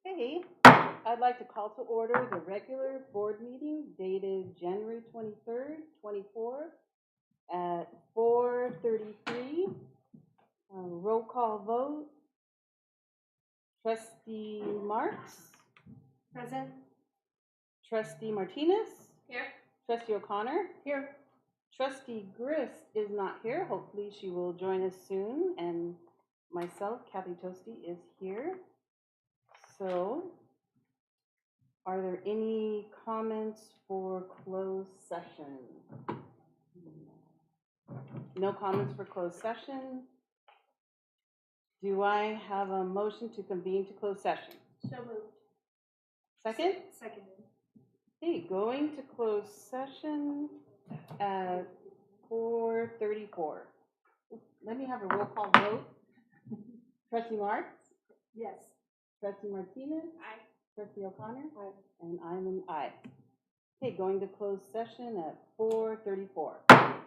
Okay, I'd like to call to order the regular board meeting dated January 23rd, 24 at 4:33. Roll call vote. Trustee Marks, Present. Trustee Martinez, Here. Trustee O'Connor. Here. Trustee Grist is not here. Hopefully she will join us soon. And myself, Kathy Toasty, is here. So, are there any comments for closed session? No comments for closed session. Do I have a motion to convene to closed session? So moved. Second? Seconded. Okay, going to closed session at 4:34. Let me have a roll call vote. Trustee Marks? Yes. Trustee Martinez? Aye. Trustee O'Connor? Aye. And I'm an aye. Okay, going to closed session at 4:34.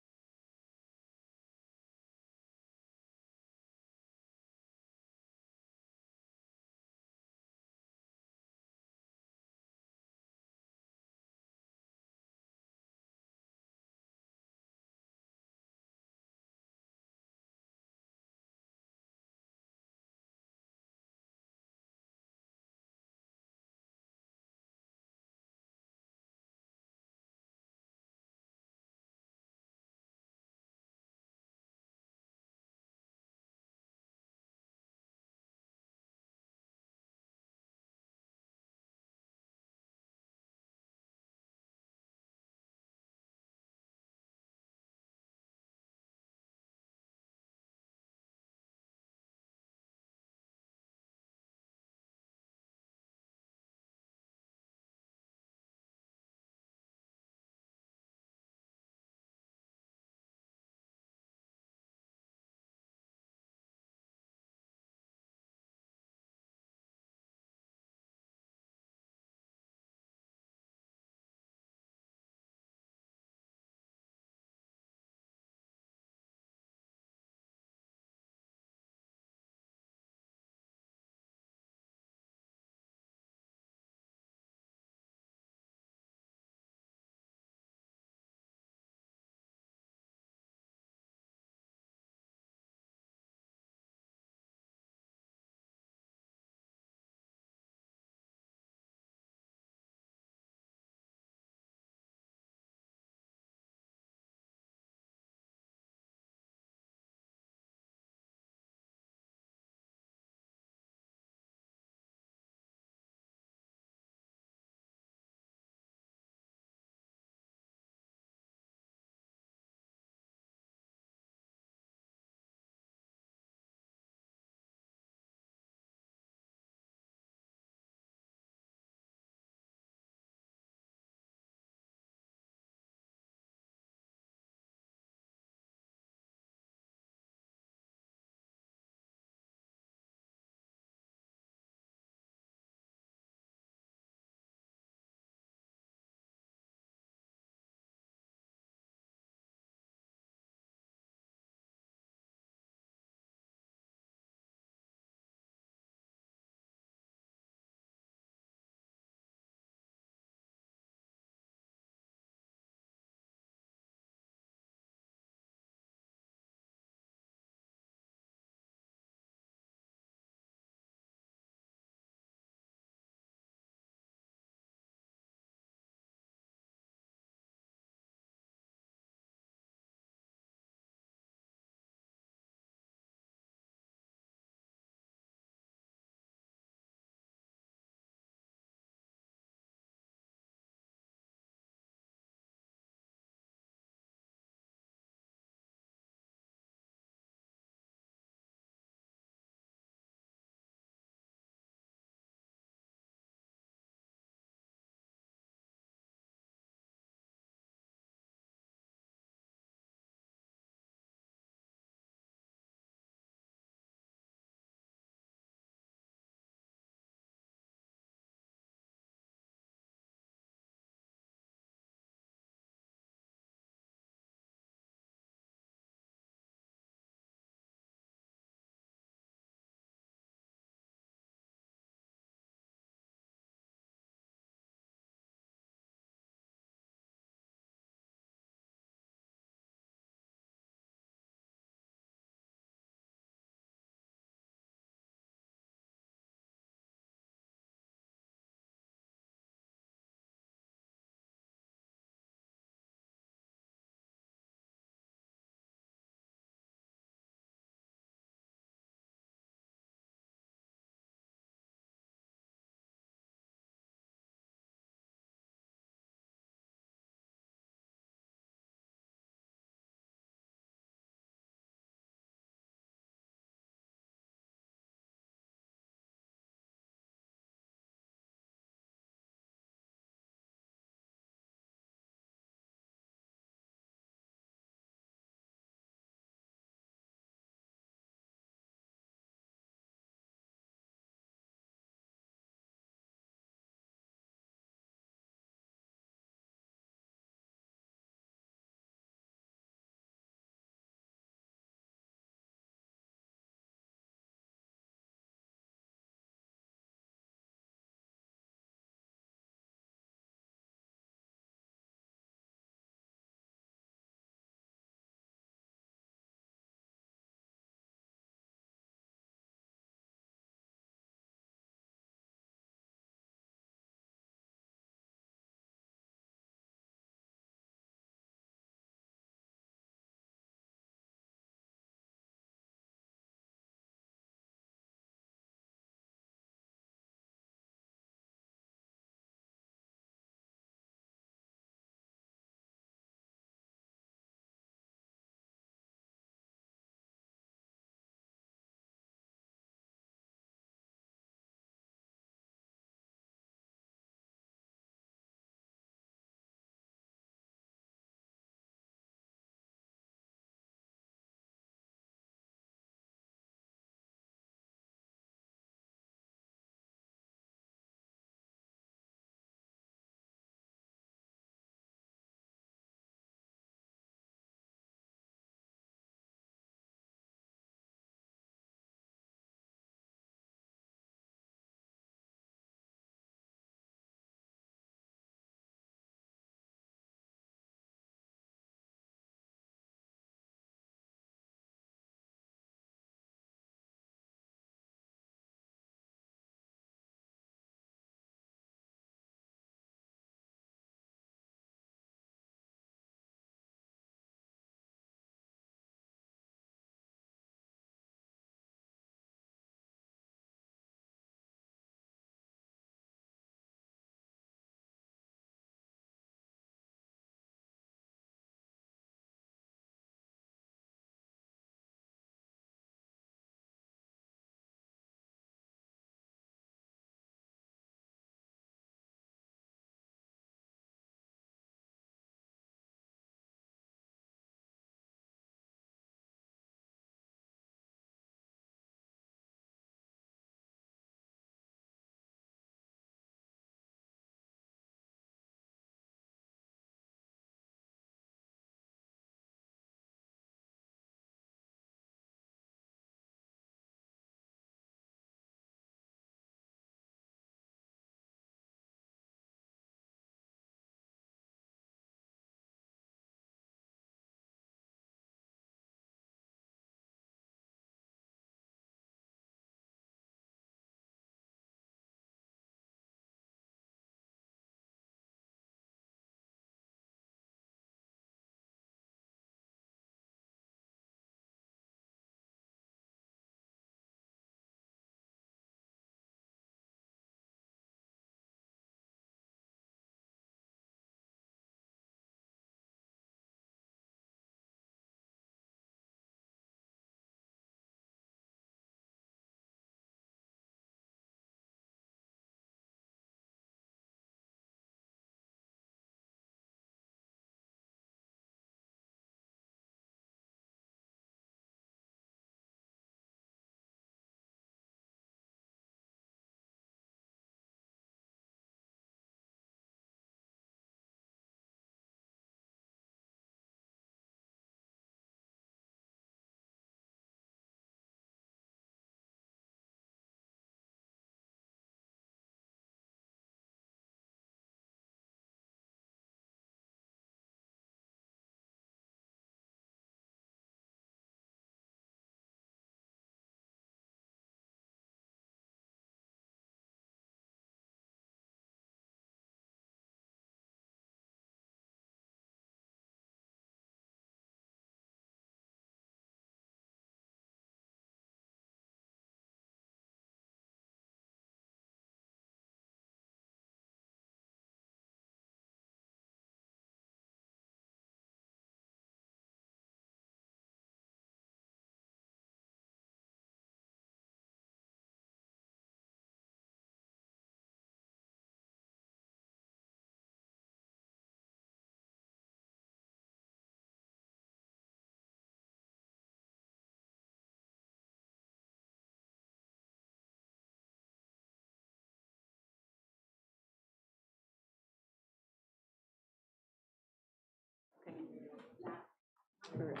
first.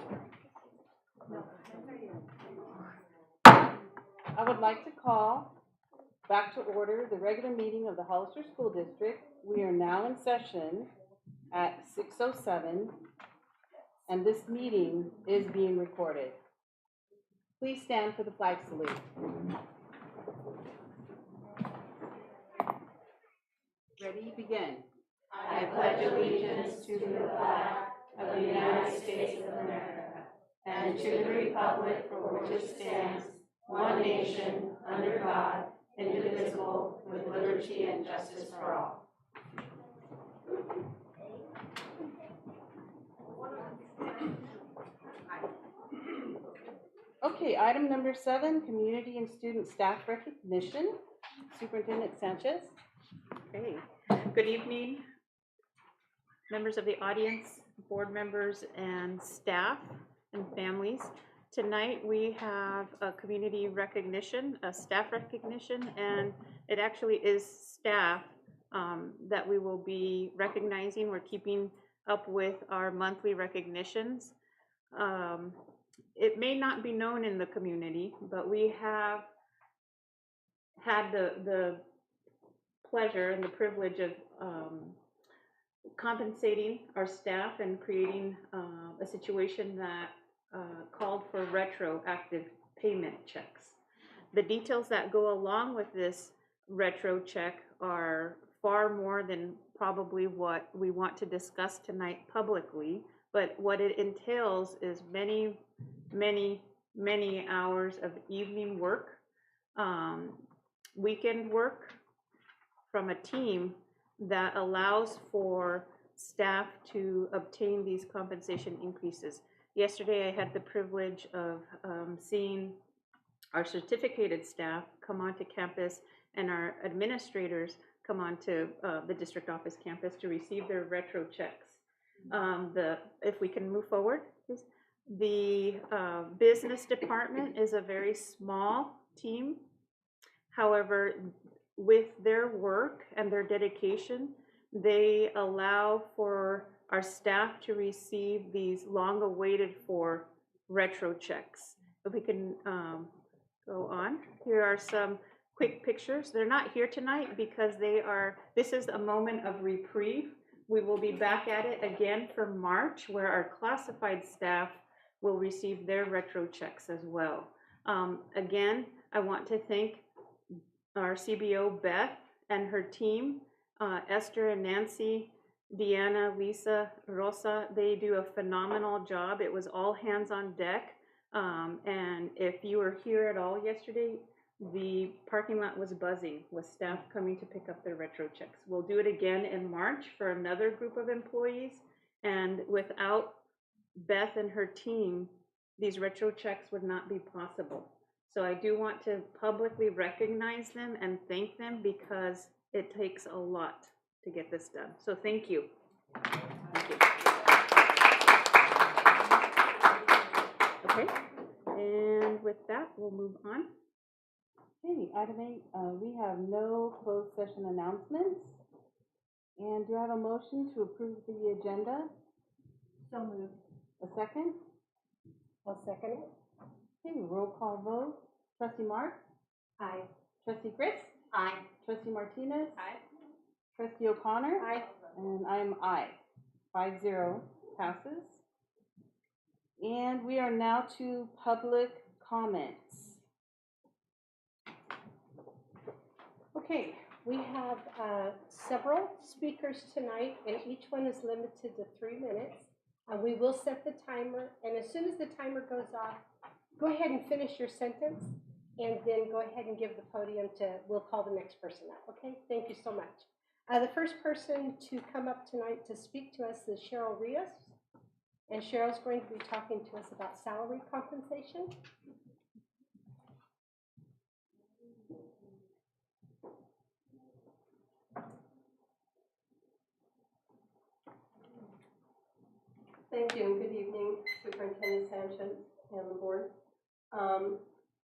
I would like to call back to order the regular meeting of the Hollister School District. We are now in session at 6:07, and this meeting is being recorded. Please stand for the flag salute. Ready, begin. I pledge allegiance to the flag of the United States of America and to the republic for which it stands, one nation, under God, indivisible, with liberty and justice for all. Okay, item number 7, community and student staff recognition. Superintendent Sanchez. Okay, good evening, members of the audience, board members, and staff and families. Tonight we have a community recognition, a staff recognition, and it actually is staff that we will be recognizing. We're keeping up with our monthly recognitions. It may not be known in the community, but we have had the pleasure and the privilege of compensating our staff and creating a situation that called for retroactive payment checks. The details that go along with this retro check are far more than probably what we want to discuss tonight publicly, but what it entails is many hours of evening work, weekend work, from a team that allows for staff to obtain these compensation increases. Yesterday, I had the privilege of seeing our certificated staff come onto campus and our administrators come onto the district office campus to receive their retro checks. If we can move forward, please. The business department is a very small team. However, with their work and their dedication, they allow for our staff to receive these long-awaited for retro checks. If we can go on. Here are some quick pictures. They're not here tonight because this is a moment of reprieve. We will be back at it again for March, where our classified staff will receive their retro checks as well. Again, I want to thank our CBO, Beth, and her team, Esther and Nancy, Deanna, Lisa, Rosa. They do a phenomenal job. It was all hands on deck. And if you were here at all yesterday, the parking lot was buzzing with staff coming to pick up their retro checks. We'll do it again in March for another group of employees. And without Beth and her team, these retro checks would not be possible. So I do want to publicly recognize them and thank them because it takes a lot to get this done. So thank you. Thank you. Okay, and with that, we'll move on. Okay, item 8, we have no closed session announcements. And do I have a motion to approve the agenda? So moved. A second? I'll second it. Okay, roll call vote. Trustee Mark? Aye. Trustee Chris? Aye. Trustee Martinez? Aye. Trustee O'Connor? Aye. And I am aye. 5-0 passes. And we are now to public comments. Okay, we have several speakers tonight, and each one is limited to 3 minutes. We will set the timer, and as soon as the timer goes off, go ahead and finish your sentence, and then go ahead and give the podium we'll call the next person up, okay? Thank you so much. The first person to come up tonight to speak to us is Cheryl Rios, and Cheryl's going to be talking to us about salary compensation. Thank you, and good evening, Superintendent Sanchez and the board.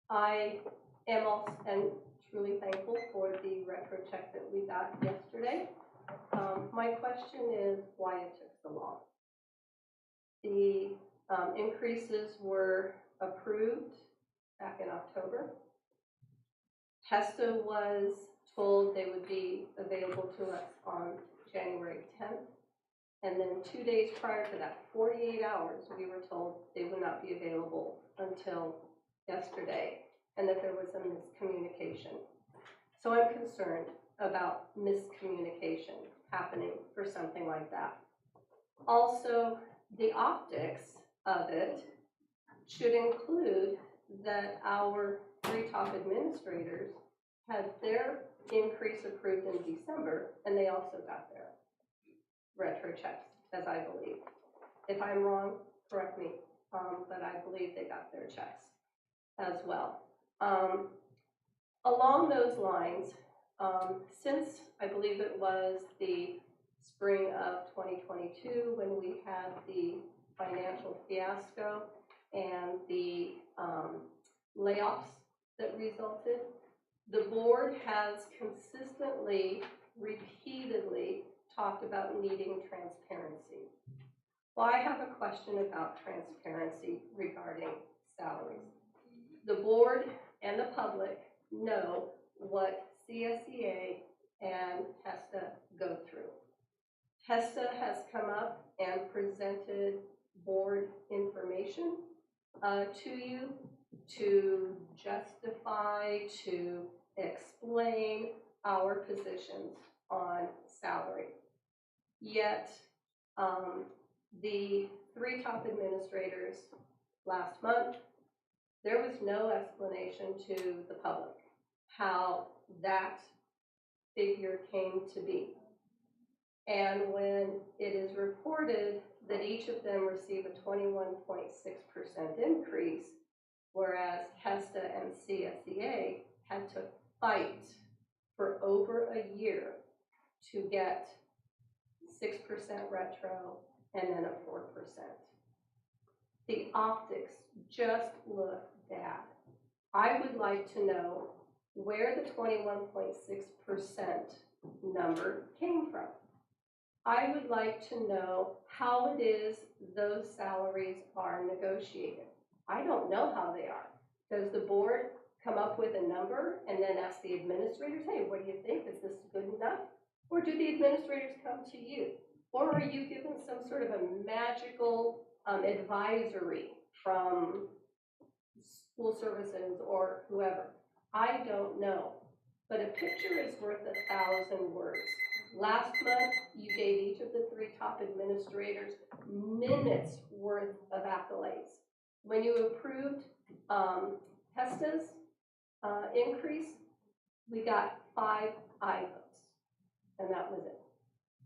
I am also and truly thankful for the retro check that we got yesterday. My question is why it took so long. The Increases were approved back in October. HESTA was told they would be available to us on January 10th. And then 2 days prior to that, 48 hours, we were told they would not be available until yesterday, and that there was a miscommunication. So I'm concerned about miscommunication happening for something like that. Also, the optics of it should include that our 3 top administrators had their increase approved in December, and they also got their retro checks, as I believe. If I'm wrong, correct me, but I believe they got their checks as well. Along those lines, since I believe it was the spring of 2022 when we had the financial fiasco and the layoffs that resulted, the board has consistently, repeatedly talked about needing transparency. Well, I have a question about transparency regarding salaries. The board and the public know what CSEA and HESTA go through. HESTA has come up and presented board information to you to justify, to explain our positions on salary. Yet, the 3 top administrators last month, there was no explanation to the public how that figure came to be. And when it is reported that each of them receive a 21.6% increase, whereas HESTA and CSEA had to fight for over a year to get 6% retro and then a 4%. The optics just look bad. I would like to know where the 21.6% number came from. I would like to know how it is those salaries are negotiated. I don't know how they are. Does the board come up with a number and then ask the administrators, hey, what do you think? Is this good enough? Or do the administrators come to you? Or are you given some sort of a magical advisory from school services or whoever? I don't know. But a picture is worth 1,000 words. Last month, you gave each of the 3 top administrators minutes worth of accolades. When you approved HESTA's increase, we got 5 aye votes, and that was it.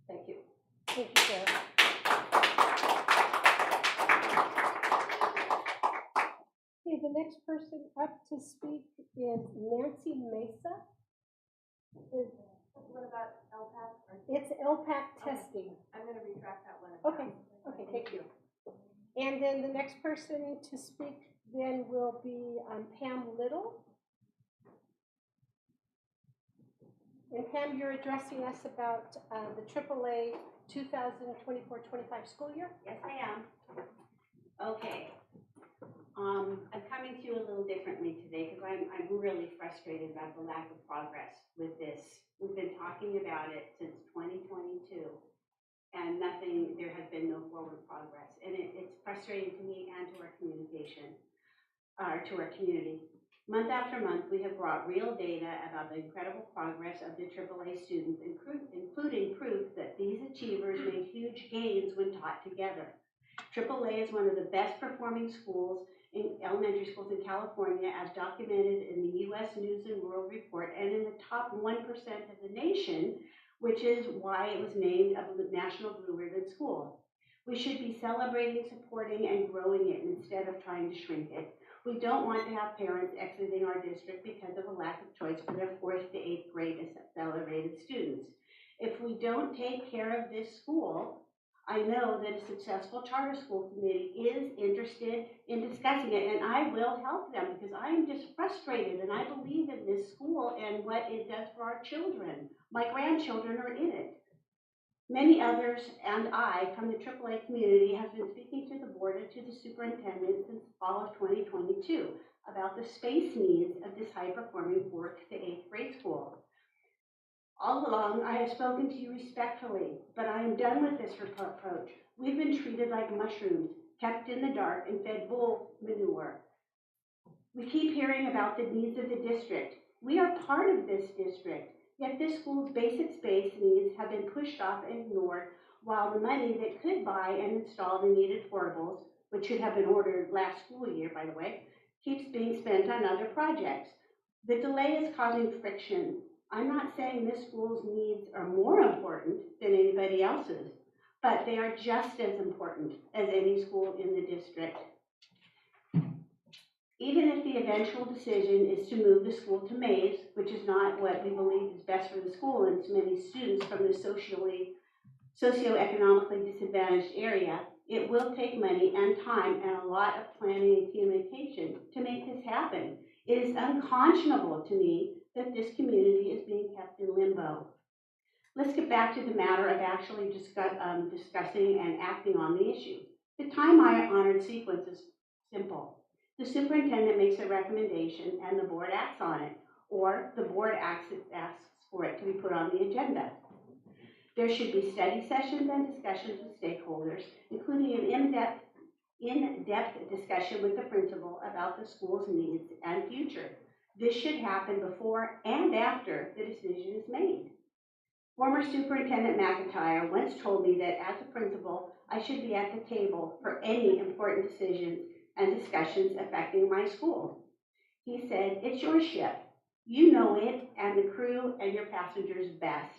Thank you. Thank you, Sarah. Okay, the next person up to speak is Nancy Mesa. What about LPAC? It's LPAC testing. I'm going to retract that one. Okay, okay, thank you. And then the next person to speak then will be Pam Little. And Pam, you're addressing us about the AAA 2024-25 school year? Yes, I am. Okay. I'm coming to you a little differently today because I'm really frustrated about the lack of progress with this. We've been talking about it since 2022, and there has been no forward progress. And it's frustrating to me and to our communication, to our community. Month after month, we have brought real data about the incredible progress of the AAA students, including proof that these achievers made huge gains when taught together. AAA is one of the best performing schools in elementary schools in California, as documented in the U.S. News and World Report, and in the top 1% of the nation, which is why it was named a National Blue Ribbon School. We should be celebrating, supporting, and growing it instead of trying to shrink it. We don't want to have parents exiting our district because of a lack of choice for their 4th to 8th grade accelerated students. If we don't take care of this school, I know that a successful charter school committee is interested in discussing it, and I will help them because I am just frustrated, and I believe in this school and what it does for our children. My grandchildren are in it. Many others and I from the AAA community have been speaking to the board and to the superintendent since fall of 2022 about the space needs of this high-performing 4th to 8th grade school. All along, I have spoken to you respectfully, but I am done with this approach. We've been treated like mushrooms, kept in the dark, and fed bull manure. We keep hearing about the needs of the district. We are part of this district, yet this school's basic space needs have been pushed off and ignored, while the money that could buy and install the needed portables, which should have been ordered last school year, by the way, keeps being spent on other projects. The delay is causing friction. I'm not saying this school's needs are more important than anybody else's, but they are just as important as any school in the district. Even if the eventual decision is to move the school to Mays, which is not what we believe is best for the school and so many students from the socioeconomically disadvantaged area, it will take money and time and a lot of planning and communication to make this happen. It is unconscionable to me that this community is being kept in limbo. Let's get back to the matter of actually discussing and acting on the issue. The time-honored sequence is simple. The superintendent makes a recommendation and the board acts on it, or the board asks for it to be put on the agenda. There should be study sessions and discussions with stakeholders, including an in-depth discussion with the principal about the school's needs and future. This should happen before and after the decision is made. Former Superintendent McIntyre once told me that as a principal, I should be at the table for any important decisions and discussions affecting my school. He said, "It's your ship. You know it and the crew and your passengers best."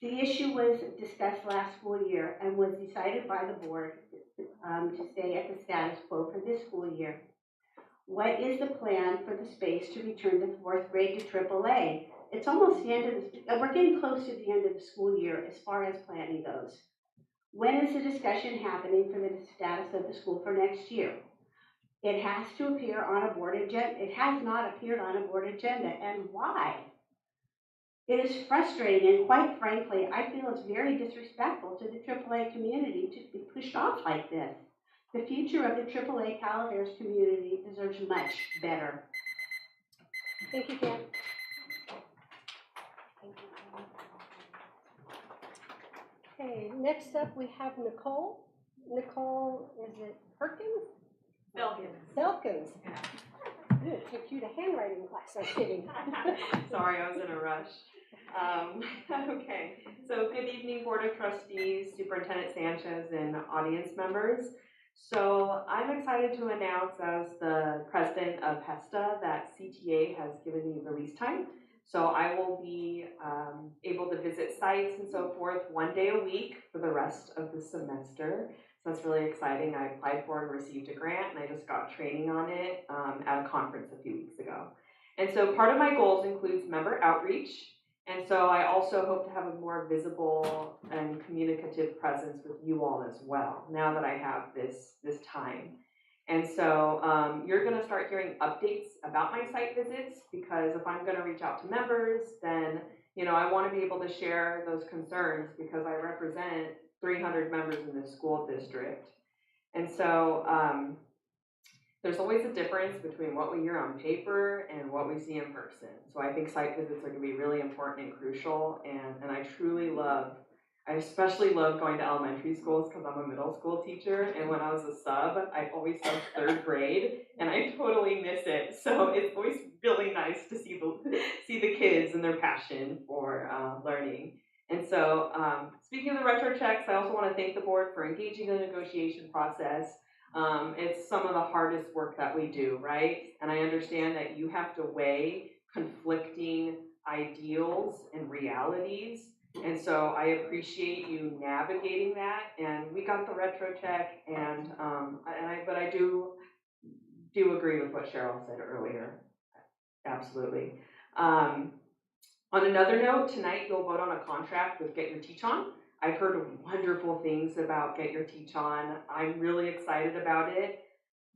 The issue was discussed last school year and was decided by the board to stay at the status quo for this school year. What is the plan for the space to return the 4th grade to AAA? It's almost the end of we're getting close to the end of the school year as far as planning goes. When is the discussion happening for the status of the school for next year? It has to appear on a board agenda. It has not appeared on a board agenda, and why? It is frustrating, and quite frankly, I feel it's very disrespectful to the AAA community to be pushed off like this. The future of the AAA Calaveras community deserves much better. Thank you, Jan. Okay, next up we have Nicole. Nicole, is it Perkins? Felkins. I'm gonna take you to handwriting class, I'm kidding. Sorry, I was in a rush. Okay, so good evening, Board of Trustees, Superintendent Sanchez, and audience members. So I'm excited to announce as the president of HESTA that CTA has given me release time. So I will be able to visit sites and so forth 1 day a week for the rest of the semester. So that's really exciting. I applied for and received a grant, and I just got training on it at a conference a few weeks ago. And so part of my goals includes member outreach. And so I also hope to have a more visible and communicative presence with you all as well, now that I have this time. And so you're going to start hearing updates about my site visits, because if I'm going to reach out to members, then, you know, I want to be able to share those concerns because I represent 300 members in this school district. And so there's always a difference between what we hear on paper and what we see in person. So I think site visits are going to be really important and crucial. And I especially love going to elementary schools because I'm a middle school teacher. And when I was a sub, I always subbed 3rd grade, and I totally miss it. So it's always really nice to see the kids and their passion for learning. And so speaking of the retro checks, I also want to thank the board for engaging in the negotiation process. It's some of the hardest work that we do, right? And I understand that you have to weigh conflicting ideals and realities. And so I appreciate you navigating that. And we got the retro check, but I do agree with what Cheryl said earlier. Absolutely. On another note, tonight you'll vote on a contract with Get Your Teach On. I've heard wonderful things about Get Your Teach On. I'm really excited about it.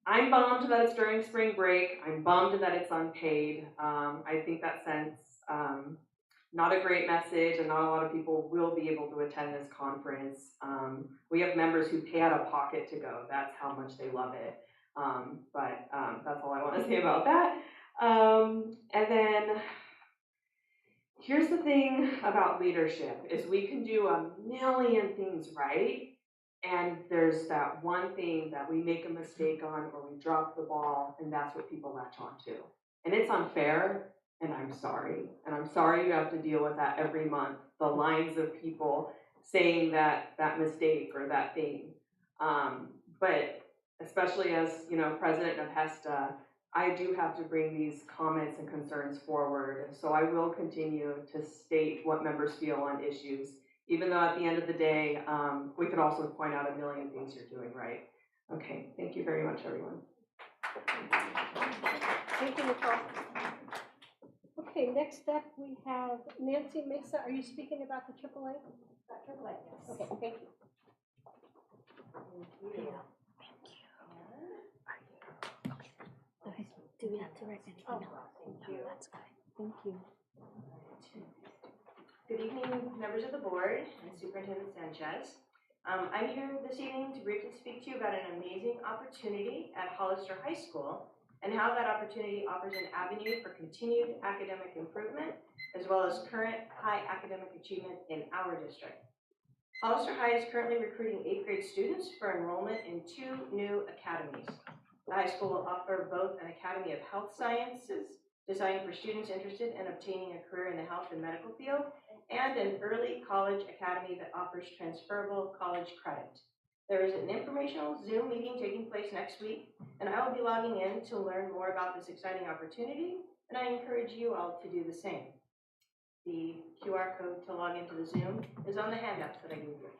I'm bummed that it's during spring break. I'm bummed that it's unpaid. I think that sends not a great message, and not a lot of people will be able to attend this conference. We have members who pay out of pocket to go. That's how much they love it. But that's all I want to say about that. And then here's the thing about leadership is we can do a million things right, and there's that one thing that we make a mistake on or we drop the ball, and that's what people latch on to. And it's unfair, and I'm sorry. And I'm sorry you have to deal with that every month, the lines of people saying that mistake or that thing. But especially as, president of HESTA, I do have to bring these comments and concerns forward. And so I will continue to state what members feel on issues, even though at the end of the day, we could also point out a million things you're doing right. Okay, thank you very much, everyone. Thank you, Nicole. Okay, next up we have Nancy Mesa. Are you speaking about the AAA? AAA, yes. Okay, thank you. Do we have to write anything else? Thank you. That's good. Thank you. Good evening, members of the board and Superintendent Sanchez. I'm here this evening to briefly speak to you about an amazing opportunity at Hollister High School and how that opportunity offers an avenue for continued academic improvement as well as current high academic achievement in our district. Hollister High is currently recruiting 8th grade students for enrollment in 2 new academies. The high school will offer both an Academy of Health Sciences, designed for students interested in obtaining a career in the health and medical field, and an early college academy that offers transferable college credit. There is an informational Zoom meeting taking place next week, and I will be logging in to learn more about this exciting opportunity, and I encourage you all to do the same. The QR code to log into the Zoom is on the handouts that I gave you.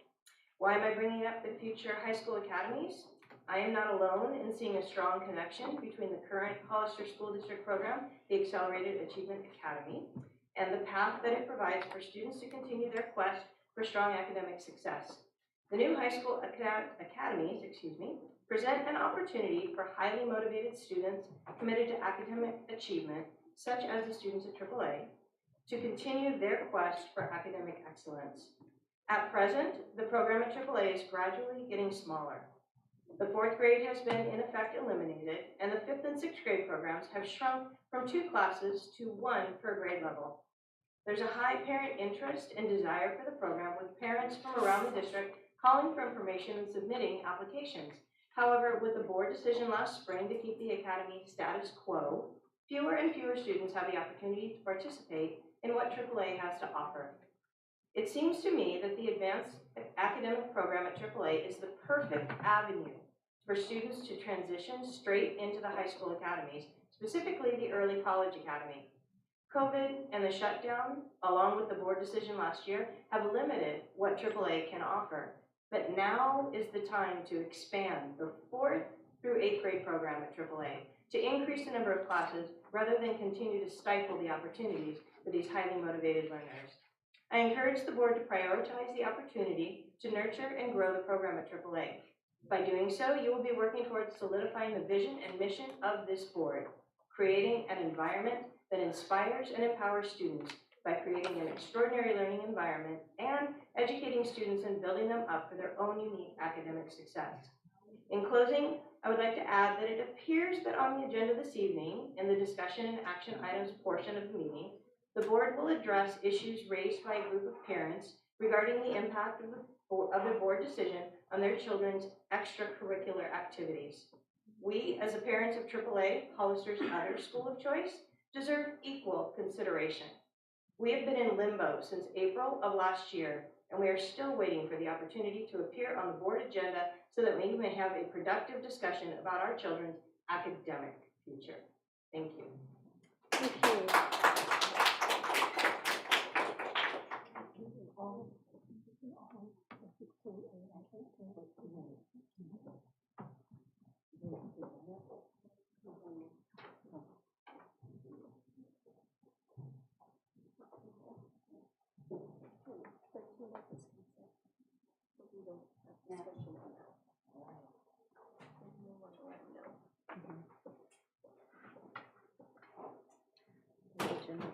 Why am I bringing up the future high school academies? I am not alone in seeing a strong connection between the current Hollister School District program, the Accelerated Achievement Academy, and the path that it provides for students to continue their quest for strong academic success. The new high school academies, present an opportunity for highly motivated students committed to academic achievement, such as the students at AAA, to continue their quest for academic excellence. At present, the program at AAA is gradually getting smaller. The 4th grade has been in effect eliminated, and the 5th and 6th grade programs have shrunk from 2 classes to 1 per grade level. There's a high parent interest and desire for the program, with parents from around the district calling for information and submitting applications. However, with the board decision last spring to keep the academy status quo, fewer and fewer students have the opportunity to participate in what AAA has to offer. It seems to me that the advanced academic program at AAA is the perfect avenue for students to transition straight into the high school academies, specifically the early college academy. COVID and the shutdown, along with the board decision last year, have limited what AAA can offer. But now is the time to expand the 4th through 8th grade program at AAA, to increase the number of classes rather than continue to stifle the opportunities for these highly motivated learners. I encourage the board to prioritize the opportunity to nurture and grow the program at AAA. By doing so, you will be working towards solidifying the vision and mission of this board, creating an environment that inspires and empowers students by creating an extraordinary learning environment and educating students and building them up for their own unique academic success. In closing, I would like to add that it appears that on the agenda this evening, in the discussion and action items portion of the meeting, the board will address issues raised by a group of parents regarding the impact of the board decision on their children's extracurricular activities. We, as the parents of AAA, Hollister's other school of choice, deserve equal consideration. We have been in limbo since April of last year, and we are still waiting for the opportunity to appear on the board agenda so that we may have a productive discussion about our children's academic future. Thank you. Thank you.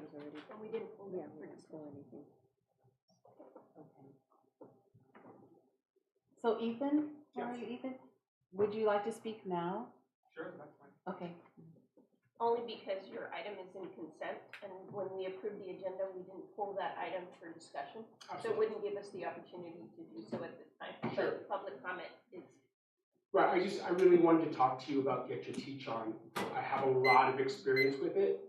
was already, And we didn't pull yeah, that we for didn't pull anything. Okay. So Ethan, how are you, Ethan? Would you like to speak now? Sure, that's fine. Okay. Only because your item is in consent, and when we approved the agenda, we didn't pull that item for discussion. So it wouldn't give us the opportunity to do so at this time. Sure. But public comment is, Right, I really wanted to talk to you about Get Your Teach On. I have a lot of experience with it.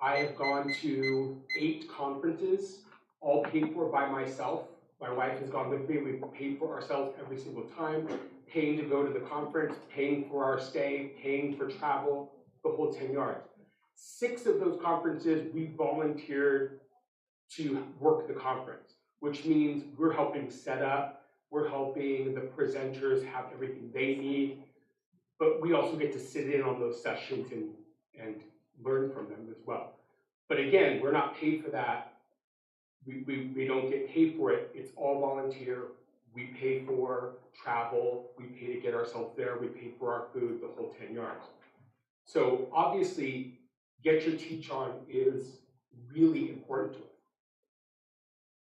I have gone to 8 conferences, all paid for by myself. My wife has gone with me. We've paid for ourselves every single time, paying to go to the conference, paying for our stay, paying for travel, the whole 10 yards. 6 of those conferences, we volunteered to work the conference, which means we're helping set up, we're helping the presenters have everything they need, but we also get to sit in on those sessions and learn from them as well. But again, we're not paid for that. We don't get paid for it. It's all volunteer. We pay for travel. We pay to get ourselves there. We pay for our food, the whole 10 yards. So obviously, Get Your Teach On is really important to us.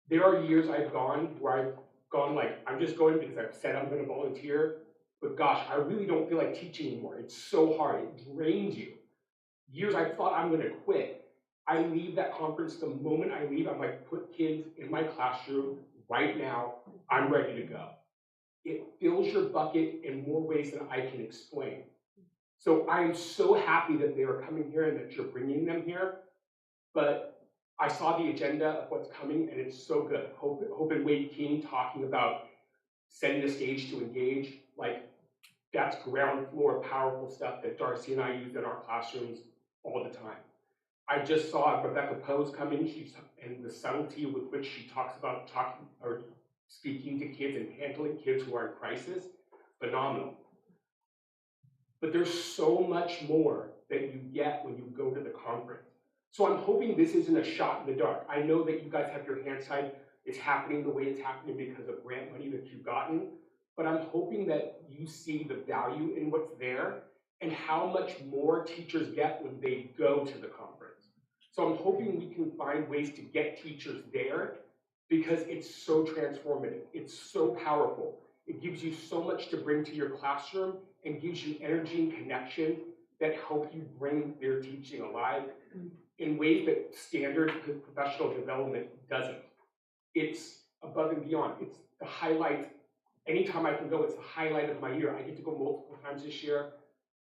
There are years I've gone where I've gone like, I'm just going because I've said I'm going to volunteer, but gosh, I really don't feel like teaching anymore. It's so hard. It drains you. Years I thought I'm going to quit. I leave that conference, the moment I leave, I'm like, put kids in my classroom right now. I'm ready to go. It fills your bucket in more ways than I can explain. So I am so happy that they are coming here and that you're bringing them here. But I saw the agenda of what's coming, and it's so good. Hope and Wade King talking about setting the stage to engage. Like, that's ground floor, powerful stuff that Darcy and I use in our classrooms all the time. I just saw Rebecca Pose come in, and the subtlety with which she talks about talking or speaking to kids and handling kids who are in crisis, phenomenal. But there's so much more that you get when you go to the conference. So I'm hoping this isn't a shot in the dark. I know that you guys have your hands tied. It's happening the way it's happening because of grant money that you've gotten. But I'm hoping that you see the value in what's there and how much more teachers get when they go to the conference. So I'm hoping we can find ways to get teachers there because it's so transformative. It's so powerful. It gives you so much to bring to your classroom and gives you energy and connection that help you bring their teaching alive in ways that standard professional development doesn't. It's above and beyond. It's the highlight. Anytime I can go, it's the highlight of my year. I get to go multiple times this year,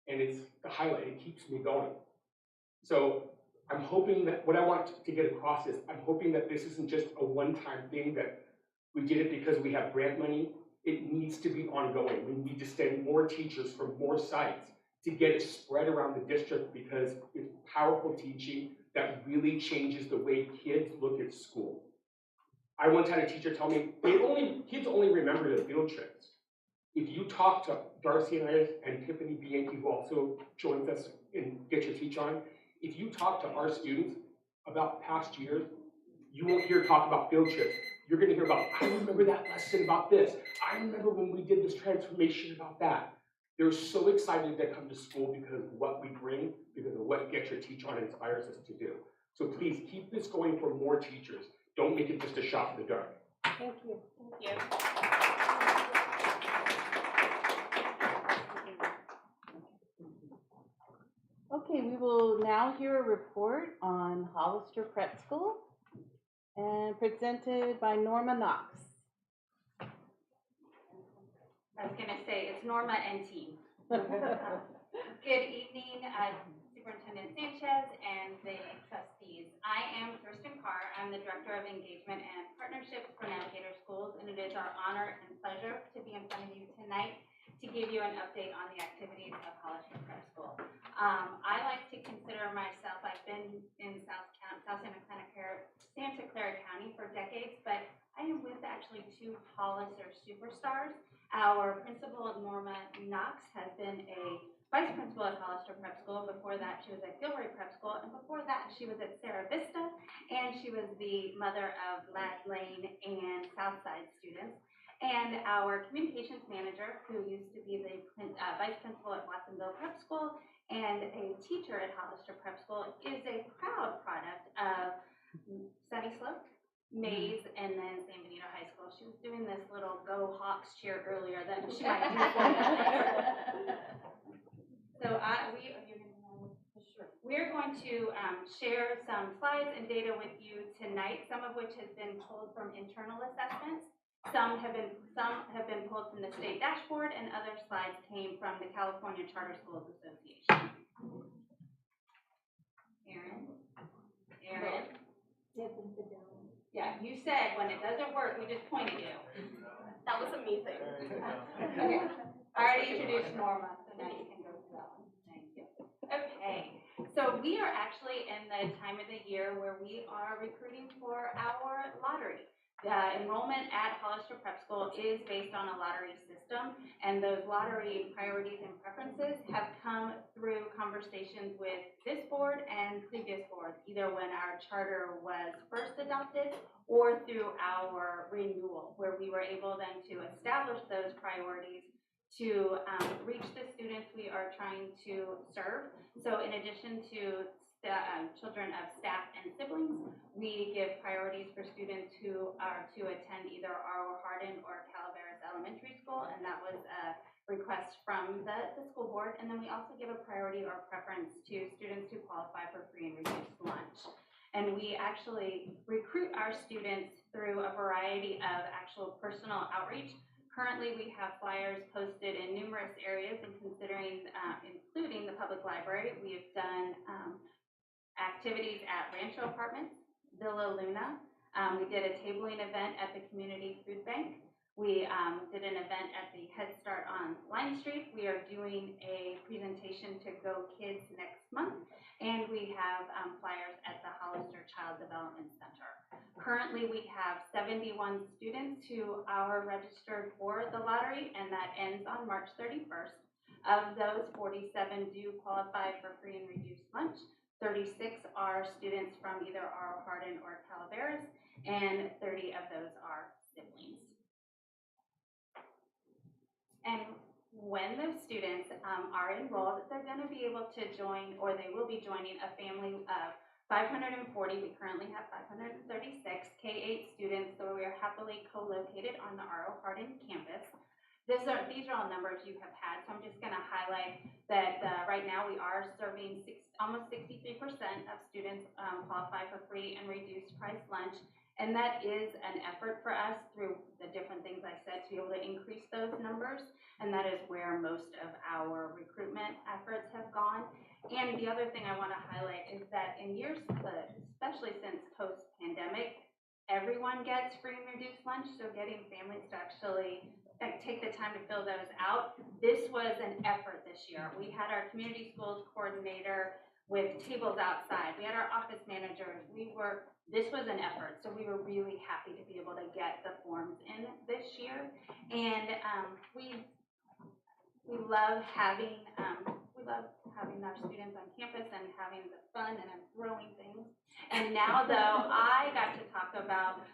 and it's the highlight. It keeps me going. So I'm hoping that what I want to get across is I'm hoping that this isn't just a one-time thing, that we did it because we have grant money. It needs to be ongoing. We need to send more teachers from more sites to get it spread around the district because it's powerful teaching that really changes the way kids look at school. I once had a teacher tell me, kids only remember the field trips. If you talk to Darcy and I and Tiffany Bianchi, who also joins us in Get Your Teach On, if you talk to our students about past years, you won't hear talk about field trips. You're going to hear about, I remember that lesson about this. I remember when we did this transformation about that. They're so excited to come to school because of what we bring, because of what Get Your Teach On inspires us to do. So please keep this going for more teachers. Don't make it just a shot in the dark. thank you. Thank you. Okay, we will now hear a report on Hollister Prep School and presented by Norma Knox. I was gonna say, it's Norma and team. Good evening, Superintendent Sanchez and the trustees. I am Kirsten Carr. I'm the Director of Engagement and Partnerships for Navigator Schools, and it is our honor and pleasure to be in front of you tonight to give you an update on the activities of Hollister Prep School. I like to consider myself, I've been in Santa Clara County for decades, but I am with actually 2 Hollister superstars. Our principal, Norma Knox, has been a vice principal at Hollister Prep School. Before that, she was at Gilroy Prep School, and before that, she was at Sarah Vista, and she was the mother of Ladd Lane and Southside students. And our communications manager, who used to be the vice principal at Watsonville Prep School, and a teacher at Hollister Prep School, is a proud product of Sunny Slope, Mays, and then San Benito High School. She was doing this little Go Hawks cheer earlier that she might do for you. So we're going to share some slides and data with you tonight, some of which has been pulled from internal assessments. Some have been pulled from the state dashboard, and other slides came from the California Charter Schools Association. Erin? Yeah, you said when it doesn't work, we just point at you. That was amazing. Okay. I already introduced Norma, so now you can go to that one. Thank you. Okay, so we are actually in the time of the year where we are recruiting for our lottery. Enrollment at Hollister Prep School is based on a lottery system, and those lottery priorities and preferences have come through conversations with this board and previous boards, either when our charter was first adopted or through our renewal, where we were able then to establish those priorities to reach the students we are trying to serve. So in addition to children of staff and siblings, we give priorities for students who are to attend either R.O. Hardin or Calaveras Elementary School, and that was a request from the school board. And then we also give a priority or preference to students who qualify for free and reduced lunch. And we actually recruit our students through a variety of actual personal outreach. Currently, we have flyers posted in numerous areas, and considering, including the public library. We have done activities at Rancho Apartments, Villa Luna. We did a tabling event at the Community Food Bank. We did an event at the Head Start on Line Street. We are doing a presentation to Go Kids next month, and we have flyers at the Hollister Child Development Center. Currently, we have 71 students who are registered for the lottery, and that ends on March 31st. Of those, 47 do qualify for free and reduced lunch. 36 are students from either R.O. Hardin or Calaveras, and 30 of those are siblings. And when those students are enrolled, they're going to be able to join, or they will be joining, a family of 540. We currently have 536 K-8 students, so we are happily co-located on the R.O. Hardin campus. These are all numbers you have had, so I'm just going to highlight that right now we are serving almost 63% of students qualify for free and reduced price lunch, and that is an effort for us through the different things I said to be able to increase those numbers, and that is where most of our recruitment efforts have gone. And the other thing I want to highlight is that in years, especially since post-pandemic, everyone gets free and reduced lunch, so getting families to actually take the time to fill those out. This was an effort this year. We had our community schools coordinator with tables outside. We had our office managers. This was an effort, so we were really happy to be able to get the forms in this year. And we love having our students on campus and having the fun and throwing things. And now, though, I got to talk about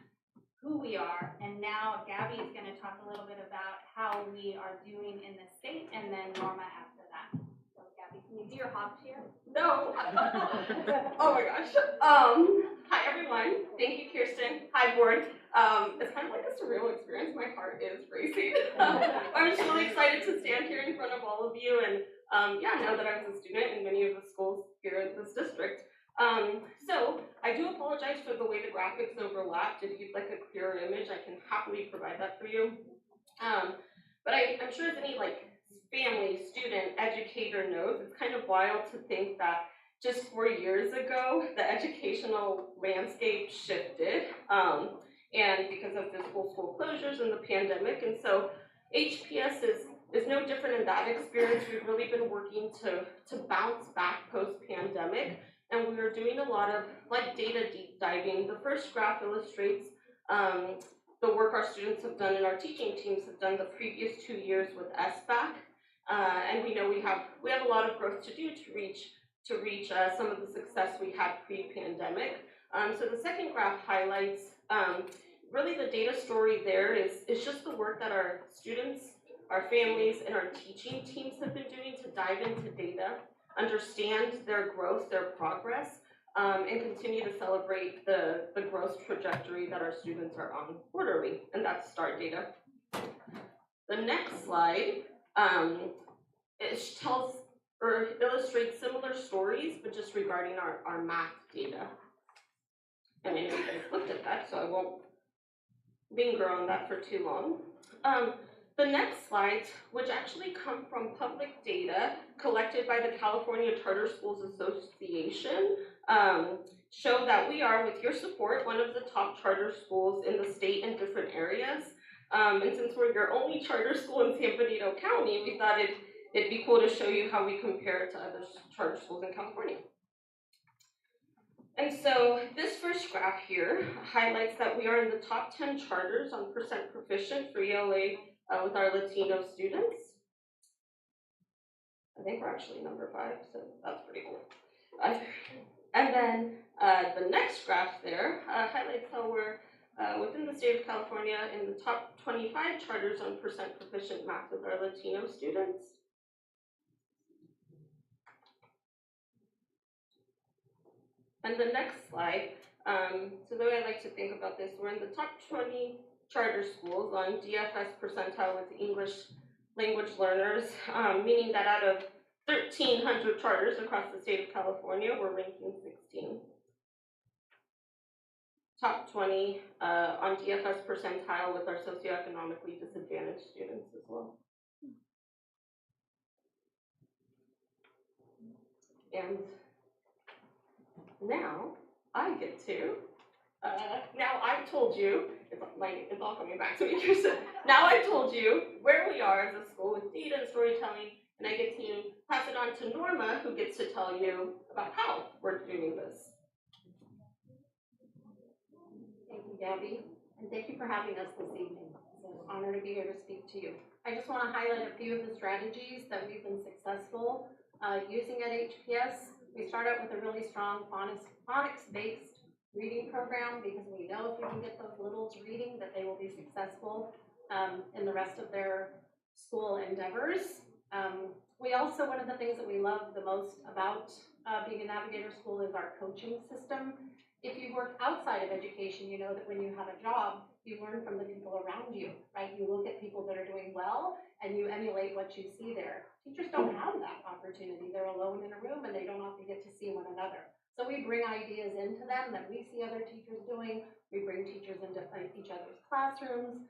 who we are, and now Gabby is going to talk a little bit about how we are doing in the state, and then Norma after that. So Gabby, can you do your hop cheer? No. Oh my gosh. Hi everyone. Thank you, Kirsten. Hi board. It's kind of like a surreal experience. My heart is racing. I'm just really excited to stand here in front of all of you, and know that I was a student in many of the schools here in this district. So I do apologize for the way the graphics overlap. To give like a clearer image, I can happily provide that for you. But I'm sure as any like family, student, educator knows, it's kind of wild to think that just 4 years ago, the educational landscape shifted, and because of physical school closures and the pandemic. And so HPS is no different in that experience. We've really been working to bounce back post-pandemic. And we are doing a lot of like data deep diving. The first graph illustrates the work our students have done and our teaching teams have done the previous 2 years with SBAC. And we know we have a lot of growth to do to reach some of the success we had pre-pandemic. So the second graph highlights really the data story there is just the work that our students, our families, and our teaching teams have been doing to dive into data. understand their growth, their progress, and continue to celebrate the growth trajectory that our students are on quarterly, and that's STAR data. The next slide, it tells or illustrates similar stories, but just regarding our math data. And I know you guys looked at that, so I won't linger on that for too long. The next slides, which actually come from public data collected by the California Charter Schools Association, show that we are, with your support, one of the top charter schools in the state in different areas. And since we're your only charter school in San Benito County, we thought it'd be cool to show you how we compare to other charter schools in California. And so this first graph here highlights that we are in the top 10 charters on percent proficient for ELA with our Latino students. I think we're actually number 5, so that's pretty cool. And then the next graph there highlights how we're within the state of California in the top 25 charters on percent proficient math with our Latino students. And the next slide, so the way I like to think about this, we're in the top 20 charter schools on DFS percentile with English language learners, meaning that out of 1,300 charters across the state of California, we're ranking 16. Top 20 on DFS percentile with our socioeconomically disadvantaged students as well. And now I get to, now I've told you, it's all coming back to me, Kirsten. Now I've told you where we are as a school with data and storytelling, and I get to pass it on to Norma, who gets to tell you about how we're doing this. Thank you, Gabby, and thank you for having us this evening. It's an honor to be here to speak to you. I just want to highlight a few of the strategies that we've been successful using at HPS. We start out with a really strong phonics-based reading program because we know if we can get those littles reading that they will be successful in the rest of their school endeavors. We also, one of the things that we love the most about being a Navigator school is our coaching system. If you work outside of education, you know that when you have a job, you learn from the people around you, right? You look at people that are doing well and you emulate what you see there. Teachers don't have that opportunity. They're alone in a room and they don't often get to see one another. So we bring ideas into them that we see other teachers doing. We bring teachers into each other's classrooms.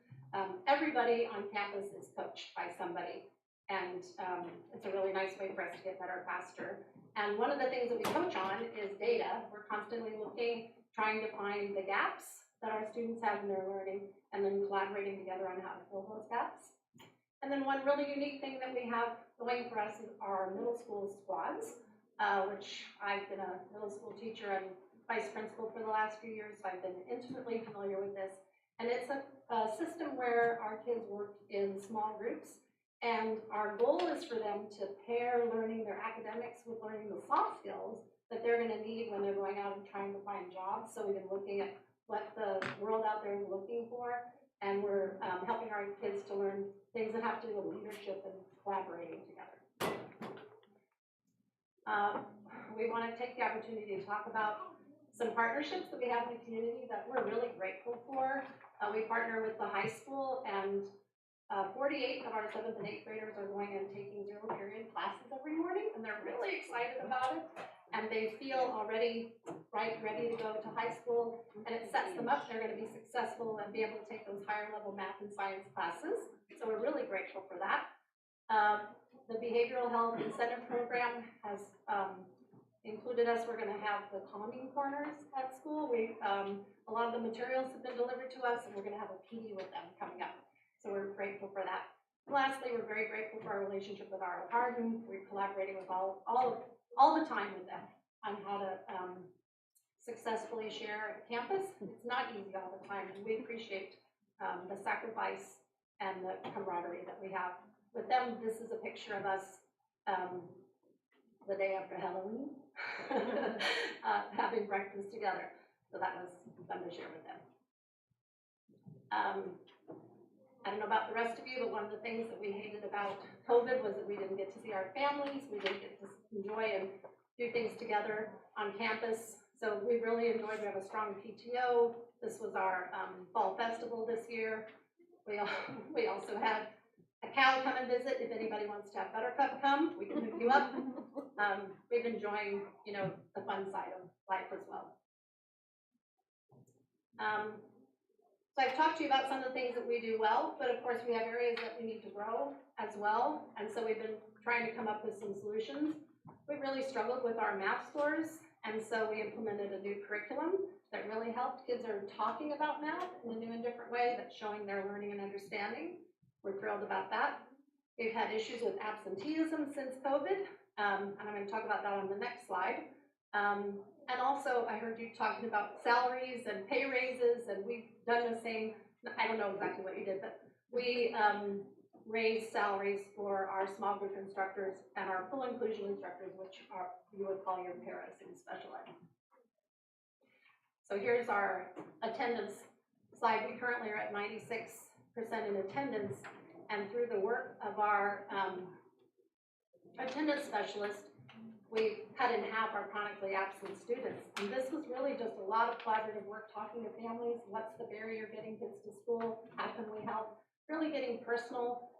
Everybody on campus is coached by somebody. And it's a really nice way for us to get better faster. And one of the things that we coach on is data. We're constantly looking, trying to find the gaps that our students have in their learning, and then collaborating together on how to fill those gaps. And then one really unique thing that we have going for us is our middle school squads, which I've been a middle school teacher and vice principal for the last few years, so I've been intimately familiar with this. And it's a system where our kids work in small groups, and our goal is for them to pair learning their academics with learning the soft skills that they're going to need when they're going out and trying to find jobs. So we've been looking at what the world out there is looking for, and we're helping our kids to learn things that have to do with leadership and collaborating together. We want to take the opportunity to talk about some partnerships that we have in the community that we're really grateful for. We partner with the high school, and 48 of our 7th and 8th graders are going and taking zero-period classes every morning, and they're really excited about it. And they feel already ready to go to high school, and it sets them up. They're going to be successful and be able to take those higher level math and science classes. So we're really grateful for that. The Behavioral Health Incentive Program has included us. We're going to have the calming corners at school. A lot of the materials have been delivered to us, and we're going to have a PD with them coming up. So we're grateful for that. And lastly, we're very grateful for our relationship with Arlo Hardin. We're collaborating with all the time with them on how to successfully share at campus. It's not easy all the time, and we appreciate the sacrifice and the camaraderie that we have. With them, this is a picture of us the day after Halloween, having breakfast together. So that was fun to share with them. I don't know about the rest of you, but one of the things that we hated about COVID was that we didn't get to see our families, we didn't get to enjoy and do things together on campus. So we really enjoyed, we have a strong PTO. This was our fall festival this year. We also had a cow come and visit. If anybody wants to have Buttercup come, we can hook you up. We've been enjoying, you know, the fun side of life as well. So I've talked to you about some of the things that we do well, but of course we have areas that we need to grow as well. And so we've been trying to come up with some solutions. We really struggled with our math scores, and so we implemented a new curriculum that really helped. Kids are talking about math in a new and different way that's showing their learning and understanding. We're thrilled about that. We've had issues with absenteeism since COVID, and I'm going to talk about that on the next slide. And also, I heard you talking about salaries and pay raises, and we've done the same. I don't know exactly what you did, but we raised salaries for our small group instructors and our full inclusion instructors, which are, you would call your paras in special ed. So here's our attendance slide. We currently are at 96% in attendance, and through the work of our attendance specialist, we've cut in half our chronically absent students. And this was really just a lot of collaborative work, talking to families, what's the barrier getting kids to school, how can we help, really getting personal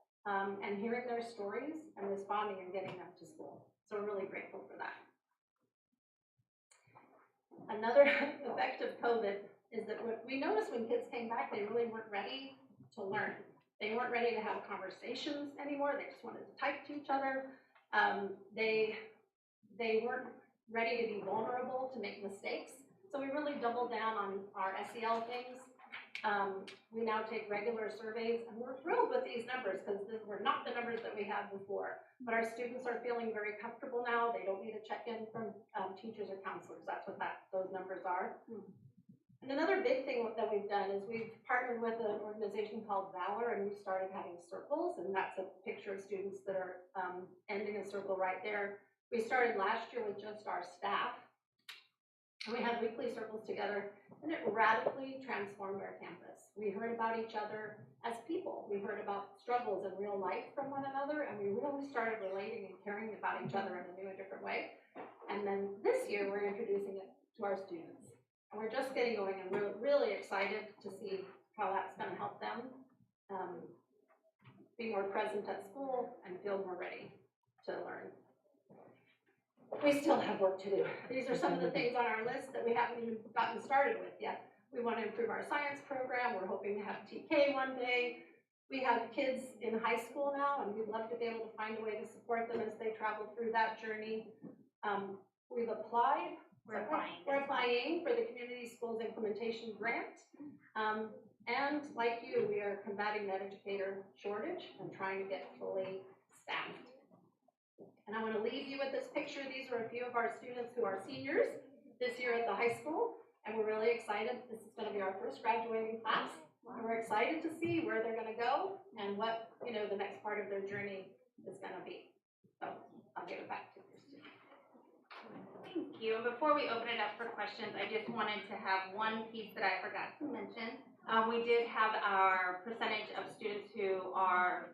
and hearing their stories and responding and getting them to school. So we're really grateful for that. Another effect of COVID is that what we noticed when kids came back, they really weren't ready to learn. They weren't ready to have conversations anymore. They just wanted to type to each other. They weren't ready to be vulnerable, to make mistakes. So we really doubled down on our SEL things. We now take regular surveys, and we're thrilled with these numbers because these were not the numbers that we had before. But our students are feeling very comfortable now. They don't need a check-in from teachers or counselors. That's what those numbers are. And another big thing that we've done is we've partnered with an organization called Valor, and we've started having circles, and that's a picture of students that are ending a circle right there. We started last year with just our staff, and we had weekly circles together, and it radically transformed our campus. We heard about each other as people. We heard about struggles in real life from one another, and we really started relating and caring about each other in a new and different way. And then this year, we're introducing it to our students. And we're just getting going, and we're really excited to see how that's going to help them be more present at school and feel more ready to learn. We still have work to do. These are some of the things on our list that we haven't even gotten started with yet. We want to improve our science program. We're hoping to have TK one day. We have kids in high school now, and we'd love to be able to find a way to support them as they travel through that journey. We've applied. We're applying for the Community Schools Implementation Grant. And like you, we are combating that educator shortage and trying to get fully staffed. And I want to leave you with this picture. These are a few of our students who are seniors this year at the high school, and we're really excited. This is going to be our first graduating class. And we're excited to see where they're going to go and what, you know, the next part of their journey is going to be. So I'll give it back to Christine. Thank you. And before we open it up for questions, I just wanted to have one piece that I forgot to mention. We did have our percentage of students who have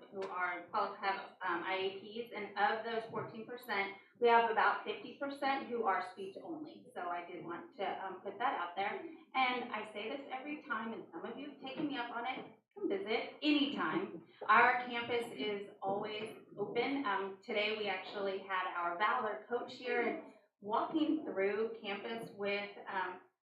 IEPs, and of those 14%, we have about 50% who are speech only. So I did want to put that out there. And I say this every time, and some of you have taken me up on it. Come visit anytime. Our campus is always open. Today we actually had our Valor coach here, and walking through campus with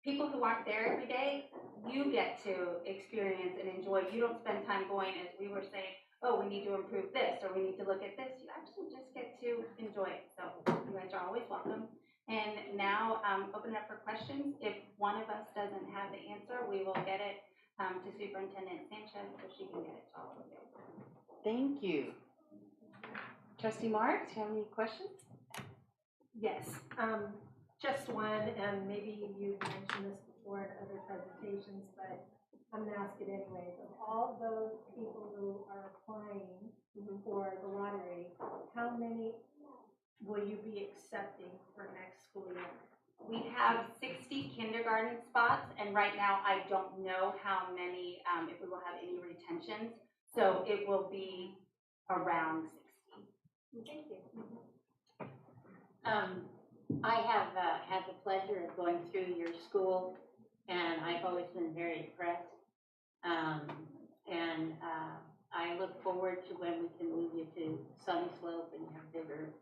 people who aren't there every day, you get to experience and enjoy. You don't spend time going, as we were saying, oh, we need to improve this, or we need to look at this. You actually just get to enjoy it. So you guys are always welcome. And now open it up for questions. If one of us doesn't have the answer, we will get it to Superintendent Sanchez so she can get it to all of you. Thank you. Trustee Marks, do you have any questions? Yes, just one, and maybe you've mentioned this before in other presentations, but I'm going to ask it anyways. Of all those people who are applying for the lottery, how many will you be accepting for next school year? We have 60 kindergarten spots, and right now I don't know how many, if we will have any retentions. So it will be around 60. Thank you. I have had the pleasure of going through your school, and I've always been very impressed. I look forward to when we can move you to Sunny Slope and have bigger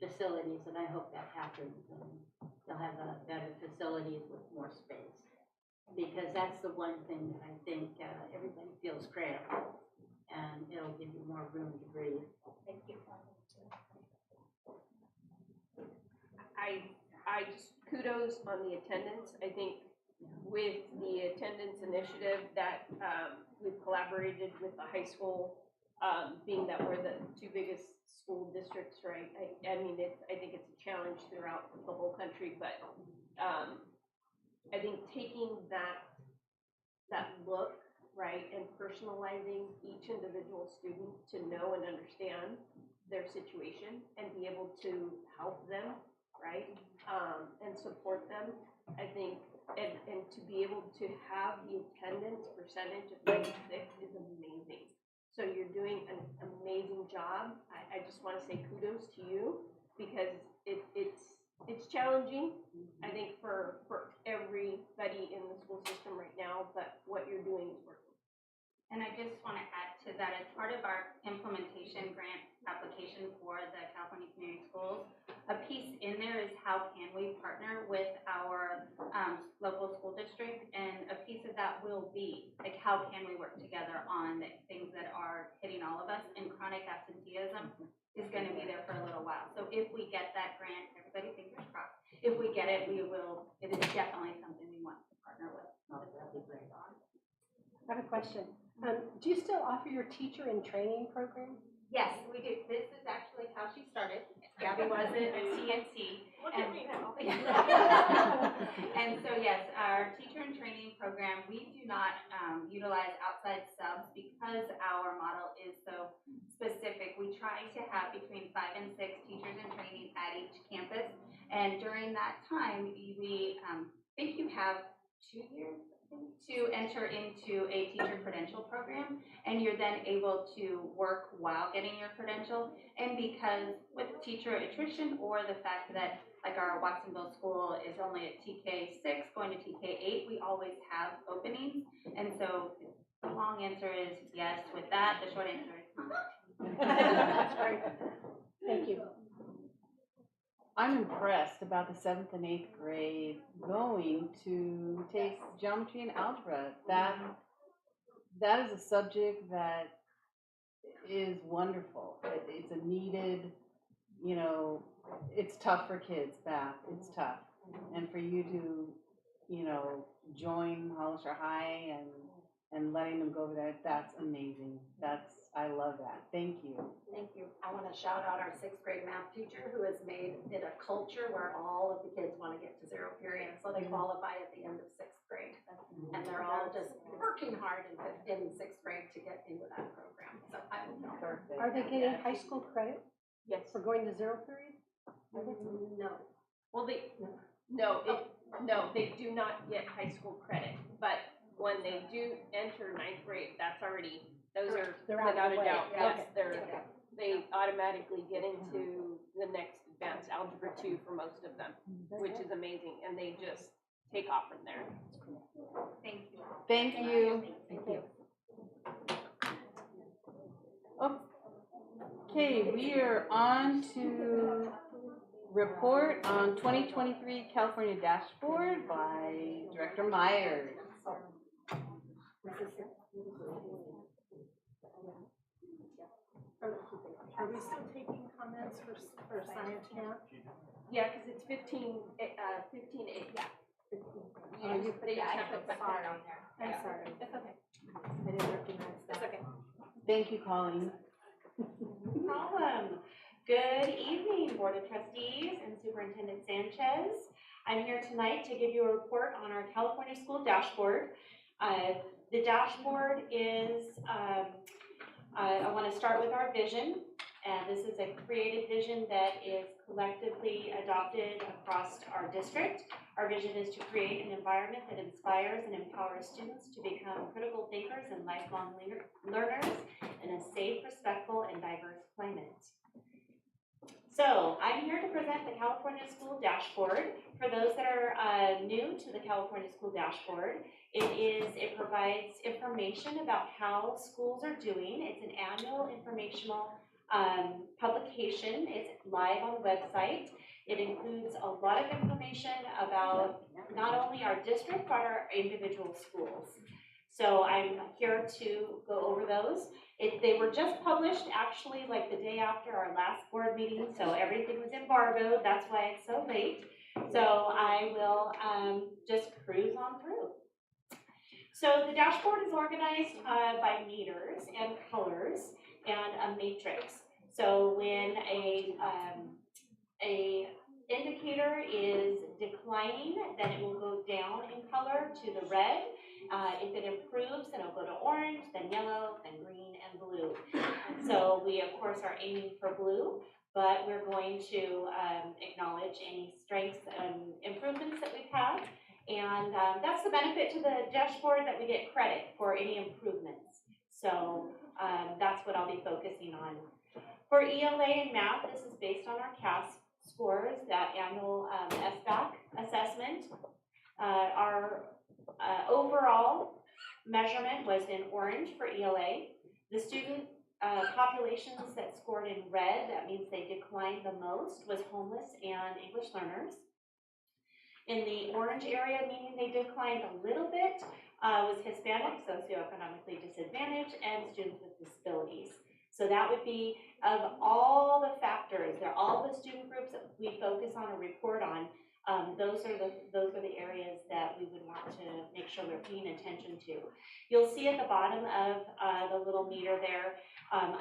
facilities, and I hope that happens. And you'll have better facilities with more space, because that's the one thing that I think everybody feels credible, and it'll give you more room to breathe. Thank you. I just kudos on the attendance. I think with the attendance initiative that we've collaborated with the high school, being that we're the two biggest school districts, right? I mean, I think it's a challenge throughout the whole country, but I think taking that look, right, and personalizing each individual student to know and understand their situation and be able to help them, right, and support them, I think, and to be able to have the attendance percentage of 96 is amazing. So you're doing an amazing job. I just want to say kudos to you, because it's challenging, I think, for everybody in the school system right now, but what you're doing is working. And I just want to add to that, as part of our implementation grant application for the California Community Schools, a piece in there is how can we partner with our local school district, and a piece of that will be, like, how can we work together on the things that are hitting all of us, and chronic absenteeism is going to be there for a little while. So if we get that grant, everybody fingers crossed, if we get it, it is definitely something we want to partner with. I have a question. Do you still offer your teacher in training program? Yes, we do. This is actually how she started. Gabby wasn't a TNT. Look at me now. And so, yes, our teacher in training program, we do not utilize outside subs because our model is so specific. We try to have between 5 and 6 teachers in training at each campus. And during that time, we think you have 2 years to enter into a teacher credential program, and you're then able to work while getting your credential. And because with teacher attrition, or the fact that, like, our Watsonville school is only at TK 6 going to TK 8, we always have openings. And so the long answer is yes with that. The short answer is That's great. Thank you. I'm impressed about the 7th and 8th grade going to take geometry and algebra. That is a subject that is wonderful. It's a needed, it's tough for kids, math. It's tough. And for you to, join Hollister High and letting them go over there, that's amazing. I love that. Thank you. Thank you. I want to shout out our 6th grade math teacher who has made it a culture where all of the kids want to get to 0 period, so they qualify at the end of 6th grade. And they're all just working hard in 6th grade to get into that program. So I will know. Perfect. Are they getting high school credit Yes. for going to 0 period? No. Well, they do not get high school credit, but when they do enter 9th grade, that's already, those are They're out without of the a way. doubt, Yeah, yes, okay. they automatically get into the next advanced algebra 2 for most of them, which is amazing, and they just take off from there. thank you all. Thank you. Thank you. Okay, we are on to report on 2023 California Dashboard by Director Myers. Are we still taking comments for science camp? Yeah, because it's 15, yeah. Oh, you put They that, have it sorry. on there. I'm sorry. That's okay. I didn't recognize that. That's okay. Thank you, Colleen. No problem. Good evening, Board of Trustees and Superintendent Sanchez. I'm here tonight to give you a report on our California School Dashboard. The dashboard is, I want to start with our vision. This is a created vision that is collectively adopted across our district. Our vision is to create an environment that inspires and empowers students to become critical thinkers and lifelong learners in a safe, respectful, and diverse climate. So I'm here to present the California School Dashboard. For those that are new to the California School Dashboard, it provides information about how schools are doing. It's an annual informational publication. It's live on the website. It includes a lot of information about not only our district, but our individual schools. So I'm here to go over those. They were just published actually like the day after our last board meeting, so everything was embargoed. That's why it's so late. So I will just cruise on through. So the dashboard is organized by meters and colors and a matrix. So when a indicator is declining, then it will go down in color to the red. If it improves, then it'll go to orange, then yellow, then green, and blue. So we, of course, are aiming for blue, but we're going to acknowledge any strengths and improvements that we've had. And that's the benefit to the dashboard, that we get credit for any improvements. So that's what I'll be focusing on. For ELA and math, this is based on our CAS scores, that annual SBAC assessment. Our overall measurement was in orange for ELA. The student populations that scored in red, that means they declined the most, was homeless and English learners. In the orange area, meaning they declined a little bit, was Hispanic, socioeconomically disadvantaged, and students with disabilities. So that would be, of all the factors, they're all the student groups that we focus on or report on. Those are the areas that we would want to make sure we're paying attention to. You'll see at the bottom of the little meter there,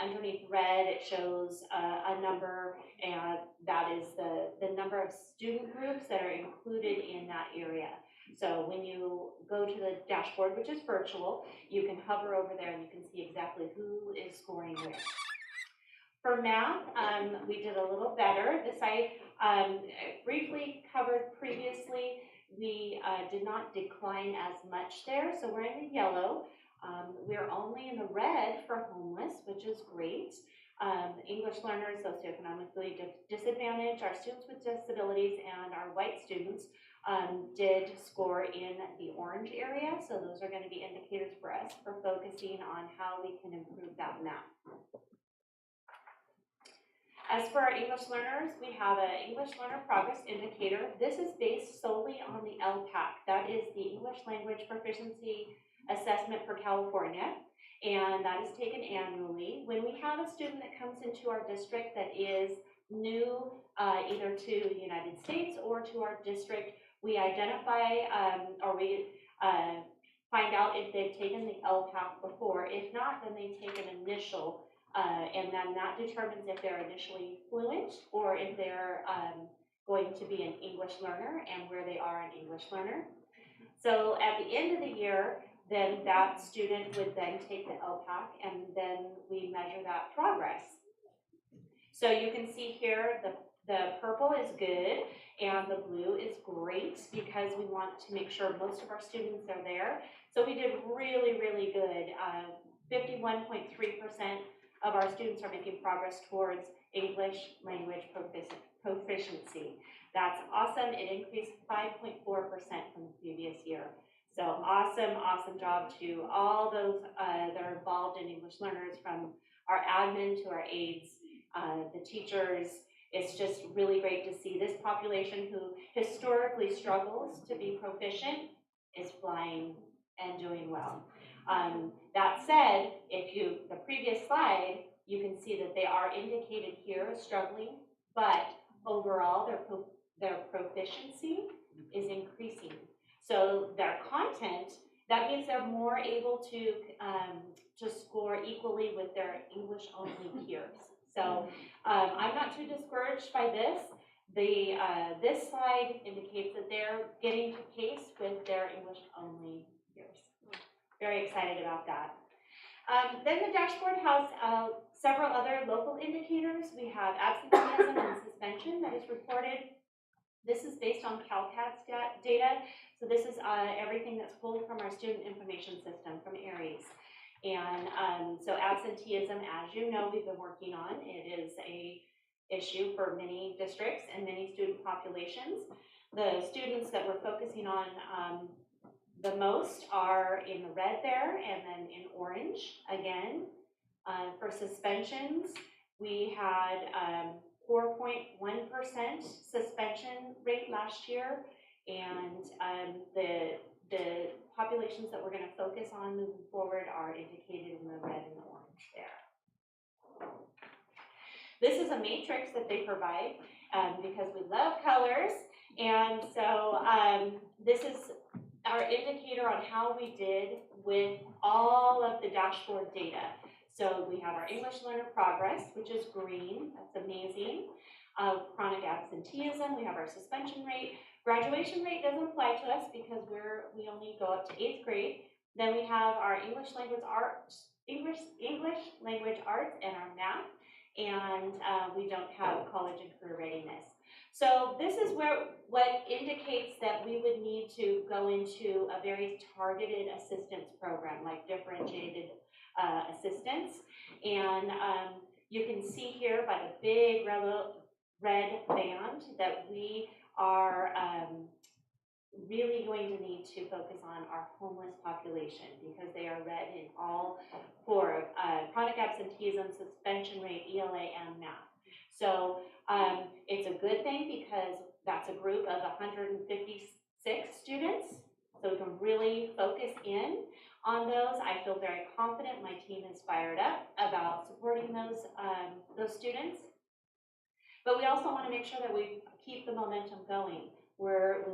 underneath red, it shows a number, and that is the number of student groups that are included in that area. So when you go to the dashboard, which is virtual, you can hover over there and you can see exactly who is scoring where. For math, we did a little better. This I briefly covered previously. We did not decline as much there, so we're in the yellow. We're only in the red for homeless, which is great. English learners, socioeconomically disadvantaged, our students with disabilities, and our white students did score in the orange area. So those are going to be indicators for us for focusing on how we can improve that math. As for our English learners, we have an English Learner Progress Indicator. This is based solely on the LPAC. That is the English Language Proficiency Assessment for California, and that is taken annually. When we have a student that comes into our district that is new either to the United States or to our district, we identify or we find out if they've taken the LPAC before. If not, then they take an initial and then that determines if they're initially fluent or if they're going to be an English learner and where they are an English learner. So at the end of the year, then that student would then take the LPAC and then we measure that progress. So you can see here the purple is good and the blue is great because we want to make sure most of our students are there. So we did really, really good. 51.3% of our students are making progress towards English language proficiency. That's awesome. It increased 5.4% from the previous year. So awesome, awesome job to all those that are involved in English learners, from our admin to our aides, the teachers. It's just really great to see this population who historically struggles to be proficient is flying and doing well. That said, the previous slide, you can see that they are indicated here as struggling, but overall their proficiency is increasing. So their content, that means they're more able to score equally with their English only peers. So I'm not too discouraged by this. This slide indicates that they're getting to pace with their English only peers. Very excited about that. Then the dashboard has several other local indicators. We have absenteeism and suspension that is reported. This is based on CalCAD's data. So this is everything that's pulled from our student information system from ARIES. And so absenteeism, as you know, we've been working on. It is a issue for many districts and many student populations. The students that we're focusing on the most are in the red there and then in orange again. For suspensions, we had 4.1% suspension rate last year, and the populations that we're going to focus on moving forward are indicated in the red and orange there. This is a matrix that they provide because we love colors, and so this is our indicator on how we did with all of the dashboard data. So we have our English learner progress, which is green, that's amazing. Chronic absenteeism, we have our suspension rate. Graduation rate doesn't apply to us because we only go up to 8th grade. Then we have our English language arts and our math, and we don't have college and career readiness. So this is what indicates that we would need to go into a very targeted assistance program, like differentiated assistance. And you can see here by the big red band that we are really going to need to focus on our homeless population because they are red in all four, chronic absenteeism, suspension rate, ELA, and math. So it's a good thing because that's a group of 156 students, so we can really focus in on those. I feel very confident. My team is fired up about supporting those students. But we also want to make sure that we keep the momentum going. We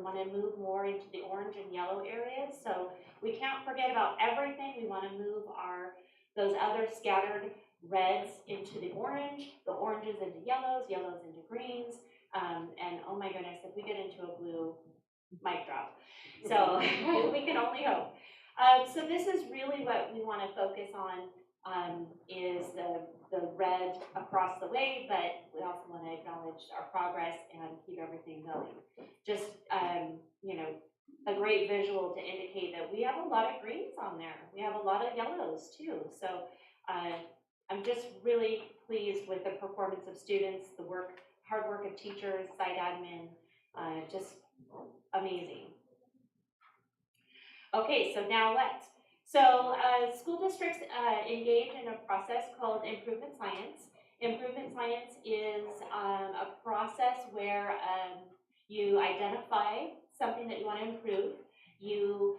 want to move more into the orange and yellow areas. So we can't forget about everything. We want to move those other scattered reds into the oranges into yellows into greens. And oh my goodness, if we get into a blue, mic drop. So we can only hope. So this is really what we want to focus on is the red across the way, but we also want to acknowledge our progress and keep everything going. Just, a great visual to indicate that we have a lot of greens on there. We have a lot of yellows too. So I'm just really pleased with the performance of students, the hard work of teachers, site admin, just amazing. Okay, so now what? So school districts engage in a process called Improvement Science. Improvement Science is a process where you identify something that you want to improve, you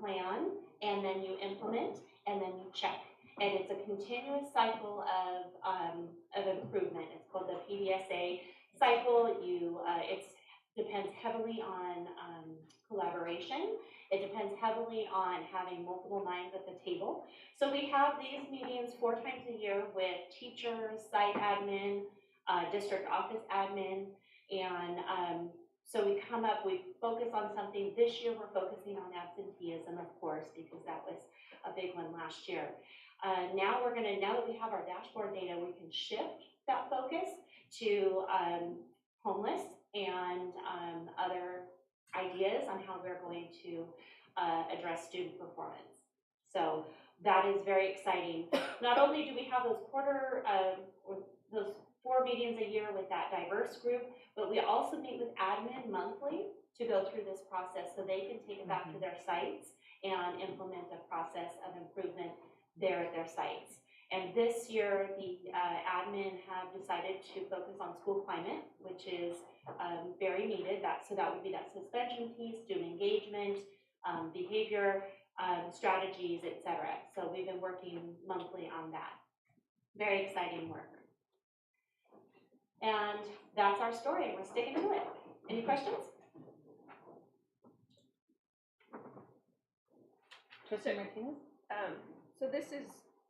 plan, and then you implement, and then you check. And it's a continuous cycle of improvement. It's called the PDSA cycle. It depends heavily on collaboration. It depends heavily on having multiple minds at the table. So we have these meetings 4 times a year with teachers, site admin, district office admin, and so we focus on something. This year we're focusing on absenteeism, of course, because that was a big one last year. Now that we have our dashboard data, we can shift that focus to homeless and other ideas on how we're going to address student performance. So that is very exciting. Not only do we have those those 4 meetings a year with that diverse group, but we also meet with admin monthly to go through this process so they can take it back to their sites and implement a process of improvement there at their sites. And this year, the admin have decided to focus on school climate, which is very needed. So that would be that suspension piece, student engagement, behavior, strategies, etc. So we've been working monthly on that. Very exciting work. And that's our story, and we're sticking to it. Any questions? Trustee Martinez? So this is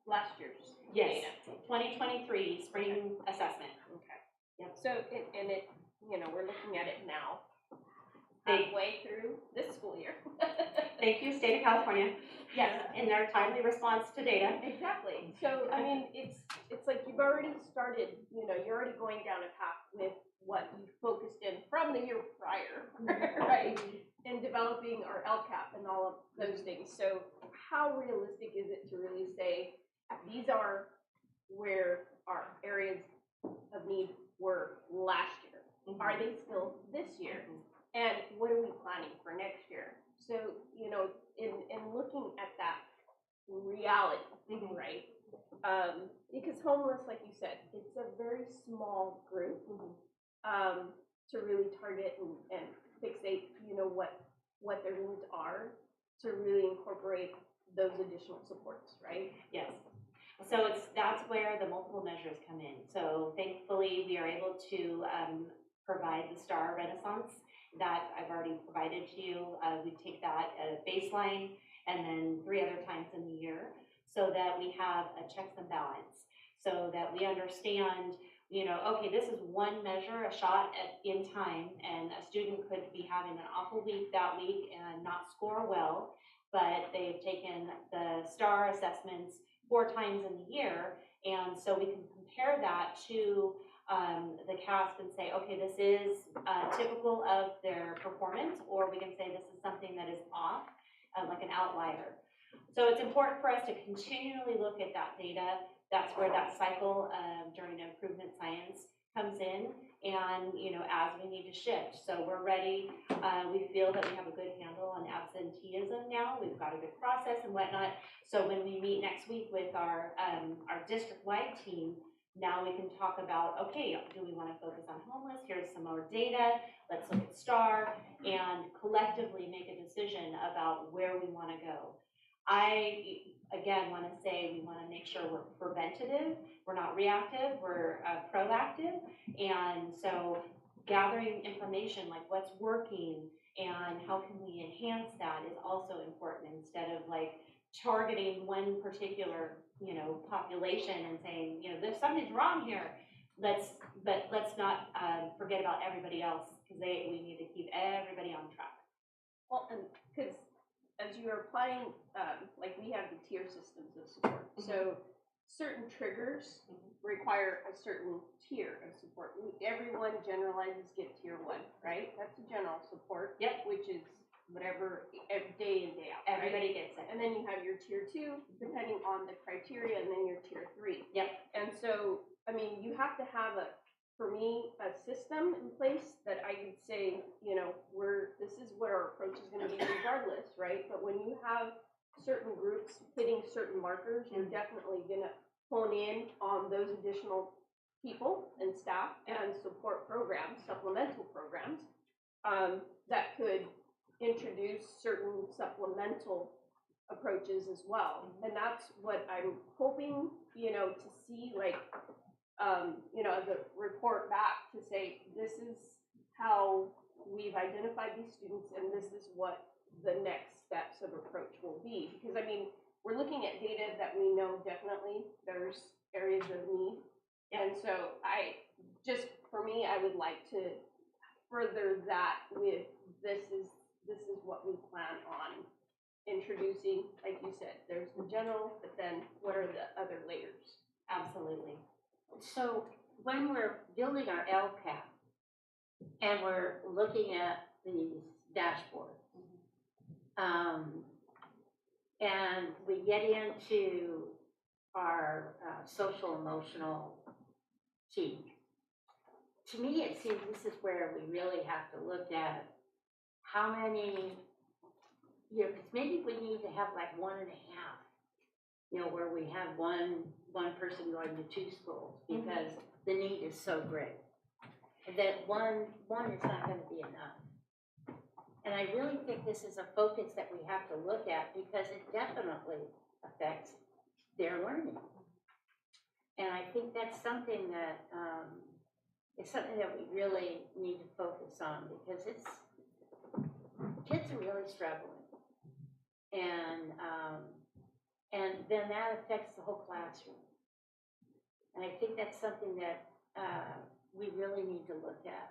last year's Yes, data. 2023 spring assessment. Okay. Yep. So, and it, we're looking at it now, halfway through this school year. Thank you, State of California. Yes, in their timely response to data. Exactly. So, I mean, it's like you've already started, you know, you're already going down a path with what you focused in from the year prior, right? In developing our LCAP and all of those things. So how realistic is it to really say, these are where our areas of need were last year? Are they still this year? And what are we planning for next year? So, you know, in looking at that reality, right? Because homeless, like you said, it's a very small group to really target and fixate, you know, what their needs are to really incorporate those additional supports, right? Yes. So that's where the multiple measures come in. So thankfully, we are able to provide the STAR Renaissance that I've already provided to you. We take that at a baseline and then 3 other times in the year so that we have a checks and balance, so that we understand, you know, okay, this is one measure, a shot in time, and a student could be having an awful week that week and not score well, but they've taken the STAR assessments 4 times in the year, and so we can compare that to the CASP and say, okay, this is typical of their performance, or we can say this is something that is off, like an outlier. So it's important for us to continually look at that data. That's where that cycle during improvement science comes in, and you know, as we need to shift. So we're ready. We feel that we have a good handle on absenteeism now. We've got a good process and whatnot. So when we meet next week with our district-wide team, now we can talk about, okay, do we want to focus on homeless? Here's some more data. Let's look at STAR and collectively make a decision about where we want to go. I, again, want to say we want to make sure we're preventative. We're not reactive, we're proactive. And so gathering information like what's working and how can we enhance that is also important, instead of like targeting one particular, you know, population and saying, you know, there's something's wrong here. Let's not forget about everybody else, because we need to keep everybody on track. Well, and because as you are applying, like we have the tier systems of support. So certain triggers require a certain tier of support. Everyone generalizes get tier 1, right? That's a general support. Yep. Which is whatever, every day in, day out. Everybody right? gets it. And then you have your tier 2, depending on the criteria, and then your tier 3. Yep. And so, I mean, you have to have for me, a system in place that I could say, you know, this is what our approach is going to be regardless, right? But when you have certain groups hitting certain markers, you're definitely going to hone in on those additional people and staff and support programs, supplemental programs, that could introduce certain supplemental approaches as well. And that's what I'm hoping, you know, to see, like, you know, the report back to say, this is how we've identified these students and this is what the next steps of approach will be. Because, I mean, we're looking at data that we know definitely there's areas of need. And so for me, I would like to further that with this is what we plan on introducing. Like you said, there's the general, but then what are the other layers? Absolutely. So when we're building our LCAP and we're looking at these dashboards, and we get into our social emotional team, to me it seems this is where we really have to look at how many, you know, because maybe we need to have like 1.5, you know, where we have one person going to 2 schools, because the need is so great. And that one is not going to be enough. And I really think this is a focus that we have to look at, because it definitely affects their learning. And I think that's something that is something that we really need to focus on, because kids are really struggling. And then that affects the whole classroom. And I think that's something that we really need to look at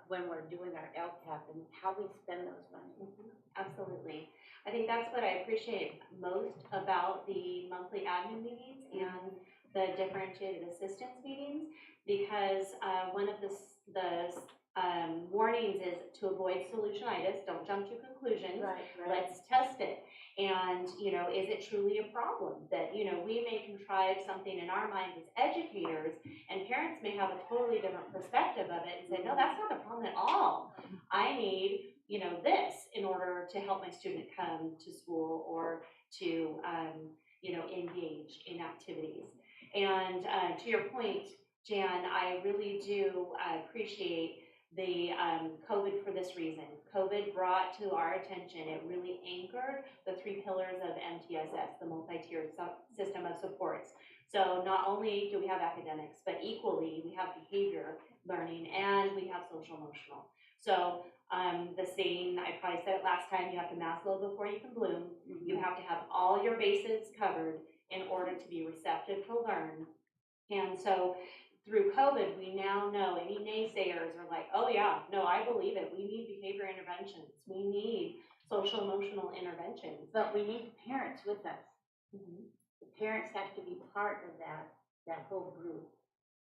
when we're doing our LCAP and how we spend those money. Absolutely. I think that's what I appreciate most about the monthly admin meetings and the differentiated assistance meetings, because one of the warnings is to avoid solutionitis. Don't jump to conclusions. Right. Let's test it. And, you know, is it truly a problem that, you know, we may contrive something in our minds as educators, and parents may have a totally different perspective of it and say, no, that's not a problem at all. I need, you know, this in order to help my student come to school or to, you know, engage in activities. And to your point, Jan, I really do appreciate the COVID for this reason. COVID brought to our attention, it really anchored the 3 pillars of MTSS, the multi-tiered system of supports. So not only do we have academics, but equally we have behavior learning and we have social emotional. So the saying, I probably said it last time, you have to Maslow before you can bloom. You have to have all your bases covered in order to be receptive to learn. And so through COVID, we now know any naysayers are like, oh yeah, no, I believe it. We need behavior interventions. We need social emotional interventions. But we need parents with us. Mm-hmm. The parents have to be part of that whole group.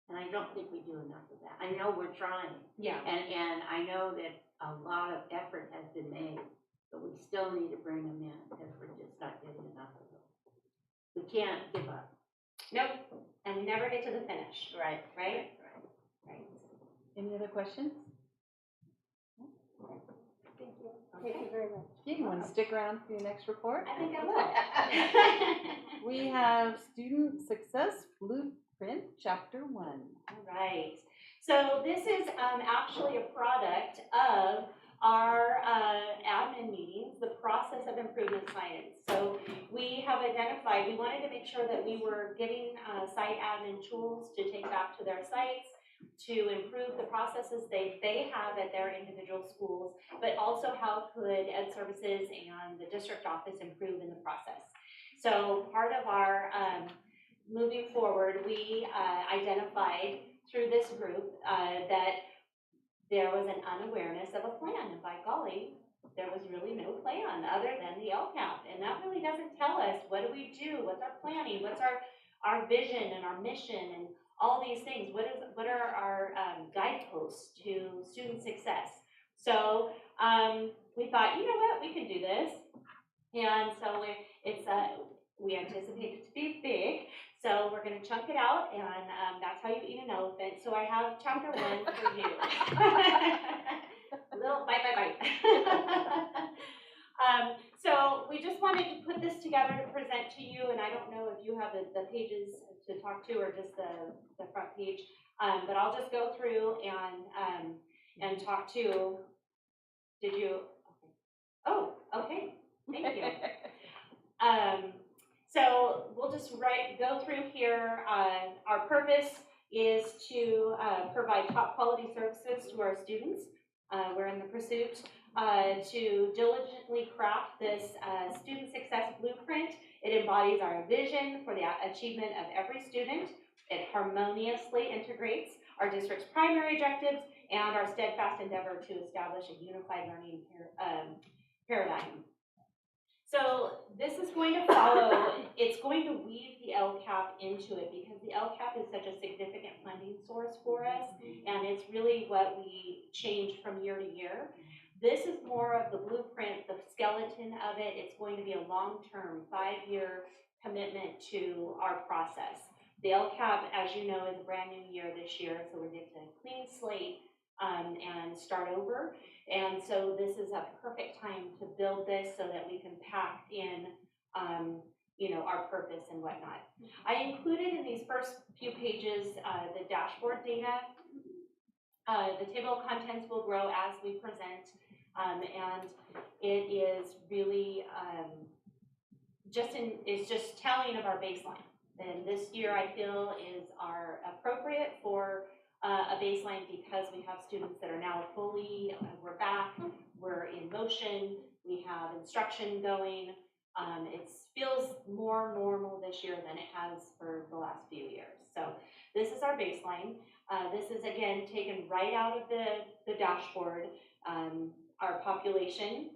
And I don't think we do enough of that. I know we're trying. Yeah. And I know that a lot of effort has been made, but we still need to bring them in because we're just not getting enough of them. We can't give up. Nope. And we never get to the finish. Right. Right? Right. Any other questions? Thank you. Thank you very much. You want to stick around for your next report? I think I will. We have Student Success Blueprint, Chapter 1. All right. So this is actually a product of our admin meetings, the process of improvement science. So we have identified, we wanted to make sure that we were giving site admin tools to take back to their sites, to improve the processes they have at their individual schools, but also how could Ed Services and the district office improve in the process. So part of our moving forward, we identified through this group that there was an unawareness of a plan, and by golly, there was really no plan other than the LCAP, and that really doesn't tell us what do we do, what's our planning, what's our vision and our mission, and all these things. What are our guideposts to student success? So we thought, you know what, we can do this, and so we anticipate it to be big. So we're going to chunk it out, and that's how you eat an elephant. So I have chapter 1 for you. Little bite. So we just wanted to put this together to present to you, and I don't know if you have the pages to talk to or just the front page, but I'll just go through and talk to. Did you? Okay. Oh, okay. Thank you. So we'll just go through here. Our purpose is to provide top quality services to our students. We're in the pursuit to diligently craft this student success blueprint. It embodies our vision for the achievement of every student. It harmoniously integrates our district's primary objectives and our steadfast endeavor to establish a unified learning paradigm. So this is going to follow, it's going to weave the LCAP into it because the LCAP is such a significant funding source for us, and it's really what we change from year to year. This is more of the blueprint, the skeleton of it. It's going to be a long-term, 5-year commitment to our process. The LCAP, as you know, is a brand new year this year, so we get to clean slate and start over. And so this is a perfect time to build this so that we can pack in, you know, our purpose and whatnot. I included in these first few pages the dashboard data. The table of contents will grow as we present, and it is really just telling of our baseline. And this year I feel is appropriate for a baseline because we have students that are now fully, we're back, we're in motion, we have instruction going. It feels more normal this year than it has for the last few years. So this is our baseline. This is again taken right out of the dashboard. Our population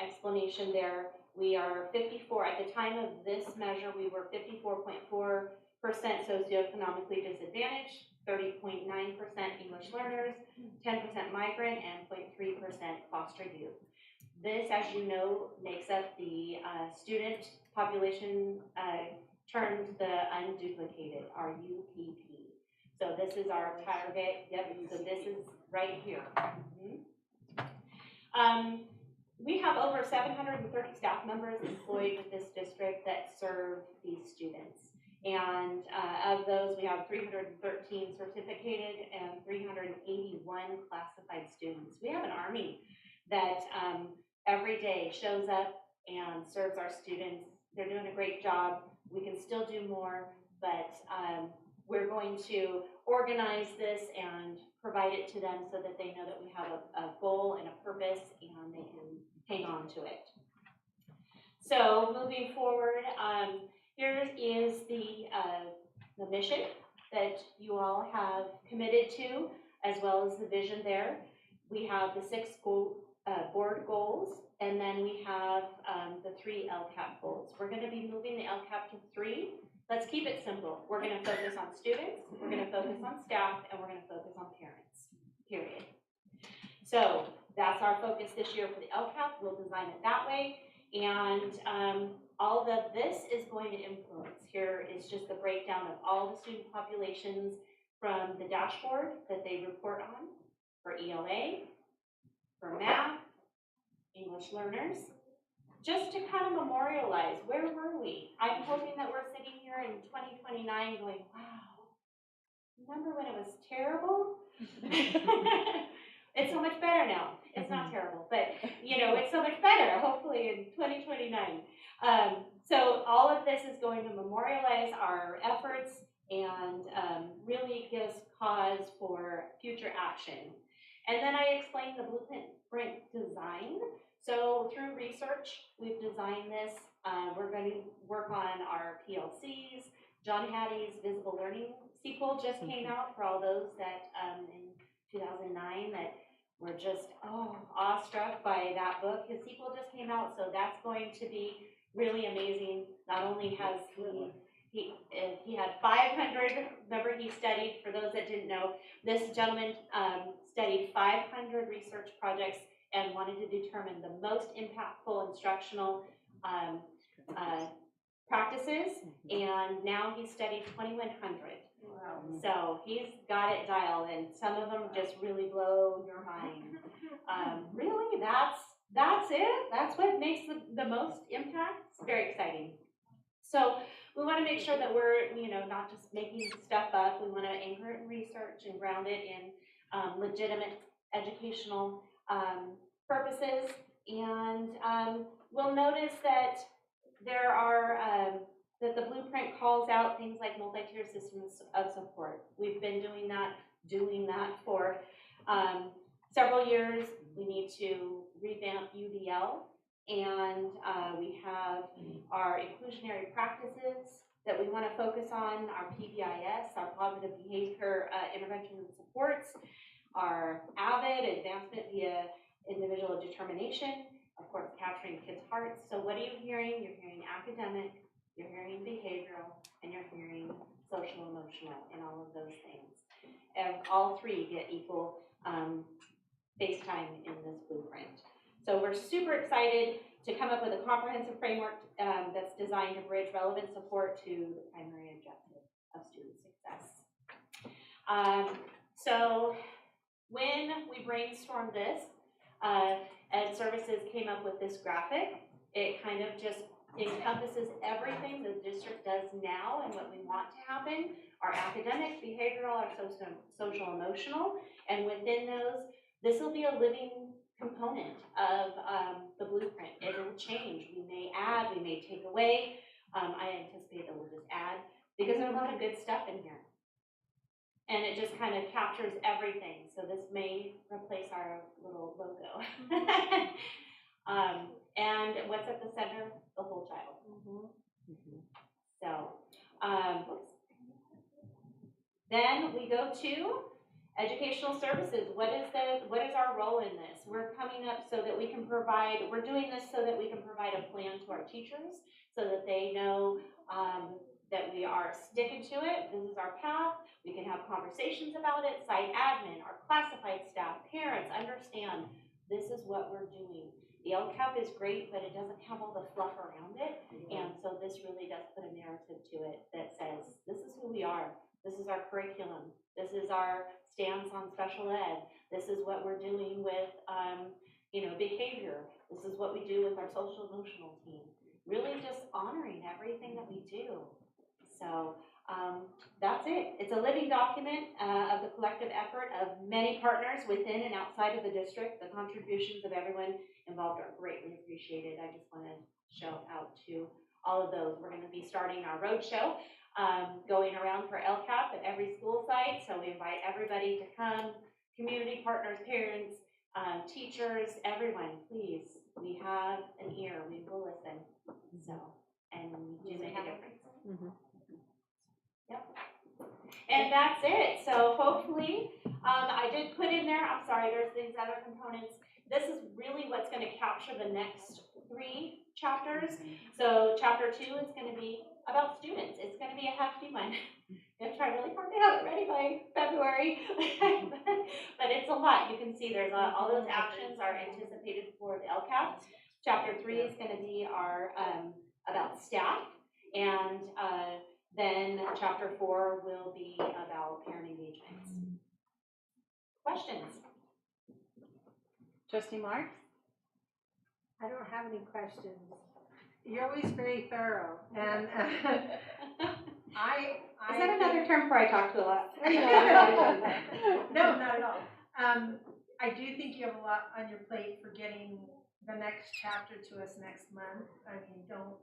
explanation there We are 54, at the time of this measure, we were 54.4% socioeconomically disadvantaged, 30.9% English learners, 10% migrant, and 0.3% foster youth. This, as you know, makes up the student population termed the unduplicated, our UPP. So this is our target, yep, so this is right here. We have over 730 staff members employed with this district that serve these students. And of those, we have 313 certificated and 381 classified students. We have an army that every day shows up and serves our students. They're doing a great job. We can still do more, but we're going to organize this and provide it to them so that they know that we have a goal and a purpose and they can hang on to it. So moving forward, here is the mission that you all have committed to, as well as the vision there. We have the 6 board goals, and then we have the 3 LCAP goals. We're going to be moving the LCAP to 3. Let's keep it simple. We're going to focus on students, we're going to focus on staff, and we're going to focus on parents, period. So that's our focus this year for the LCAP. We'll design it that way. And all of this is going to influence. Here is just the breakdown of all the student populations from the dashboard that they report on for ELA, for math, English learners, just to kind of memorialize, where were we? I'm hoping that we're sitting here in 2029 going, wow, remember when it was terrible? It's so much better now. It's not terrible, but you know, it's so much better, hopefully in 2029. So all of this is going to memorialize our efforts and really gives cause for future action. And then I explained the blueprint design. So through research, we've designed this. We're going to work on our PLCs. John Hattie's Visible Learning sequel just came out for all those that in 2009 that were just awestruck by that book. His sequel just came out, so that's going to be really amazing. Not only has he had 500, remember he studied, for those that didn't know, this gentleman studied 500 research projects and wanted to determine the most impactful instructional practices, and now he's studied 2,100. Wow. So he's got it dialed, and some of them just really blow your mind. Really, that's it? That's what makes the most impact? It's very exciting. So we want to make sure that we're, not just making stuff up. We want to anchor it in research and ground it in legitimate educational purposes. And we'll notice that there are, that the blueprint calls out things like multi-tier systems of support. We've been doing that for several years. We need to revamp UDL, and we have our inclusionary practices that we want to focus on, our PBIS, our positive behavior intervention and supports, our AVID, advancement via individual determination, of course, capturing kids' hearts. So what are you hearing? You're hearing academic, you're hearing behavioral, and you're hearing social emotional, and all of those things. And all 3 get equal face time in this blueprint. So we're super excited to come up with a comprehensive framework that's designed to bridge relevant support to the primary objective of student success. So when we brainstormed this, Ed Services came up with this graphic. It kind of just encompasses everything the district does now and what we want to happen, our academic, behavioral, our social emotional, and within those, this will be a living component of the blueprint. It will change. We may add, we may take away. I anticipate that we'll just add, because there's a lot of good stuff in here. And it just kind of captures everything. So this may replace our little logo. And what's at the center? The whole child. So, then we go to Educational services, what is our role in this? We're coming up so that we can provide, we're doing this so that we can provide a plan to our teachers so that they know that we are sticking to it. This is our path. We can have conversations about it. Site admin, our classified staff, parents understand this is what we're doing. The LCAP is great, but it doesn't have all the fluff around it. And so this really does put a narrative to it that says, this is who we are. This is our curriculum. This is our stance on special ed. This is what we're doing with, behavior. This is what we do with our social emotional team. Really just honoring everything that we do. So that's it. It's a living document of the collective effort of many partners within and outside of the district. The contributions of everyone involved are greatly appreciated. I just want to shout out to all of those. We're going to be starting our roadshow, going around for LCAP at every school site. So we invite everybody to come, community partners, parents, teachers, everyone, please. We have an ear. We will listen. So, and we do make a difference. Yep. And that's it. So hopefully, I did put in there, I'm sorry, there's these other components. This is really what's going to capture the next 3 chapters. So chapter 2 is going to be about students. It's going to be a hefty one. I'm going to try really hard to have it ready by February. But it's a lot. You can see there's all those actions are anticipated for the LCAP. Chapter 3 is going to be our about staff. And then chapter 4 will be about parent engagements. Questions? Trustee Marks? I don't have any questions. You're always very thorough, and Is that another term for I talk to a lot? No, not at all. I do think you have a lot on your plate for getting the next chapter to us next month. I mean, don't,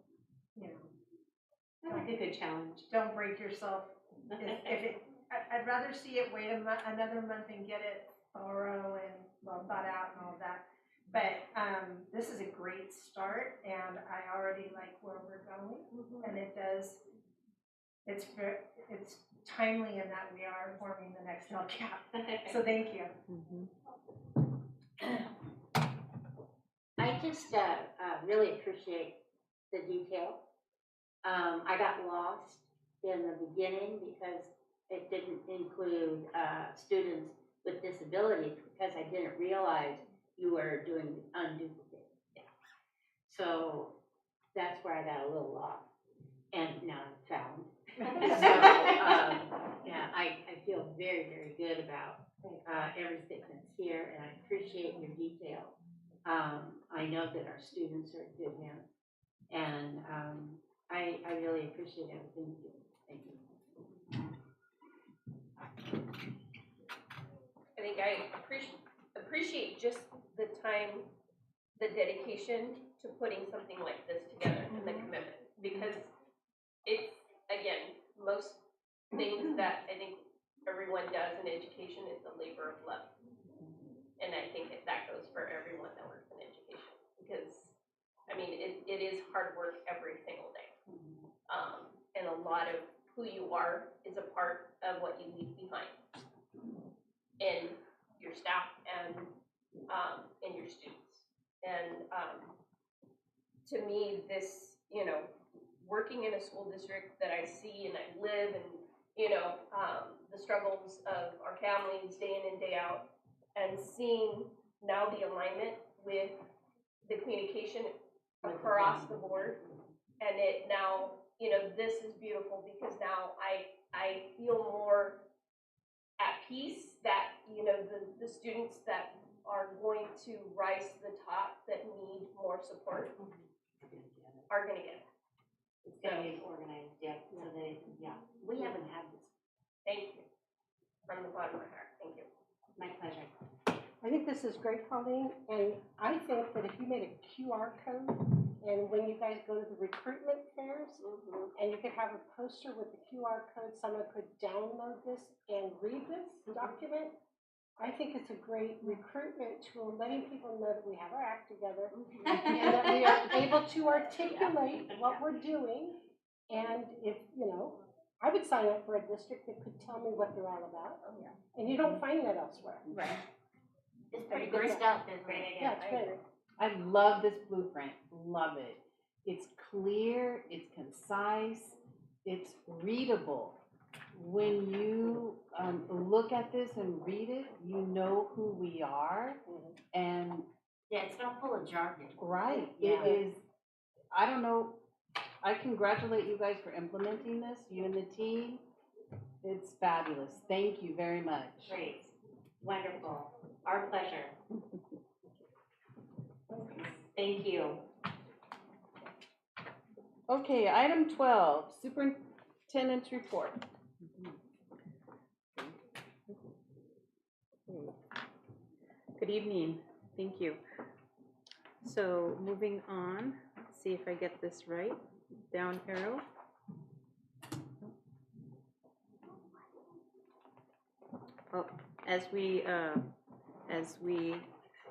I like a good challenge. don't break yourself. I'd rather see it wait another month and get it thorough and well thought out and all of that. But this is a great start, and I already like where we're going. And it's timely in that we are forming the next LCAP. So thank you. I just really appreciate the detail. I got lost in the beginning because it didn't include students with disabilities because I didn't realize you were doing unduplicate. So that's where I got a little lost, and now I'm found. So yeah, I feel very, very good about everything that's here, and I appreciate your detail. I know that our students are in good hands, and I really appreciate everything you do. Thank you. I think I appreciate just the time, the dedication to putting something like this together and the commitment, because it's, again, most things that I think everyone does in education is a labor of love. And I think that goes for everyone that works in education, because, I mean, it is hard work every single day. And a lot of who you are is a part of what you leave behind in your staff and your students. And to me, this, working in a school district that I see and I live and, the struggles of our families day in and day out, and seeing now the alignment with the communication across the board, and it now, this is beautiful because now I feel more at peace that, the students that are going to rise to the top that need more support are going to get it. It's going to be organized, so that, We haven't had this. Thank you. From the bottom of my heart, thank you. my pleasure. I think this is great, Colleen, and I think that if you made a QR code, and when you guys go to the recruitment fairs, and you could have a poster with the QR code, someone could download this and read this document, I think it's a great recruitment tool, letting people know that we have our act together, and that we are able to articulate what we're doing, and if, I would sign up for a district that could tell me what they're all about. Oh, yeah. And you don't find that elsewhere. Right. It's pretty Great. good stuff, isn't Great it? idea. Yeah, it's great. I love this blueprint, love it. It's clear, it's concise, it's readable. When you look at this and read it, you know who we are, and Yeah, it's not full of jargon. right, Yeah. it is, I don't know, I congratulate you guys for implementing this, you and the team. It's fabulous, thank you very much. Great, wonderful, our pleasure. Thank you. Okay, item 12, superintendent's report. Good evening, thank you. So moving on, let's see if I get this right. Down arrow. Oh, as we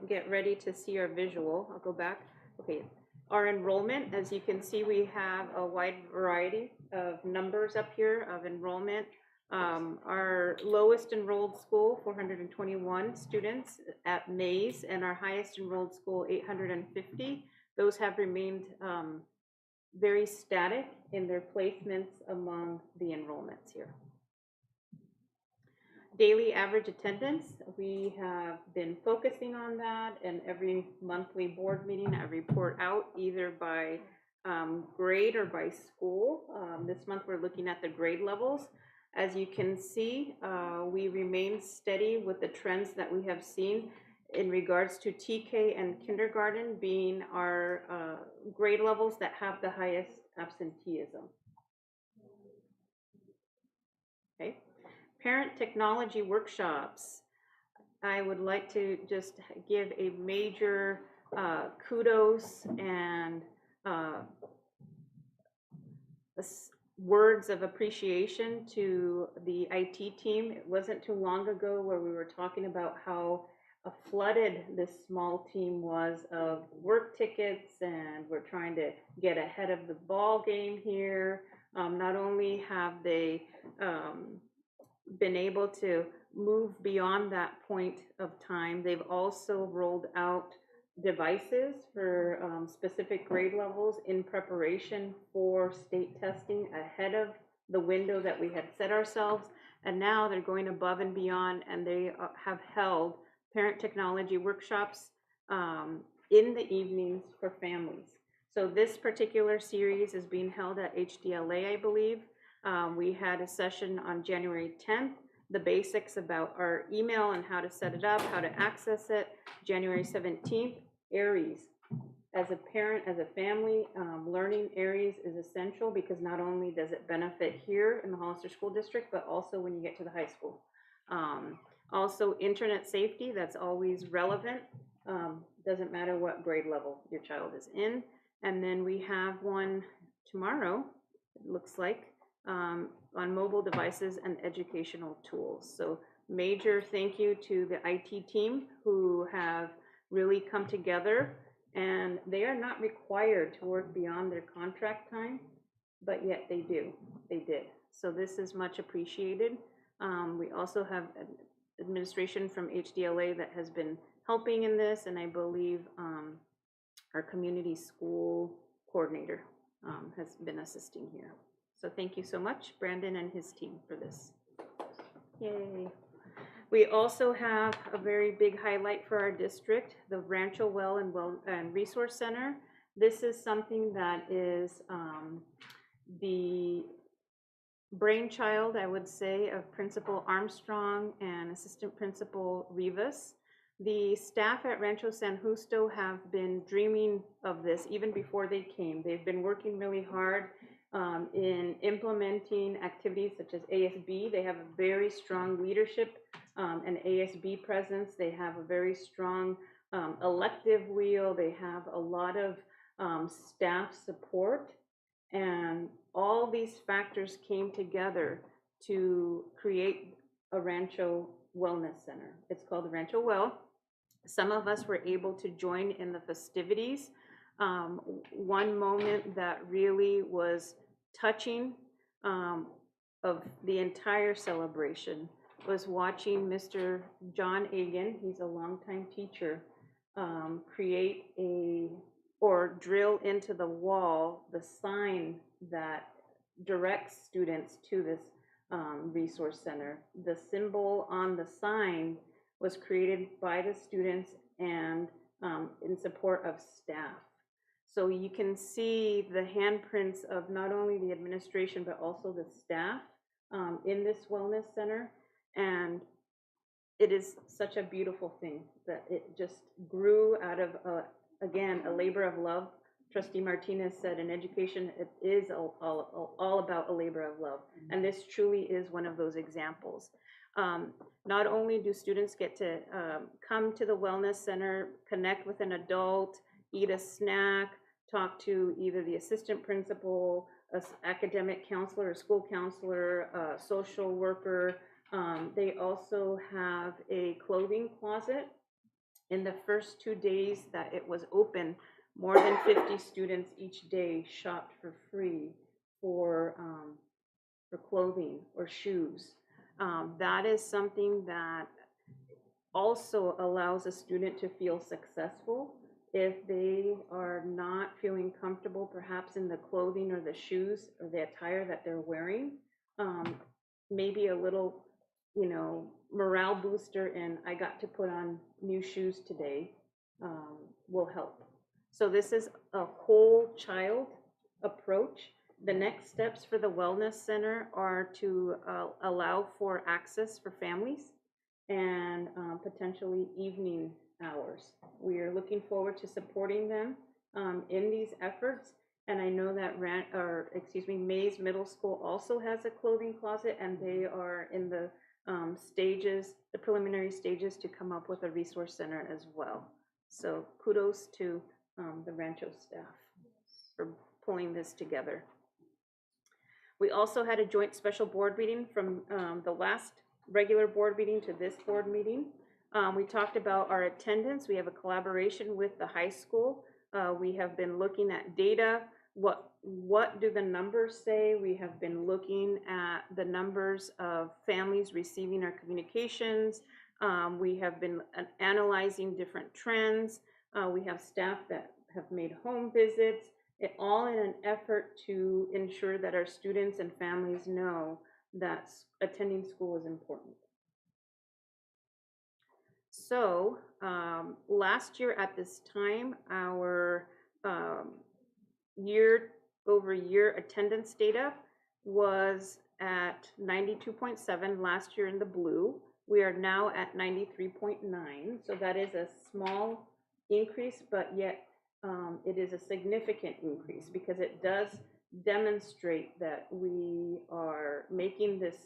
get ready to see our visual, I'll go back. Okay, our enrollment, as you can see, we have a wide variety of numbers up here of enrollment. Our lowest enrolled school, 421 students at Mays, and our highest enrolled school, 850. Those have remained very static in their placements among the enrollments here. Daily average attendance, we have been focusing on that, and every monthly board meeting I report out either by grade or by school. This month we're looking at the grade levels. As you can see, we remain steady with the trends that we have seen in regards to TK and kindergarten being our grade levels that have the highest absenteeism. Okay. Parent technology workshops. I would like to just give a major kudos and words of appreciation to the IT team. It wasn't too long ago where we were talking about how flooded this small team was of work tickets, and we're trying to get ahead of the ball game here. Not only have they been able to move beyond that point of time, they've also rolled out devices for specific grade levels in preparation for state testing ahead of the window that we had set ourselves. And now they're going above and beyond, and they have held parent technology workshops in the evenings for families. So this particular series is being held at HDLA, I believe. We had a session on January 10th, the basics about our email and how to set it up, how to access it. January 17th, Aries. As a parent, as a family, learning Aries is essential because not only does it benefit here in the Hollister School District, but also when you get to the high school. Also, internet safety, that's always relevant. Doesn't matter what grade level your child is in. And then we have one tomorrow, it looks like, on mobile devices and educational tools. So major thank you to the IT team who have really come together, and they are not required to work beyond their contract time, but yet they did. So this is much appreciated. We also have administration from HDLA that has been helping in this, and I believe our community school coordinator has been assisting here. So thank you so much, Brandon and his team, for this. Yay. We also have a very big highlight for our district, the Rancho Well and Resource Center. This is something that is the brainchild, I would say, of Principal Armstrong and Assistant Principal Rivas. The staff at Rancho San Justo have been dreaming of this even before they came. They've been working really hard in implementing activities such as ASB. They have a very strong leadership and ASB presence. They have a very strong elective wheel. They have a lot of staff support. And all these factors came together to create a Rancho Wellness Center. It's called the Rancho Well. Some of us were able to join in the festivities. One moment that really was touching of the entire celebration was watching Mr. John Agan, he's a longtime teacher, create or drill into the wall the sign that directs students to this resource center. The symbol on the sign was created by the students and in support of staff. So you can see the handprints of not only the administration, but also the staff in this wellness center. And it is such a beautiful thing that it just grew out of, again, a labor of love. Trustee Martinez said in education, it is all about a labor of love. And this truly is one of those examples. Not only do students get to come to the wellness center, connect with an adult, eat a snack, talk to either the assistant principal, an academic counselor, a school counselor, a social worker. They also have a clothing closet. In the first 2 days that it was open, more than 50 students each day shopped for free for clothing or shoes. That is something that also allows a student to feel successful. If they are not feeling comfortable, perhaps in the clothing or the shoes or the attire that they're wearing, maybe a little, morale booster and I got to put on new shoes today will help. So this is a whole child approach. The next steps for the Wellness Center are to allow for access for families and potentially evening hours. We are looking forward to supporting them in these efforts. And I know that Mays Middle School also has a clothing closet, and they are in the the preliminary stages to come up with a resource center as well. So kudos to the Rancho staff for pulling this together. We also had a joint special board meeting from the last regular board meeting to this board meeting. We talked about our attendance. We have a collaboration with the high school. We have been looking at data. What do the numbers say? We have been looking at the numbers of families receiving our communications. We have been analyzing different trends. We have staff that have made home visits, all in an effort to ensure that our students and families know that attending school is important. So last year at this time, our year-over-year attendance data was at 92.7 last year in the blue. We are now at 93.9, so that is a small increase, but yet it is a significant increase because it does demonstrate that we are making this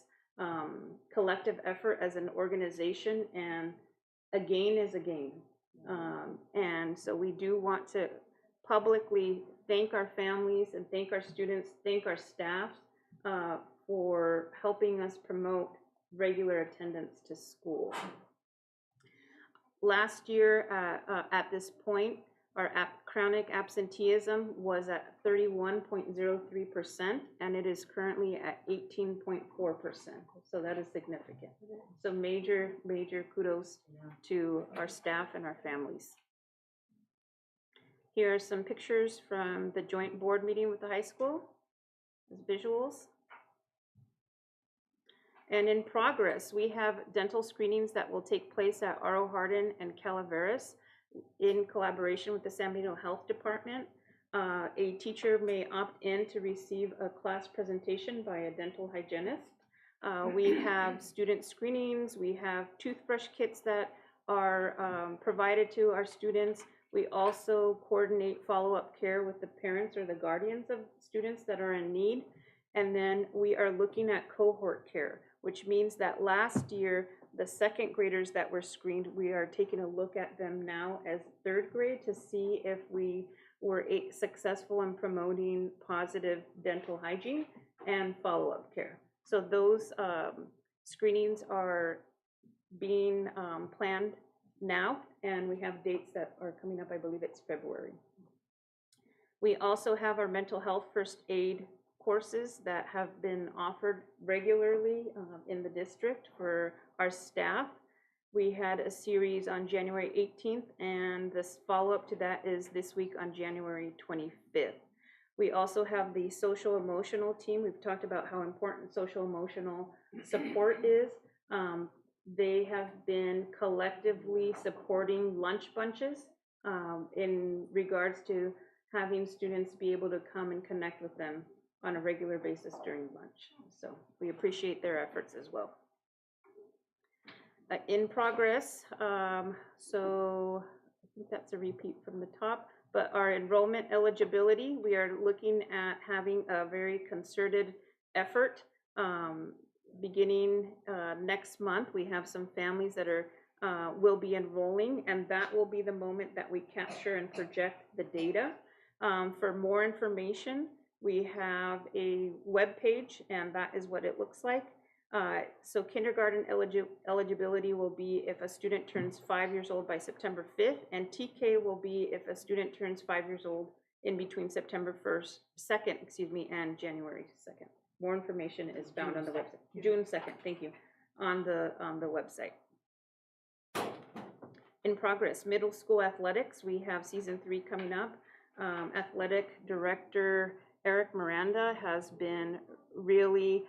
collective effort as an organization, and a gain is a gain. And so we do want to publicly thank our families and thank our students, thank our staff for helping us promote regular attendance to school. Last year at this point, our chronic absenteeism was at 31.03%, and it is currently at 18.4%. So that is significant. So major kudos to our staff and our families. Here are some pictures from the joint board meeting with the high school, as visuals. And in progress, we have dental screenings that will take place at Aro Hardin and Calaveras in collaboration with the San Benito Health Department. A teacher may opt in to receive a class presentation by a dental hygienist. We have student screenings. We have toothbrush kits that are provided to our students. We also coordinate follow-up care with the parents or the guardians of students that are in need. And then we are looking at cohort care, which means that last year, the second graders that were screened, we are taking a look at them now as third grade to see if we were successful in promoting positive dental hygiene and follow-up care. So those screenings are being planned now, and we have dates that are coming up. I believe it's February. We also have our mental health first aid courses that have been offered regularly in the district for our staff. We had a series on January 18th, and this follow-up to that is this week on January 25th. We also have the social emotional team. We've talked about how important social emotional support is. They have been collectively supporting lunch bunches in regards to having students be able to come and connect with them on a regular basis during lunch. So we appreciate their efforts as well. In progress, so I think that's a repeat from the top, but our enrollment eligibility, we are looking at having a very concerted effort. Beginning next month, we have some families that are will be enrolling, and that will be the moment that we capture and project the data. For more information, we have a web page, and that is what it looks like. So kindergarten eligibility will be if a student turns 5 years old by September 5th, and TK will be if a student turns 5 years old in between September 2nd, and January 2nd. More information is found on the website. June 2nd, thank you, on the website. In progress, middle school athletics, we have season 3 coming up. Athletic director Eric Miranda has been really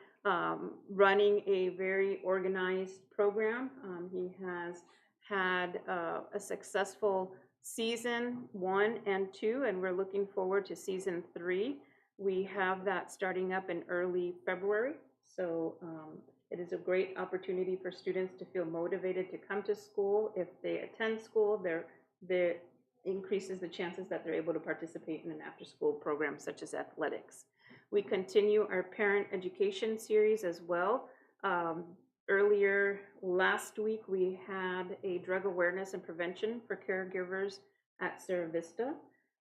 running a very organized program. He has had a successful season 1 and 2, and we're looking forward to season 3. We have that starting up in early February, so it is a great opportunity for students to feel motivated to come to school. If they attend school, there increases the chances that they're able to participate in an after-school program such as athletics. We continue our parent education series as well. Earlier last week, we had a drug awareness and prevention for caregivers at Sierra Vista.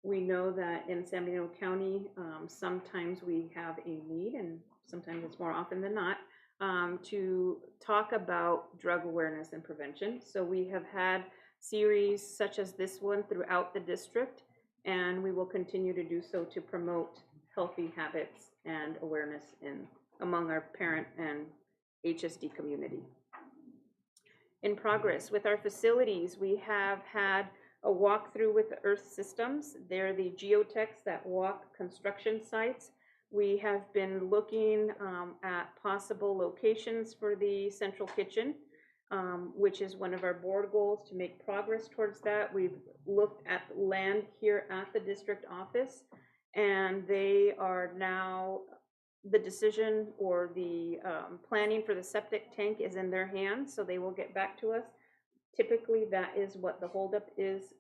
We know that in San Bernardino County, sometimes we have a need, and sometimes it's more often than not, to talk about drug awareness and prevention. So we have had series such as this one throughout the district, and we will continue to do so to promote healthy habits and awareness among our parent and HSD community. In progress, with our facilities, we have had a walkthrough with the Earth Systems. They're the geotechs that walk construction sites. We have been looking at possible locations for the central kitchen, which is one of our board goals to make progress towards that. We've looked at land here at the district office, and they are now, the decision or the planning for the septic tank is in their hands, so they will get back to us. Typically, that is what the holdup is,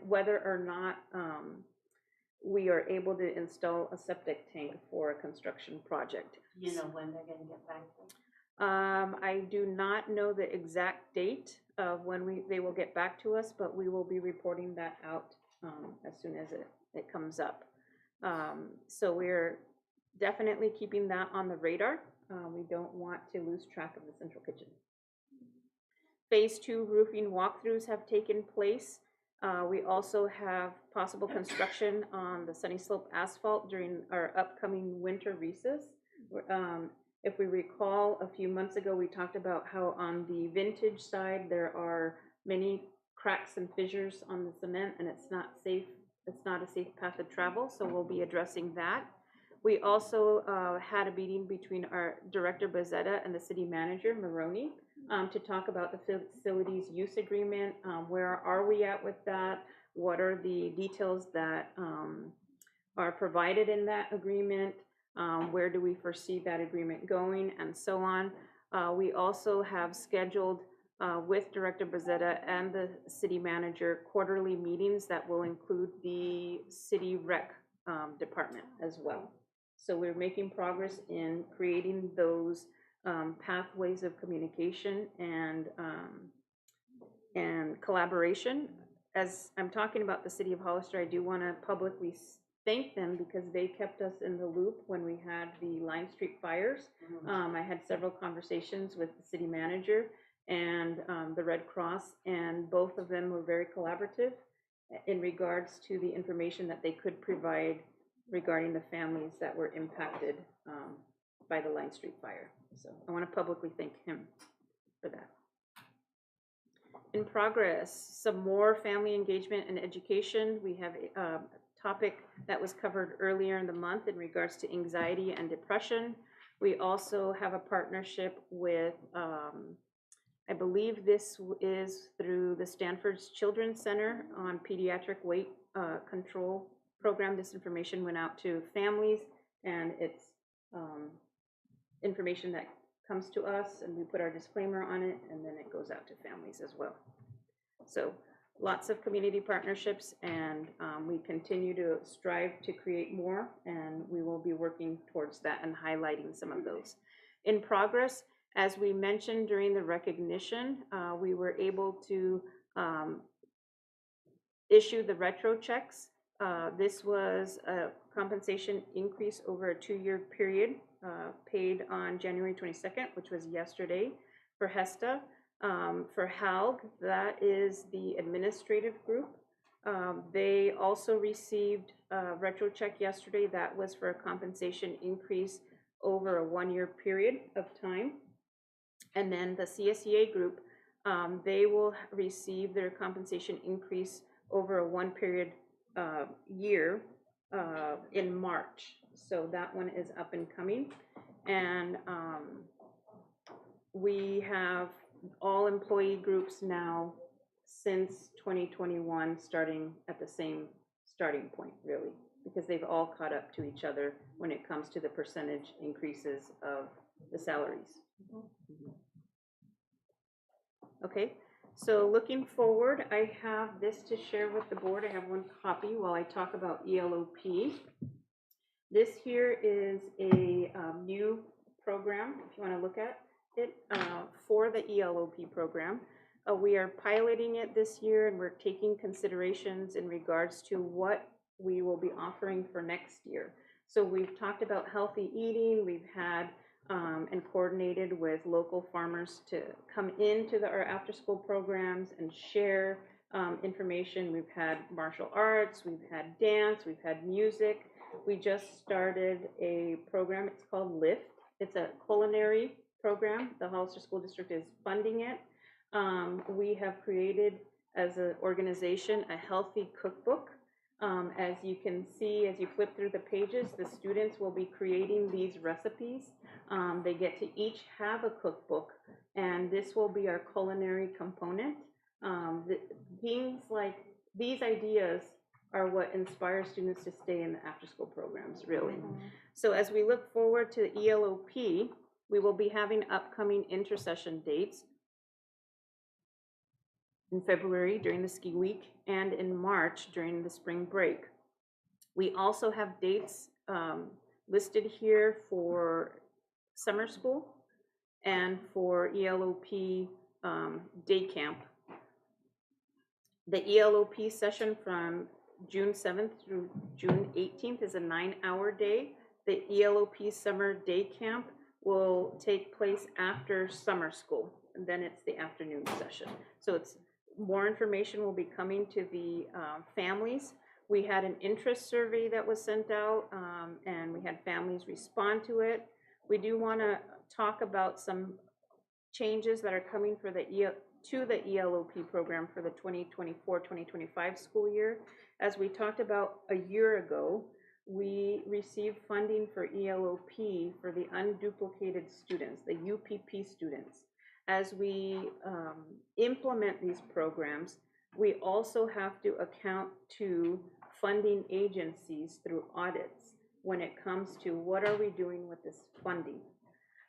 whether or not we are able to install a septic tank for a construction project. You know when they're gonna get back to us? I do not know the exact date of when they will get back to us, but we will be reporting that out as soon as it comes up. So we're definitely keeping that on the radar. We don't want to lose track of the central kitchen. Phase 2 roofing walkthroughs have taken place. We also have possible construction on the Sunny Slope asphalt during our upcoming winter recess. If we recall, a few months ago, we talked about how on the Vintage side, there are many cracks and fissures on the cement, and it's not safe. It's not a safe path of travel, so we'll be addressing that. We also had a meeting between our Director Bezetta and the City Manager, Maroney, to talk about the facilities use agreement. Where are we at with that? What are the details that are provided in that agreement? Where do we foresee that agreement going, and so on. We also have scheduled with Director Bezetta and the City Manager quarterly meetings that will include the City Rec Department as well. So we're making progress in creating those pathways of communication and collaboration. As I'm talking about the City of Hollister, I do want to publicly thank them because they kept us in the loop when we had the Line Street fires. I had several conversations with the City Manager and the Red Cross, and both of them were very collaborative in regards to the information that they could provide regarding the families that were impacted by the Line Street fire. So I want to publicly thank him for that. In progress, some more family engagement and education. We have a topic that was covered earlier in the month in regards to anxiety and depression. We also have a partnership with, I believe this is through the Stanford's Children's Center on pediatric weight control program. This information went out to families, and it's information that comes to us, and we put our disclaimer on it, and then it goes out to families as well. So lots of community partnerships, and we continue to strive to create more, and we will be working towards that and highlighting some of those. In progress, as we mentioned during the recognition, we were able to issue the retro checks. This was a compensation increase over a 2-year period, paid on January 22nd, which was yesterday, for HESTA. For HALG, that is the administrative group. They also received a retro check yesterday. That was for a compensation increase over a 1-year period of time. And then the CSEA group, they will receive their compensation increase over a 1-period year in March. So that one is up and coming. And we have all employee groups now since 2021 starting at the same starting point, really, because they've all caught up to each other when it comes to the percentage increases of the salaries. Okay, so looking forward, I have this to share with the board. I have one copy while I talk about ELOP. This here is a new program, if you want to look at it, for the ELOP program. We are piloting it this year, and we're taking considerations in regards to what we will be offering for next year. So we've talked about healthy eating. We've had and coordinated with local farmers to come into our after-school programs and share information. We've had martial arts, we've had dance, we've had music. We just started a program, it's called LIFT. It's a culinary program. The Hollister School District is funding it. We have created, as an organization, a healthy cookbook. As you can see, as you flip through the pages, the students will be creating these recipes. They get to each have a cookbook, and this will be our culinary component. Things like these ideas are what inspire students to stay in the after-school programs, really. So as we look forward to the ELOP, we will be having upcoming intersession dates in February during the ski week and in March during the spring break. We also have dates listed here for summer school and for ELOP day camp. The ELOP session from June 7th through June 18th is a 9-hour day. The ELOP summer day camp will take place after summer school, and then it's the afternoon session. So it's more information will be coming to the families. We had an interest survey that was sent out, and we had families respond to it. We do want to talk about some changes that are coming for the ELOP program for the 2024-2025 school year. As we talked about a year ago, we received funding for ELOP for the unduplicated students, the UPP students. As we implement these programs, we also have to account to funding agencies through audits when it comes to what are we doing with this funding.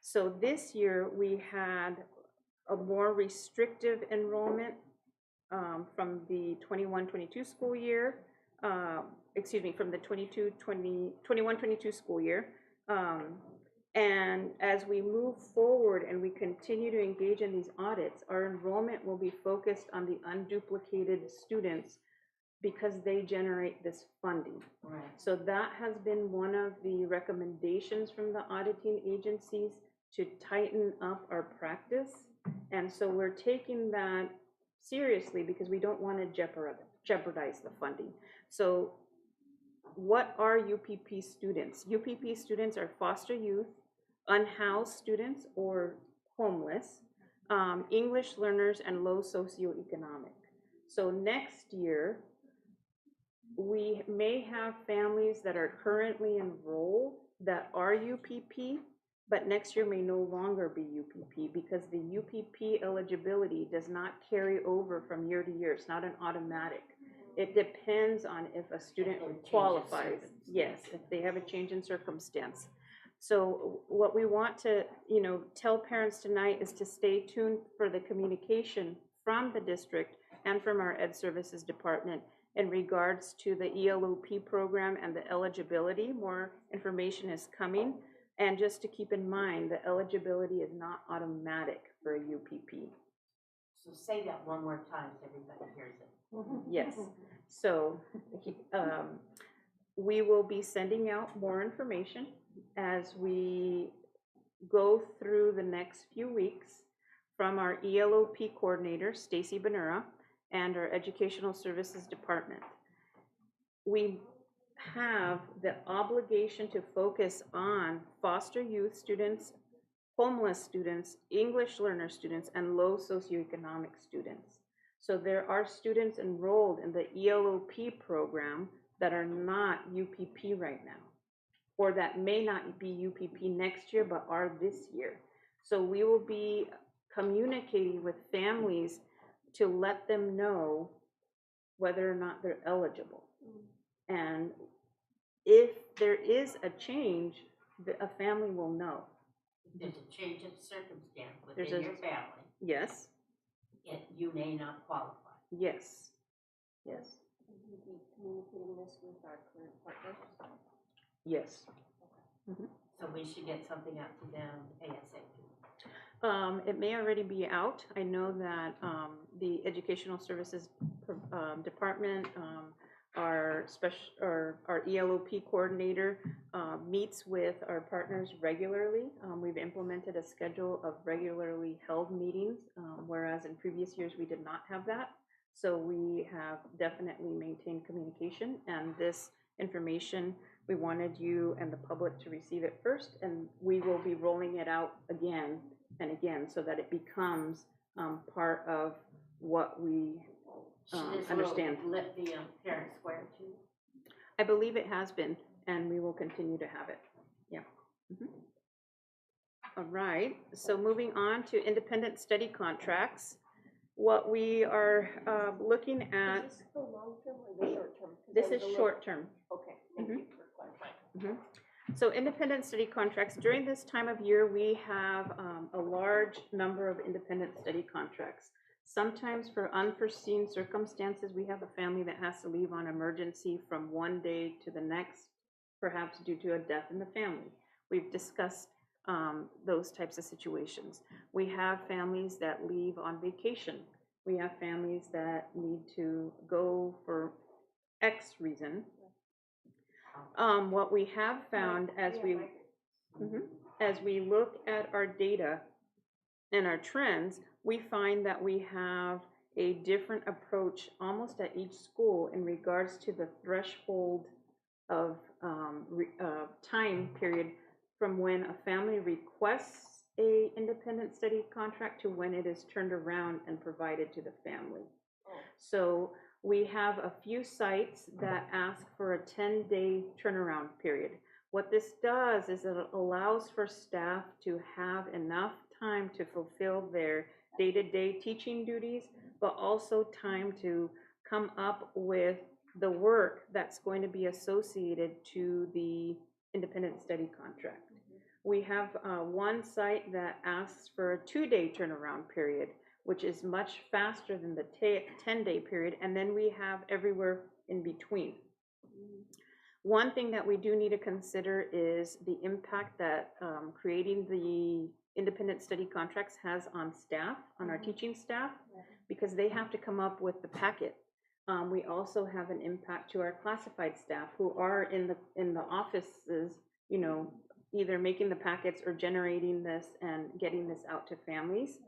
So this year we had a more restrictive enrollment from the 21-22 school year, from the 21-22 school year. And as we move forward and we continue to engage in these audits, our enrollment will be focused on the unduplicated students because they generate this funding. Right. So that has been one of the recommendations from the auditing agencies to tighten up our practice. And so we're taking that seriously because we don't want to jeopardize the funding. So what are UPP students? UPP students are foster youth, unhoused students or homeless, English learners, and low socioeconomic. So next year, we may have families that are currently enrolled that are UPP, but next year may no longer be UPP because the UPP eligibility does not carry over from year to year. It's not an automatic. It depends on if a student qualifies. Yes, if they have a change in circumstance. So what we want to, tell parents tonight is to stay tuned for the communication from the district and from our Ed Services Department in regards to the ELOP program and the eligibility. More information is coming. And just to keep in mind, the eligibility is not automatic for a UPP. So say that one more time so everybody hears it. Yes. So we will be sending out more information as we go through the next few weeks from our ELOP coordinator, Stacy Benura, and our Educational Services Department. We have the obligation to focus on foster youth students, homeless students, English learner students, and low socioeconomic students. So there are students enrolled in the ELOP program that are not UPP right now, or that may not be UPP next year, but are this year. So we will be communicating with families to let them know whether or not they're eligible. And if there is a change, a family will know. There's a change of circumstance There's within a- your family, Yes, yet you may not qualify. yes, yes, Will you be communicating this with our current partners? yes. So we should get something out to them ASAP. It may already be out. I know that the Educational Services Department, our ELOP coordinator meets with our partners regularly. We've implemented a schedule of regularly held meetings, whereas in previous years we did not have that. So we have definitely maintained communication, and this information, we wanted you and the public to receive it first, and we will be rolling it out again and again so that it becomes part of what we understand. Let the parents swear to. I believe it has been, and we will continue to have it. Yeah. All right, so moving on to independent study contracts. What we are looking at, Is this the long-term or the short-term? 'Cause this I was is a little- short-term. Okay, thank you for clarifying. So independent study contracts, during this time of year, we have a large number of independent study contracts. Sometimes for unforeseen circumstances, we have a family that has to leave on emergency from one day to the next, perhaps due to a death in the family. We've discussed those types of situations. We have families that leave on vacation. We have families that need to go for X reason. What we have found as we look at our data and our trends, we find that we have a different approach almost at each school in regards to the threshold of time period from when a family requests a independent study contract to when it is turned around and provided to the family. So we have a few sites that ask for a 10-day turnaround period. What this does is it allows for staff to have enough time to fulfill their day-to-day teaching duties, but also time to come up with the work that's going to be associated to the independent study contract. We have one site that asks for a 2-day turnaround period, which is much faster than the 10-day period, and then we have everywhere in between. One thing that we do need to consider is the impact that creating the independent study contracts has on staff, on our teaching staff, because they have to come up with the packet. We also have an impact to our classified staff who are in the offices, either making the packets or generating this and getting this out to families.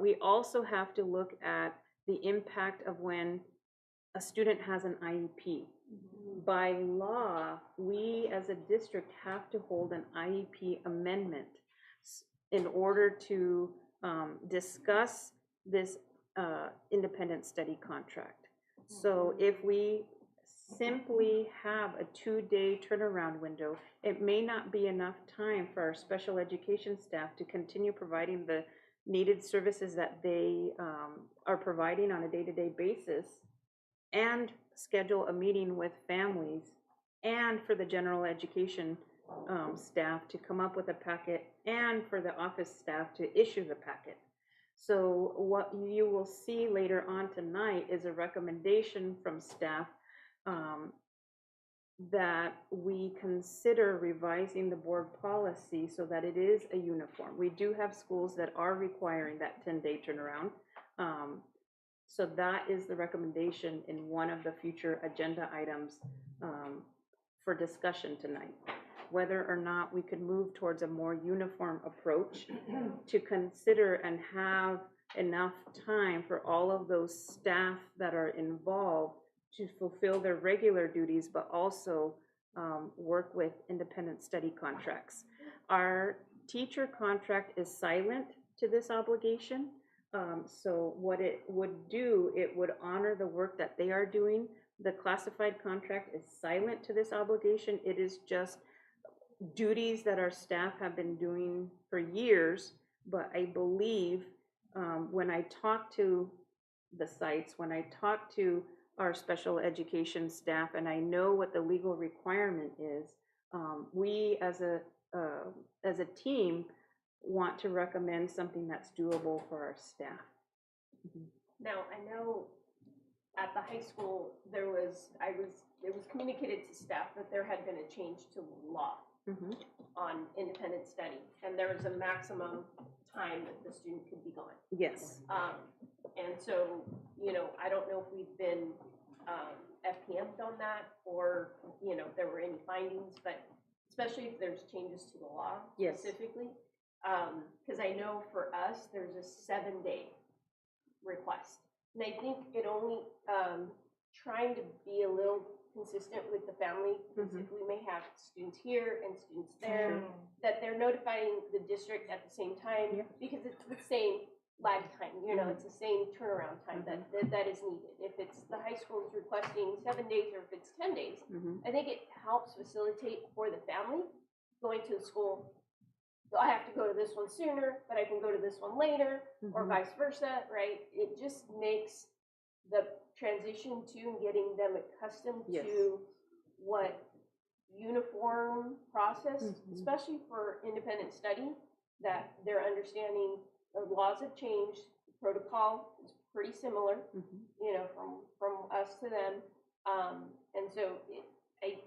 We also have to look at the impact of when a student has an IEP. by law, we as a district have to hold an IEP amendment in order to discuss this independent study contract. So if we simply have a 2-day turnaround window, it may not be enough time for our special education staff to continue providing the needed services that they are providing on a day-to-day basis, and schedule a meeting with families, and for the general education staff to come up with a packet, and for the office staff to issue the packet. So what you will see later on tonight is a recommendation from staff that we consider revising the board policy so that it is a uniform. We do have schools that are requiring that 10-day turnaround. So that is the recommendation in one of the future agenda items for discussion tonight. Whether or not we could move towards a more uniform approach to consider and have enough time for all of those staff that are involved to fulfill their regular duties, but also work with independent study contracts. Our teacher contract is silent to this obligation. So what it would do, it would honor the work that they are doing. The classified contract is silent to this obligation. It is just duties that our staff have been doing for years. But I believe when I talk to the sites, when I talk to our special education staff, and I know what the legal requirement is, we as a team want to recommend something that's doable for our staff. Now, I know at the high school, it was communicated to staff that there had been a change to law on independent study, and there was a maximum time that the student could be gone. Yes. And so, I don't know if we've been FPM'd on that, or, if there were any findings, but especially if there's changes to the law specifically. Because I know for us, there's a 7-day request. And I think it only, trying to be a little consistent with the family, because if we may have students here and students there, that they're notifying the district at the same time, because it's the same lag time, it's the same turnaround time that is needed. If it's the high school is requesting 7 days, or if it's 10 days, I think it helps facilitate for the family going to the school. So I have to go to this one sooner, but I can go to this one later, or vice versa, right? It just makes the transition to getting them accustomed to what uniform process, especially for independent study, that they're understanding the laws have changed, the protocol is pretty similar, from us to them. And so I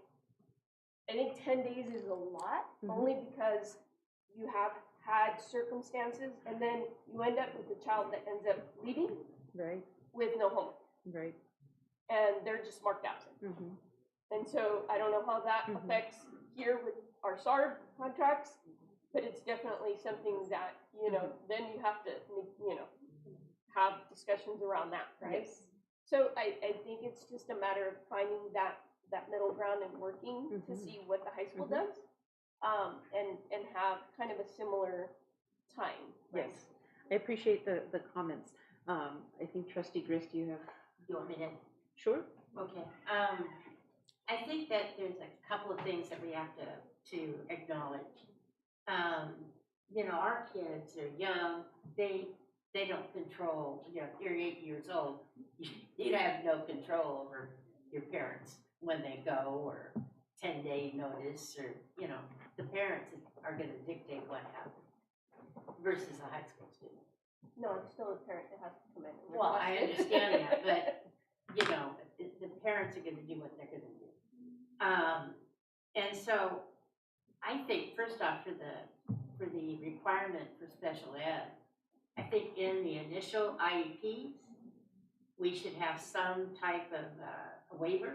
think 10 days is a lot, only because you have had circumstances, and then you end up with a child that ends up leaving with no homework. And they're just marked absent. And so I don't know how that affects here with our SAR contracts, but it's definitely something that, then you have to, have discussions around that, right? Yes. So I think it's just a matter of finding that middle ground and working to see what the high school does, and have kind of a similar time. Right? Yes, I appreciate the comments. I think Trustee Grist, do you want me to? Sure. Okay. I think that there's a couple of things that we have to acknowledge. Our kids are young. They don't control. You're 8 years old. You have no control over your parents when they go, or 10-day notice, or the parents are going to dictate what happens versus a high school student. No, I'm still a parent that has to come in. Well, I understand that, but the parents are going to do what they're going to do. And so I think first off, for the requirement for special ed, I think in the initial IEPs, we should have some type of a waiver.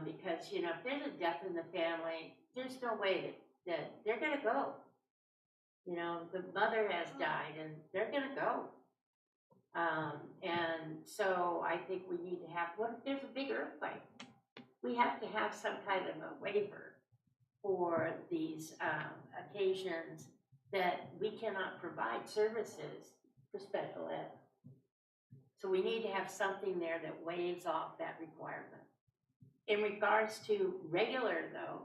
Because, if there's a death in the family, there's no way that they're going to go. The mother has died, and they're going to go. And so I think we need to have, what if there's a big earthquake? we have to have some kind of a waiver for these occasions that we cannot provide services for special ed. So we need to have something there that waives off that requirement. In regards to regular though,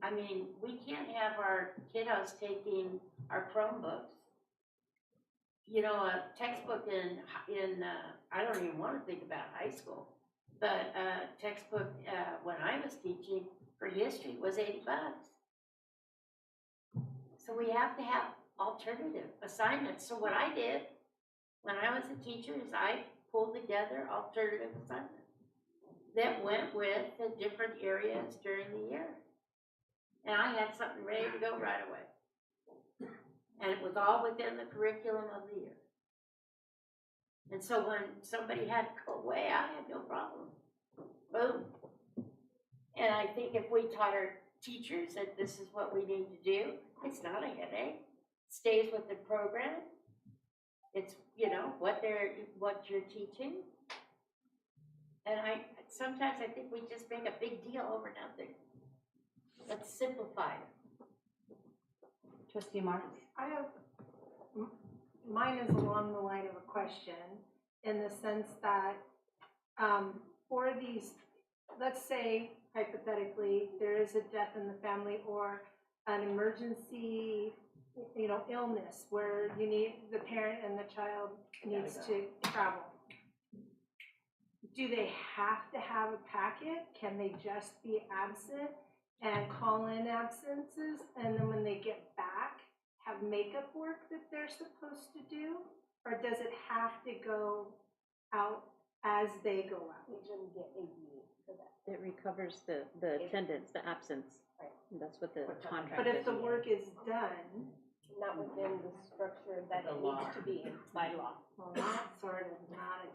I mean, we can't have our kiddos taking our Chromebooks. You know, a textbook in I don't even want to think about high school, but a textbook when I was teaching for history was $80. So we have to have alternative assignments. So what I did when I was a teacher is I pulled together alternative assignments that went with the different areas during the year. And I had something ready to go right away. And it was all within the curriculum of the year. And so when somebody had to go away, I had no problem. Boom. And I think if we taught our teachers that this is what we need to do, it's not a headache. It stays with the program. It's, you know, what you're teaching. And sometimes I think we just make a big deal over nothing. Let's simplify it. Trustee Marks? I have, mine is along the line of a question in the sense that for these, let's say hypothetically, there is a death in the family or an emergency, you know, illness where you need, the parent and the child needs to travel. Do they have to have a packet? Can they just be absent and call in absences, and then when they get back, have makeup work that they're supposed to do? Or does it have to go out as they go out? It recovers the attendance, the absence. And that's what the contract But is. if the work is done, Not within the structure that it needs to be in by law. well, that's sort of not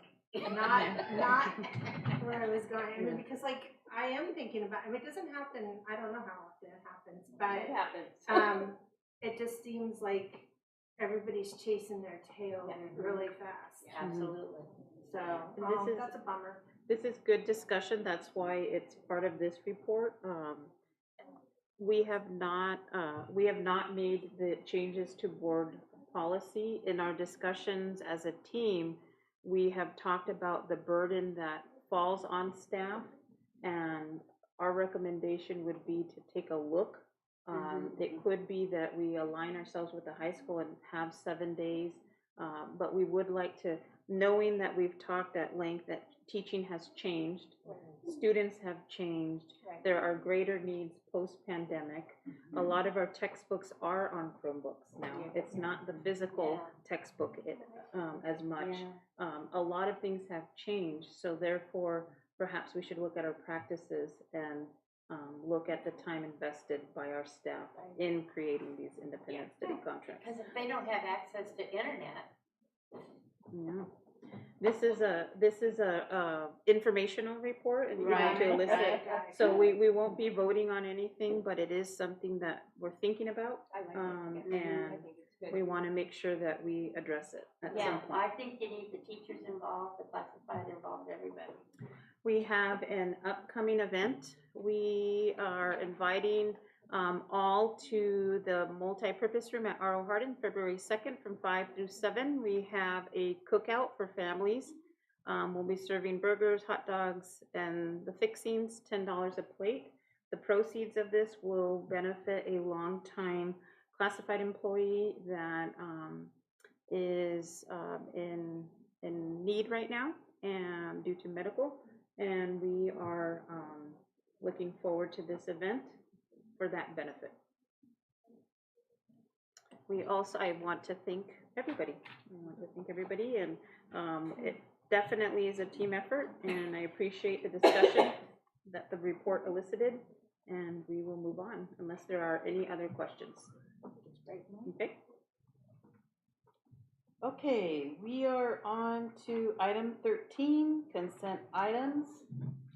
where I was going. I mean, because like, I am thinking about, I mean, it doesn't happen, I don't know how often it happens, It but happens. it just seems like everybody's chasing their tail really fast. Absolutely. So, And this is- that's a bummer. This is good discussion, that's why it's part of this report. We have not made the changes to board policy. In our discussions as a team, we have talked about the burden that falls on staff, and our recommendation would be to take a look. It could be that we align ourselves with the high school and have 7 days, but we would like to, knowing that we've talked at length that teaching has changed, students have changed, there are greater needs post-pandemic. A lot of our textbooks are on Chromebooks now. It's not the physical textbook as much. A lot of things have changed, so therefore, perhaps we should look at our practices and look at the time invested by our staff in creating these independent study contracts. Because if they don't have access to internet. Yeah. This is a informational report and to elicit. So we won't be voting on anything, but it is something that we're thinking about. And we want to make sure that we address it at some point. I think you need the teachers involved, the classified involved, everybody. We have an upcoming event. We are inviting all to the multi-purpose room at R.O. Hardin, February 2nd from 5 through 7. We have a cookout for families. We'll be serving burgers, hot dogs, and the fixings, $10 a plate. The proceeds of this will benefit a longtime classified employee that is in need right now and due to medical. And we are looking forward to this event for that benefit. I want to thank everybody. And it definitely is a team effort, and I appreciate the discussion that the report elicited, and we will move on unless there are any other questions. Okay. Okay, we are on to item 13, consent items.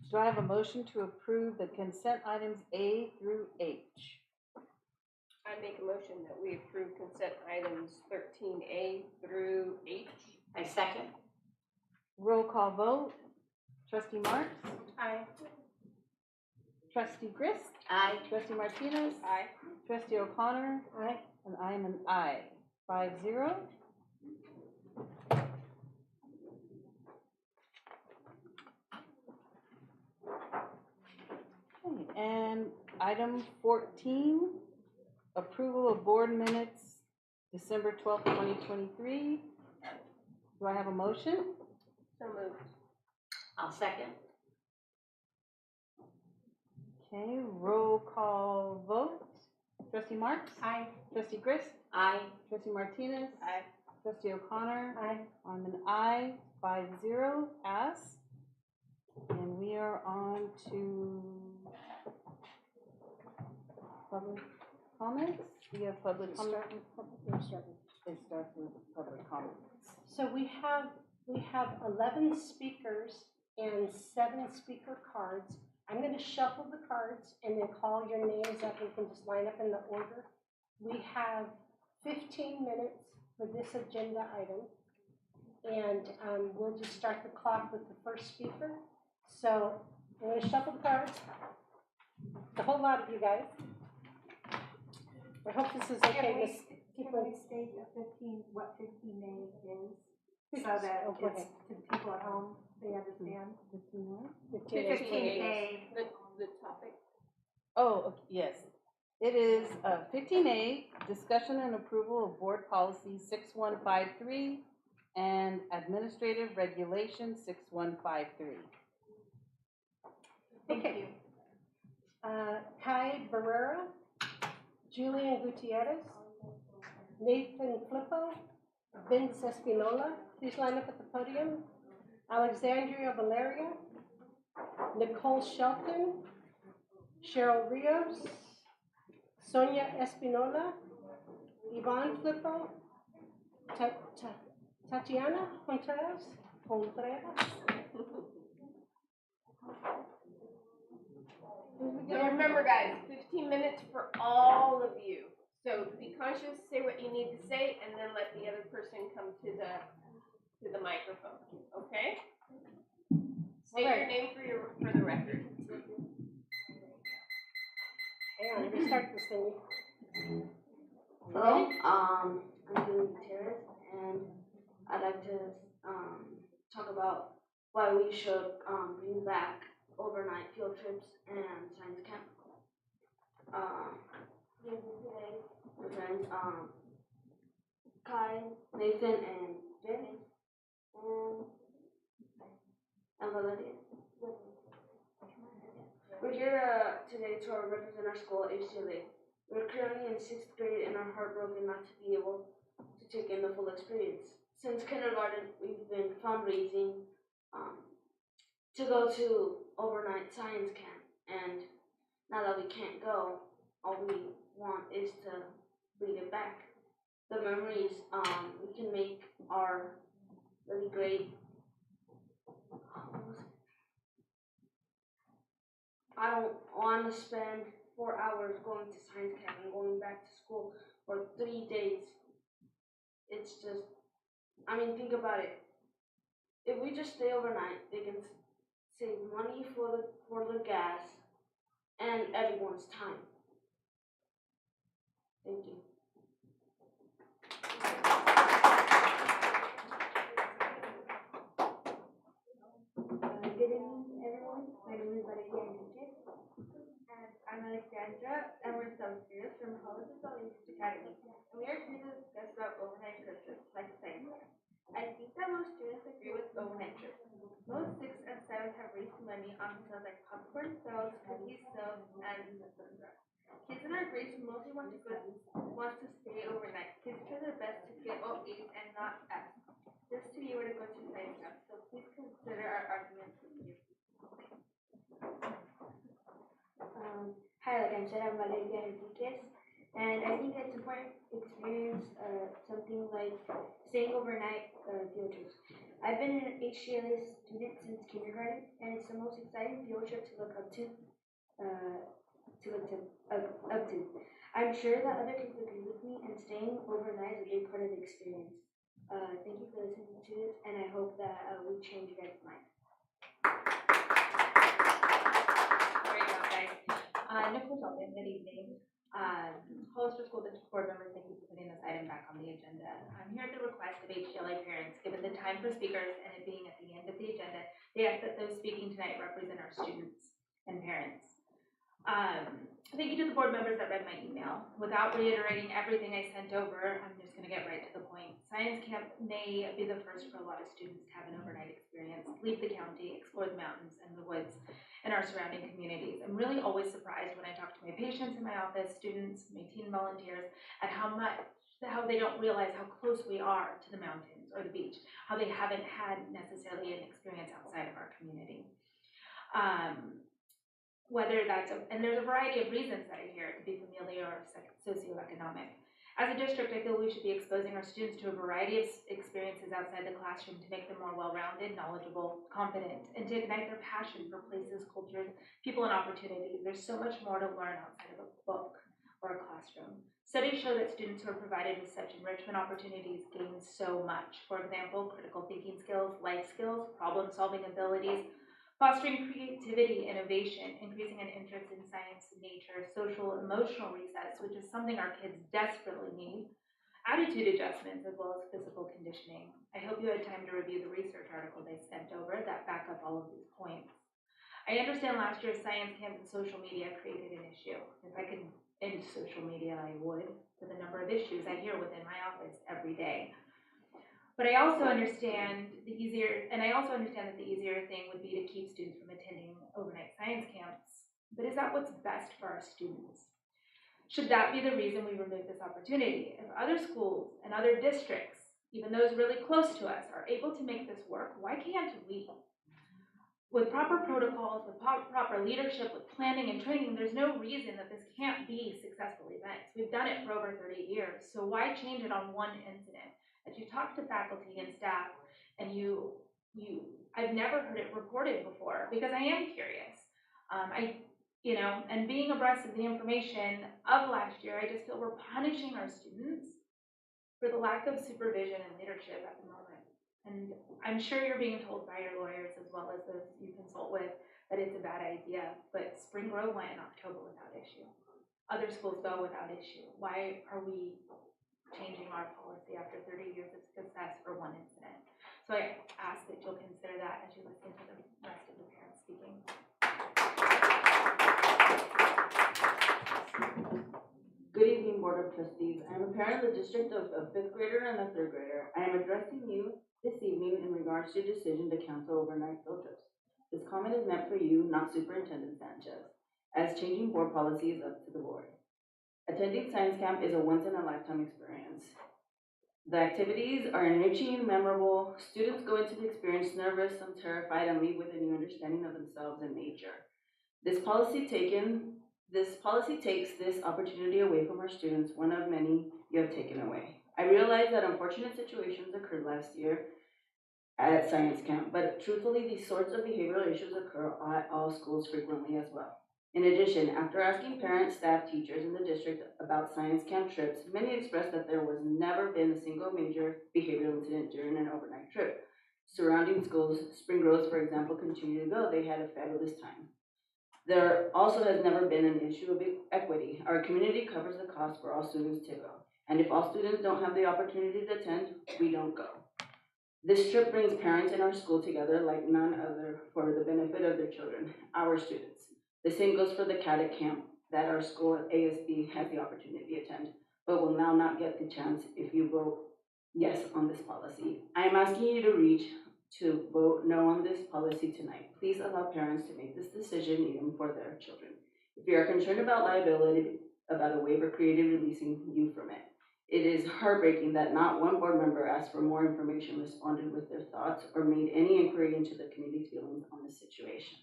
Do I have a motion to approve the consent items A through H? I make a motion that we approve consent items 13A through H. I second. Roll call vote. Trustee Marks? Aye. Trustee Grist, Aye. Trustee Martinez, Aye. Trustee O'Connor, Aye. and I am an aye. 5-0. Okay, and item 14, approval of board minutes, December 12th, 2023. Do I have a motion? So moved. I'll second. Okay, roll call vote. Trustee Marks? Aye. Trustee Grist? Aye. Trustee Martinez? Aye. Trustee O'Connor? Aye. I'm an aye. 5-0, pass. And we are on to public comments. We have public comments. It starts with public comments. So we have 11 speakers and 7 speaker cards. I'm going to shuffle the cards and then call your names up. You can just line up in the order. We have 15 minutes for this agenda item. And we'll just start the clock with the first speaker. So I'm going to shuffle the cards. A whole lot of you guys. I hope this is okay. Miss. Can we state what 15A is, so that Oh, go it's ahead. to the people at home, they understand? 15A. The topic. Oh, okay, yes. It is 15A, discussion and approval of board policy 6153 and administrative regulation 6153. Okay. Kai Barrera, Julian Gutierrez, Nathan Flippo, Vince Espinola, please line up at the podium. Alexandria Valeria, Nicole Shelton, Cheryl Rios, Sonia Espinola, Yvonne Flippo, Tatiana Contreras. So remember, guys, 15 minutes for all of you. So be conscious, say what you need to say, and then let the other person come to the microphone. Okay? State your name for the record. Hang on, let me start this thing. Hello, I'm Julian Gutierrez, and I'd like to talk about why we should bring back overnight field trips and science camp. Here today, my friends, Kai, Nathan, and Vince, and Valeria. We're here today to represent our school, HCLA. We're currently in 6th grade and are heartbroken not to be able to take in the full experience. Since kindergarten, we've been fundraising to go to overnight science camp, and now that we can't go, all we want is to bring it back. The memories we can make are really great. I don't want to spend 4 hours going to science camp and going back to school for 3 days. It's just, I mean, think about it. If we just stay overnight, they can save money for the gas and everyone's time. Thank you. Good evening, everyone. My name is Valeria Enriquez, and I'm Alexandra, and we're some students from Hollis Institute Academy. And we are here to discuss about overnight trips like science. I think that most students agree with overnight trips. Most 6th and 7th have raised money on sales like popcorn sales, cookies sales, and etc. Kids in our grades mostly want to stay overnight. Kids try their best to get all A's and not F's, just to be able to go to science camp. So please consider our arguments with you. Hi, like I said, I'm Valeria Enriquez, and I think it's important to experience something like staying overnight field trips. I've been an HCLA student since kindergarten, and it's the most exciting field trip to look up to. I'm sure that other kids agree with me, and staying overnight is a big part of the experience. Thank you for listening to this, and I hope that we change your guys' mind. There you go, guys. Nicole Shelton, good evening. Hollister School District Board members, thank you for putting this item back on the agenda. I'm here at the request of HTLA parents. Given the time for speakers and it being at the end of the agenda, they ask that those speaking tonight represent our students and parents. Thank you to the board members that read my email. Without reiterating everything I sent over, I'm just going to get right to the point. Science camp may be the first for a lot of students to have an overnight experience, leave the county, explore the mountains and the woods in our surrounding communities. I'm really always surprised when I talk to my patients in my office, students, my teen volunteers, at how they don't realize how close we are to the mountains or the beach, how they haven't had necessarily an experience outside of our community. Whether that's, and there's a variety of reasons that I hear. It could be familial or socioeconomic. As a district, I feel we should be exposing our students to a variety of experiences outside the classroom to make them more well-rounded, knowledgeable, confident, and to ignite their passion for places, cultures, people, and opportunities. There's so much more to learn outside of a book or a classroom. Studies show that students who are provided with such enrichment opportunities gain so much. For example, critical thinking skills, life skills, problem-solving abilities, fostering creativity, innovation, increasing an interest in science, nature, social, emotional resets, which is something our kids desperately need, attitude adjustments, as well as physical conditioning. I hope you had time to review the research articles I sent over that back up all of these points. I understand last year's science camp and social media created an issue. If I could end social media, I would, for the number of issues I hear within my office every day. But I also understand that the easier thing would be to keep students from attending overnight science camps. But is that what's best for our students? Should that be the reason we remove this opportunity? If other schools and other districts, even those really close to us, are able to make this work, why can't we? With proper protocols, with proper leadership, with planning and training, there's no reason that this can't be successful events. We've done it for over 30 years, so why change it on one incident? As you talk to faculty and staff, and I've never heard it reported before because I am curious. And being abreast of the information of last year, I just feel we're punishing our students for the lack of supervision and leadership at the moment. And I'm sure you're being told by your lawyers as well as those you consult with that it's a bad idea, but Spring Grove went in October without issue. Other schools go without issue. Why are we changing our policy after 30 years of success for one incident? So I ask that you'll consider that as you listen to the rest of the parents speaking. Good evening, Board of Trustees. I am a parent of the district of a 5th grader and a 3rd grader. I am addressing you this evening in regards to your decision to cancel overnight field trips. This comment is meant for you, not Superintendent Sanchez, as changing board policy is up to the board. Attending science camp is a once-in-a-lifetime experience. The activities are enriching, memorable. Students go into the experience nervous, some terrified, and leave with a new understanding of themselves and nature. This policy takes this opportunity away from our students, one of many you have taken away. I realize that unfortunate situations occurred last year at science camp, but truthfully, these sorts of behavioral issues occur at all schools frequently as well. In addition, after asking parents, staff, teachers in the district about science camp trips, many expressed that there was never been a single major behavioral incident during an overnight trip. Surrounding schools, Spring Grove, for example, continue to go. They had a fabulous time. There also has never been an issue of equity. Our community covers the cost for all students to go. And if all students don't have the opportunity to attend, we don't go. This trip brings parents in our school together like none other for the benefit of their children, our students. The same goes for the cadet camp that our school at ASB has the opportunity to attend, but will now not get the chance if you vote yes on this policy. I am asking you to vote no on this policy tonight. Please allow parents to make this decision even for their children. If you are concerned about liability, about a waiver created releasing you from it, it is heartbreaking that not one board member asked for more information, responded with their thoughts, or made any inquiry into the community's feelings on this situation.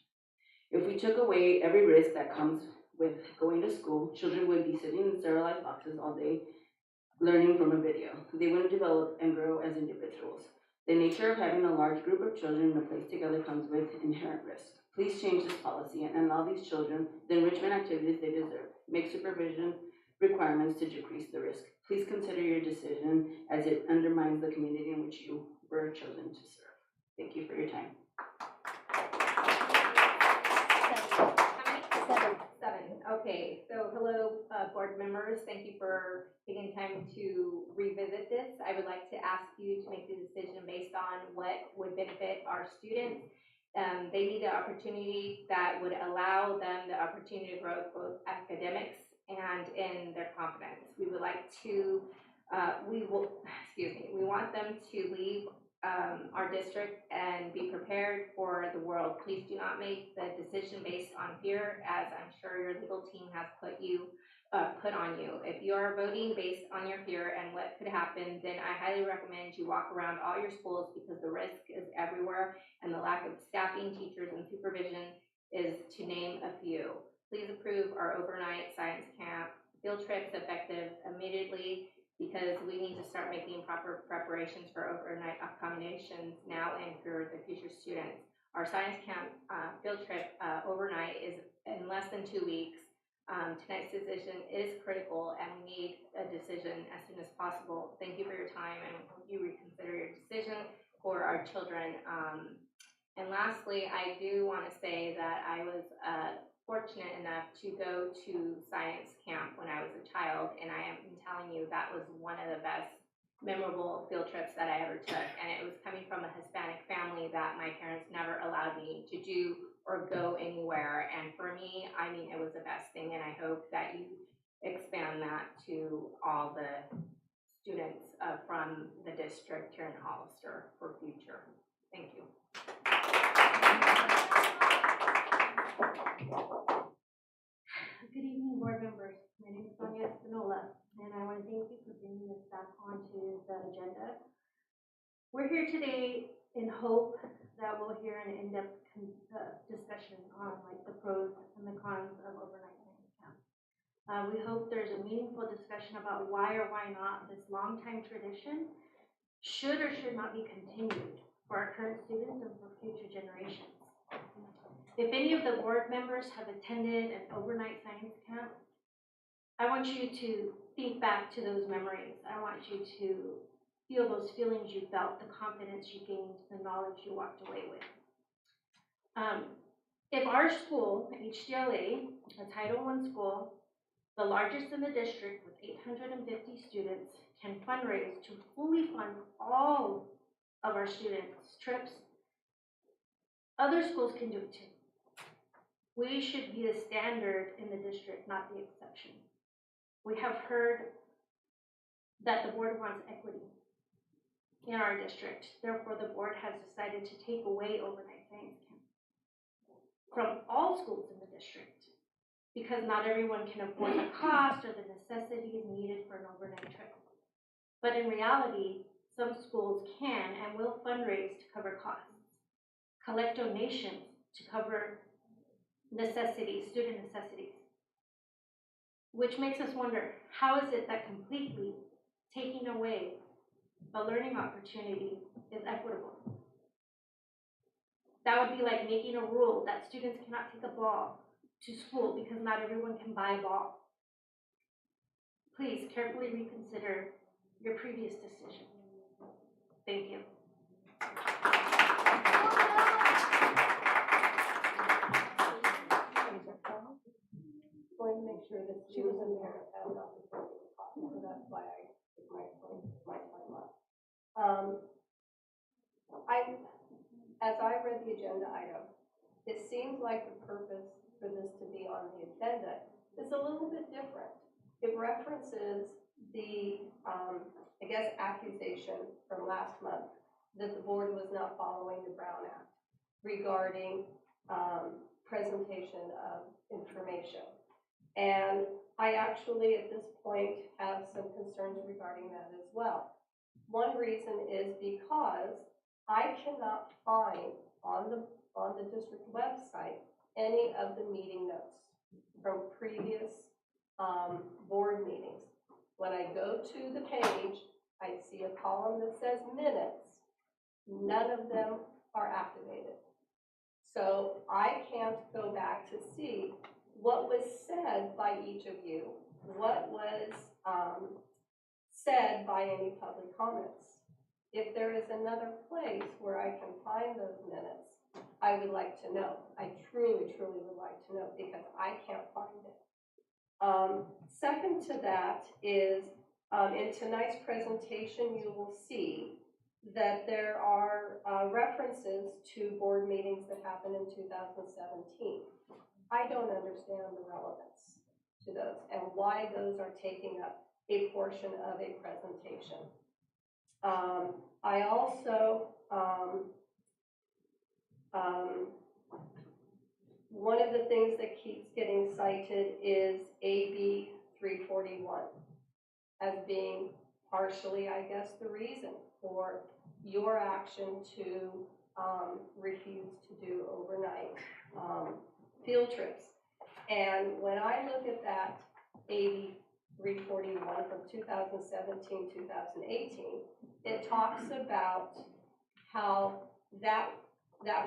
If we took away every risk that comes with going to school, children would be sitting in sterilized boxes all day learning from a video. They wouldn't develop and grow as individuals. The nature of having a large group of children in a place together comes with inherent risk. Please change this policy and allow these children the enrichment activities they deserve. Make supervision requirements to decrease the risk. Please consider your decision as it undermines the community in which you were chosen to serve. Thank you for your time. Seven. Okay, so hello, board members. Thank you for taking time to revisit this. I would like to ask you to make the decision based on what would benefit our students. They need the opportunity that would allow them the opportunity to grow both academics and in their confidence. We would like to, we want them to leave our district and be prepared for the world. Please do not make the decision based on fear, as I'm sure your legal team has put on you. If you are voting based on your fear and what could happen, then I highly recommend you walk around all your schools, because the risk is everywhere, and the lack of staffing, teachers, and supervision is to name a few. Please approve our overnight science camp field trips effective immediately, because we need to start making proper preparations for overnight accommodations now and for the future students. Our science camp field trip overnight is in less than 2 weeks. Tonight's decision is critical, and we need a decision as soon as possible. Thank you for your time, and hope you reconsider your decision for our children. And lastly, I do want to say that I was fortunate enough to go to science camp when I was a child, and I am telling you, that was one of the best memorable field trips that I ever took. And it was coming from a Hispanic family that my parents never allowed me to do or go anywhere. And for me, I mean, it was the best thing, and I hope that you expand that to all the students from the district here in Hollister for future. Thank you. Good evening, board members. My name is Sonia Espinola, and I want to thank you for bringing this back onto the agenda. We're here today in hope that we'll hear an in-depth discussion on the pros and the cons of overnight science camp. We hope there's a meaningful discussion about why or why not this long-time tradition should or should not be continued for our current students and for future generations. If any of the board members have attended an overnight science camp, I want you to think back to those memories. I want you to feel those feelings you felt, the confidence you gained, the knowledge you walked away with. If our school, HDLA, a Title I school, the largest in the district with 850 students, can fundraise to fully fund all of our students' trips, other schools can do it too. We should be the standard in the district, not the exception. We have heard that the board wants equity in our district. Therefore, the board has decided to take away overnight science camp from all schools in the district, because not everyone can afford the cost or the necessities needed for an overnight trip. But in reality, some schools can and will fundraise to cover costs, collect donations to cover necessities, student necessities, which makes us wonder, how is it that completely taking away a learning opportunity is equitable? That would be like making a rule that students cannot take a ball to school because not everyone can buy a ball. Please carefully reconsider your previous decision. Thank you. Going to make sure that she was in there and not the person, so that's why I took my time off. As I read the agenda item, it seems like the purpose for this to be on the agenda is a little bit different. It references the, I guess, accusation from last month that the board was not following the Brown Act regarding presentation of information. And I actually, at this point, have some concerns regarding that as well. One reason is because I cannot find on the district website any of the meeting notes from previous board meetings. When I go to the page, I see a column that says minutes. None of them are activated. So I can't go back to see what was said by each of you, what was said by any public comments. If there is another place where I can find those minutes, I would like to know. I truly, truly would like to know, because I can't find it. Second to that is, in tonight's presentation, you will see that there are references to board meetings that happened in 2017. I don't understand the relevance to those and why those are taking up a portion of a presentation. I also, one of the things that keeps getting cited is AB 341 as being partially, I guess, the reason for your action to refuse to do overnight field trips. And when I look at that AB 341 from 2017, 2018, it talks about how that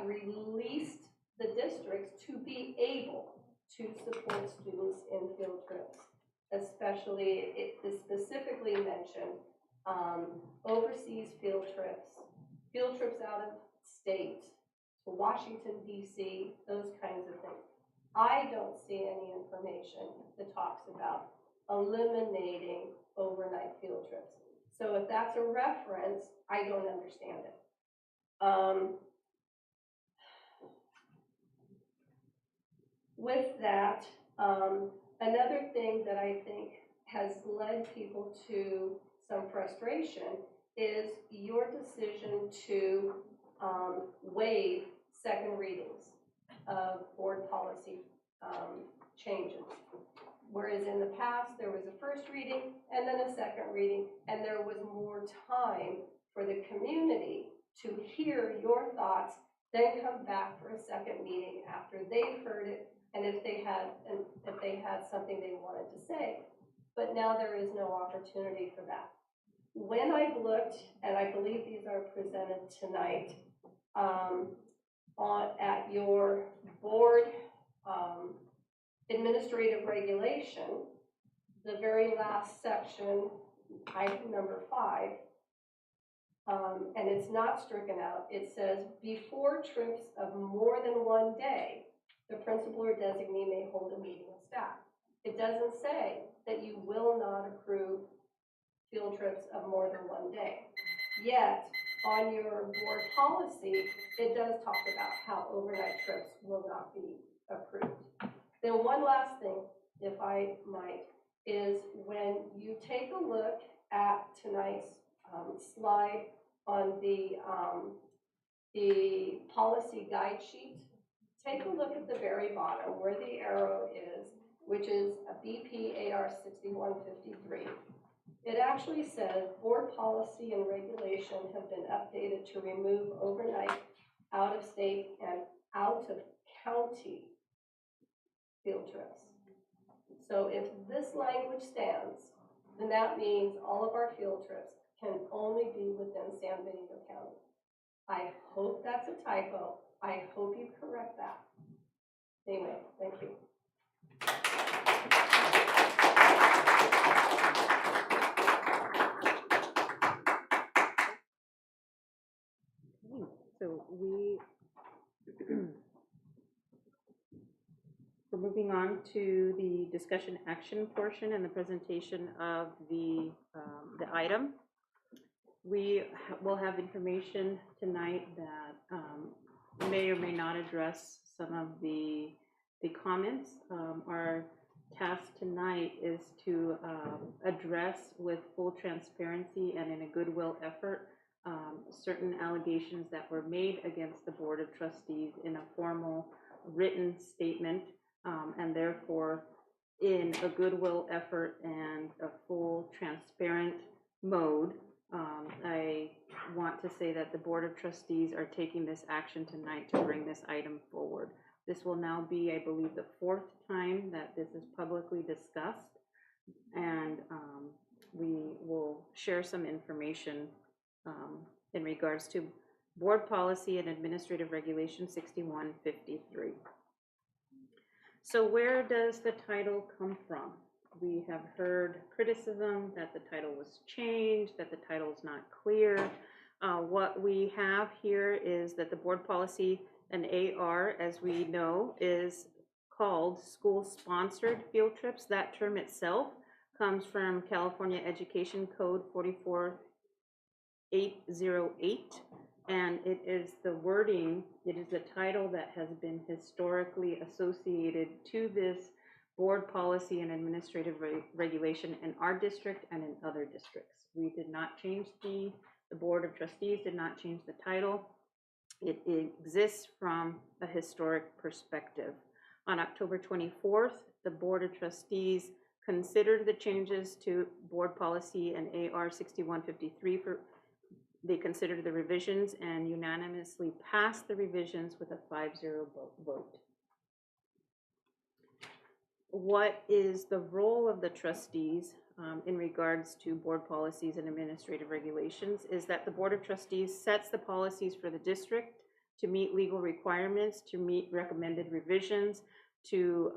released the districts to be able to support students in field trips. Especially, it specifically mentioned overseas field trips out of state, to Washington, D.C., those kinds of things. I don't see any information that talks about eliminating overnight field trips. So if that's a reference, I don't understand it. With that, another thing that I think has led people to some frustration is your decision to waive second readings of board policy changes. Whereas in the past, there was a first reading and then a second reading, and there was more time for the community to hear your thoughts, then come back for a second meeting after they've heard it, and if they had something they wanted to say. But now there is no opportunity for that. When I've looked, and I believe these are presented tonight, at your board administrative regulation, the very last section, item number 5, and it's not stricken out, it says, before trips of more than one day, the principal or designee may hold a meeting of staff. It doesn't say that you will not approve field trips of more than one day. Yet, on your board policy, it does talk about how overnight trips will not be approved. Then one last thing, if I might, is when you take a look at tonight's slide on the policy guide sheet, take a look at the very bottom where the arrow is, which is a BP AR 6153. It actually says board policy and regulation have been updated to remove overnight, out of state, and out of county field trips. So if this language stands, then that means all of our field trips can only be within San Benito County. I hope that's a typo. I hope you correct that. Anyway, thank you. So we're moving on to the discussion action portion and the presentation of the item. We will have information tonight that may or may not address some of the comments. Our task tonight is to address with full transparency and in a goodwill effort certain allegations that were made against the Board of Trustees in a formal written statement, and therefore in a goodwill effort and a full transparent mode. I want to say that the Board of Trustees are taking this action tonight to bring this item forward. This will now be, I believe, the 4th time that this is publicly discussed, and we will share some information in regards to Board Policy and Administrative Regulation 6153. So where does the title come from? We have heard criticism that the title was changed, that the title is not clear. What we have here is that the Board Policy and AR, as we know, is called school-sponsored field trips. That term itself comes from California Education Code 44808, and it is the wording, it is the title that has been historically associated to this board policy and administrative regulation in our district and in other districts. We did not change the Board of Trustees did not change the title. It exists from a historic perspective. On October 24th, the Board of Trustees considered the changes to board policy and AR 6153 they considered the revisions and unanimously passed the revisions with a 5-0 vote. What is the role of the trustees in regards to board policies and administrative regulations is that the Board of Trustees sets the policies for the district to meet legal requirements, to meet recommended revisions, to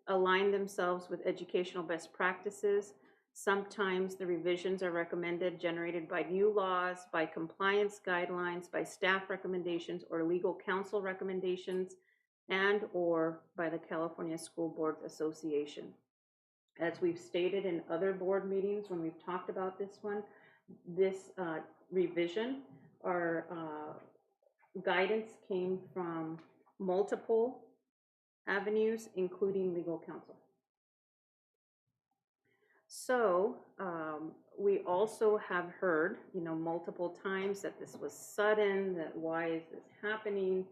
align themselves with educational best practices. Sometimes the revisions are recommended, generated by new laws, by compliance guidelines, by staff recommendations or legal counsel recommendations, and or by the California School Boards Association. As we've stated in other board meetings when we've talked about this one, this revision or guidance came from multiple avenues, including legal counsel. So we also have heard, multiple times that this was sudden, that why is this happening?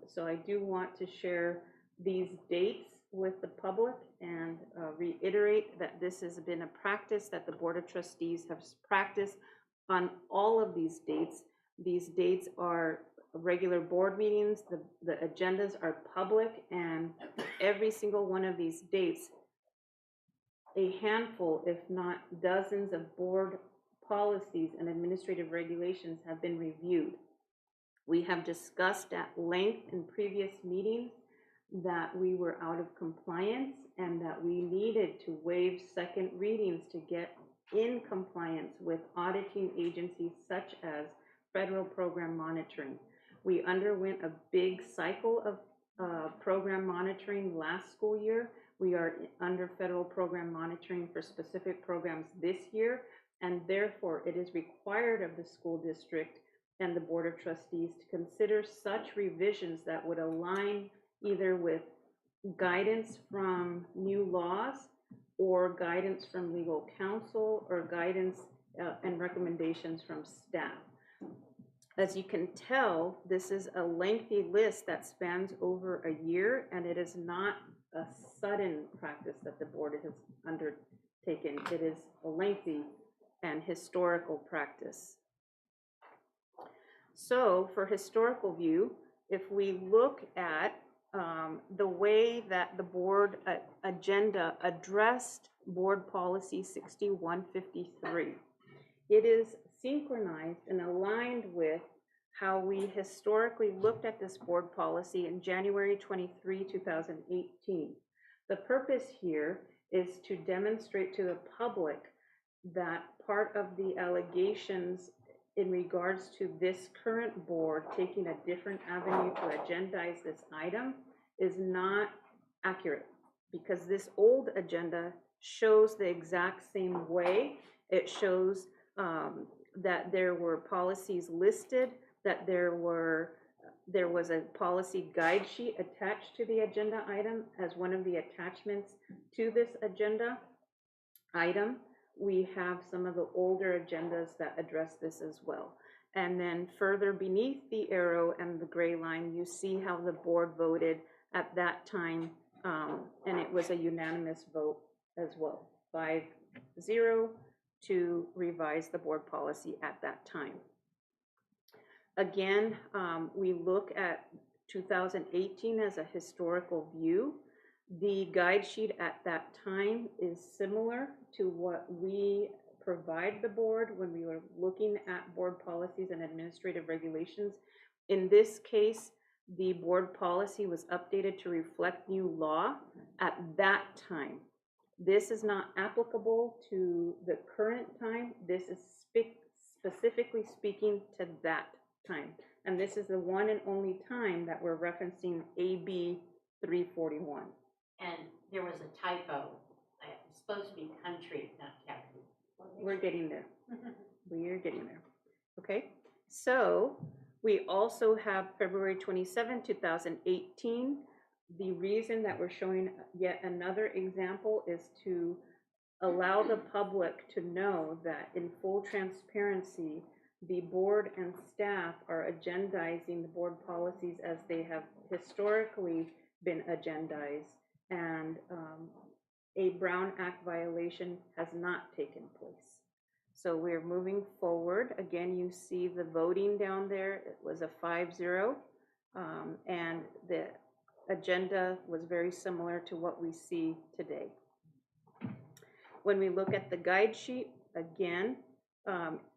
So I do want to share these dates with the public and reiterate that this has been a practice that the Board of Trustees have practiced on all of these dates. These dates are regular board meetings, the agendas are public, and every single one of these dates, a handful, if not dozens of board policies and administrative regulations have been reviewed. We have discussed at length in previous meetings that we were out of compliance and that we needed to waive second readings to get in compliance with auditing agencies such as federal program monitoring. We underwent a big cycle of program monitoring last school year. We are under federal program monitoring for specific programs this year, and therefore it is required of the school district and the Board of Trustees to consider such revisions that would align either with guidance from new laws or guidance from legal counsel or guidance and recommendations from staff. As you can tell, this is a lengthy list that spans over a year, and it is not a sudden practice that the board has undertaken. It is a lengthy and historical practice. So for historical view, if we look at the way that the board agenda addressed board policy 6153, it is synchronized and aligned with how we historically looked at this board policy in January 23, 2018. The purpose here is to demonstrate to the public that part of the allegations in regards to this current board taking a different avenue to agendize this item is not accurate, because this old agenda shows the exact same way. It shows that there were policies listed, that there was a policy guide sheet attached to the agenda item as one of the attachments to this agenda item. We have some of the older agendas that address this as well. And then further beneath the arrow and the gray line, you see how the board voted at that time, and it was a unanimous vote as well, 5-0 to revise the board policy at that time. Again, we look at 2018 as a historical view. The guide sheet at that time is similar to what we provide the board when we were looking at board policies and administrative regulations. In this case, the board policy was updated to reflect new law at that time. This is not applicable to the current time. This is specifically speaking to that time. And this is the one and only time that we're referencing AB 341. And there was a typo. It's supposed to be country, not county. We're getting there. We're getting there. Okay, so we also have February 27, 2018. The reason that we're showing yet another example is to allow the public to know that in full transparency, the board and staff are agendizing the board policies as they have historically been agendized, and a Brown Act violation has not taken place. So we're moving forward. Again, you see the voting down there. It was a 5-0, and the agenda was very similar to what we see today. When we look at the guide sheet, again,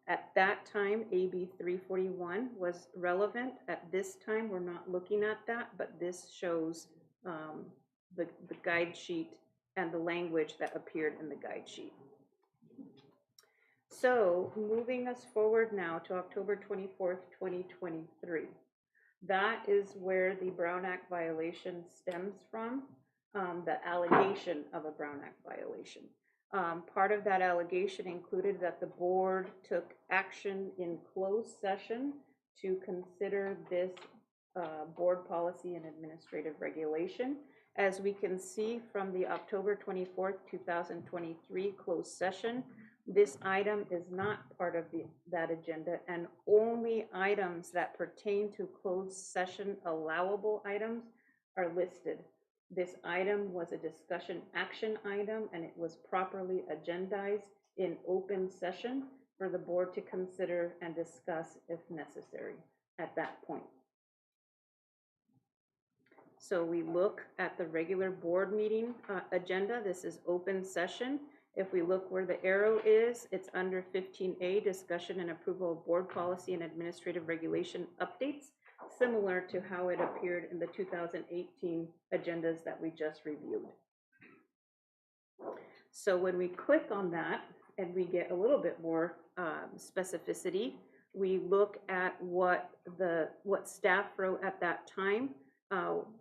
at that time, AB 341 was relevant. At this time, we're not looking at that, but this shows the guide sheet and the language that appeared in the guide sheet. So moving us forward now to October 24th, 2023. That is where the Brown Act violation stems from, the allegation of a Brown Act violation. Part of that allegation included that the board took action in closed session to consider this board policy and administrative regulation. As we can see from the October 24th, 2023 closed session, this item is not part of that agenda, and only items that pertain to closed session allowable items are listed. This item was a discussion action item, and it was properly agendized in open session for the board to consider and discuss if necessary at that point. So we look at the regular board meeting agenda. This is open session. If we look where the arrow is, it's under 15A, discussion and approval of board policy and administrative regulation updates, similar to how it appeared in the 2018 agendas that we just reviewed. So when we click on that and we get a little bit more specificity, we look at what staff wrote at that time.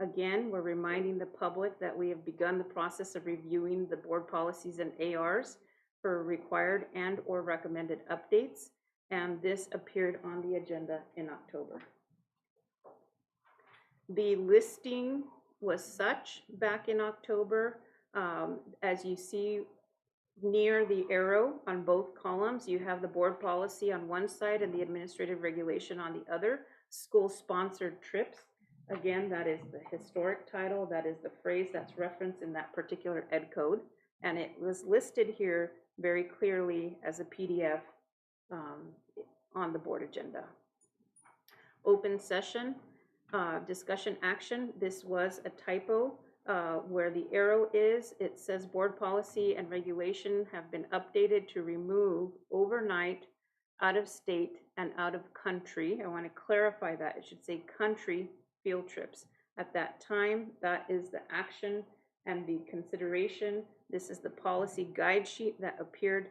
Again, we're reminding the public that we have begun the process of reviewing the board policies and ARs for required and or recommended updates, and this appeared on the agenda in October. The listing was such back in October. As you see near the arrow on both columns, you have the board policy on one side and the administrative regulation on the other. School-sponsored trips. Again, that is the historic title. That is the phrase that's referenced in that particular ed code. And it was listed here very clearly as a PDF on the board agenda. Open session, discussion action. This was a typo where the arrow is. It says board policy and regulation have been updated to remove overnight, out of state, and out of country. I want to clarify that. It should say country field trips. At that time, that is the action and the consideration. This is the policy guide sheet that appeared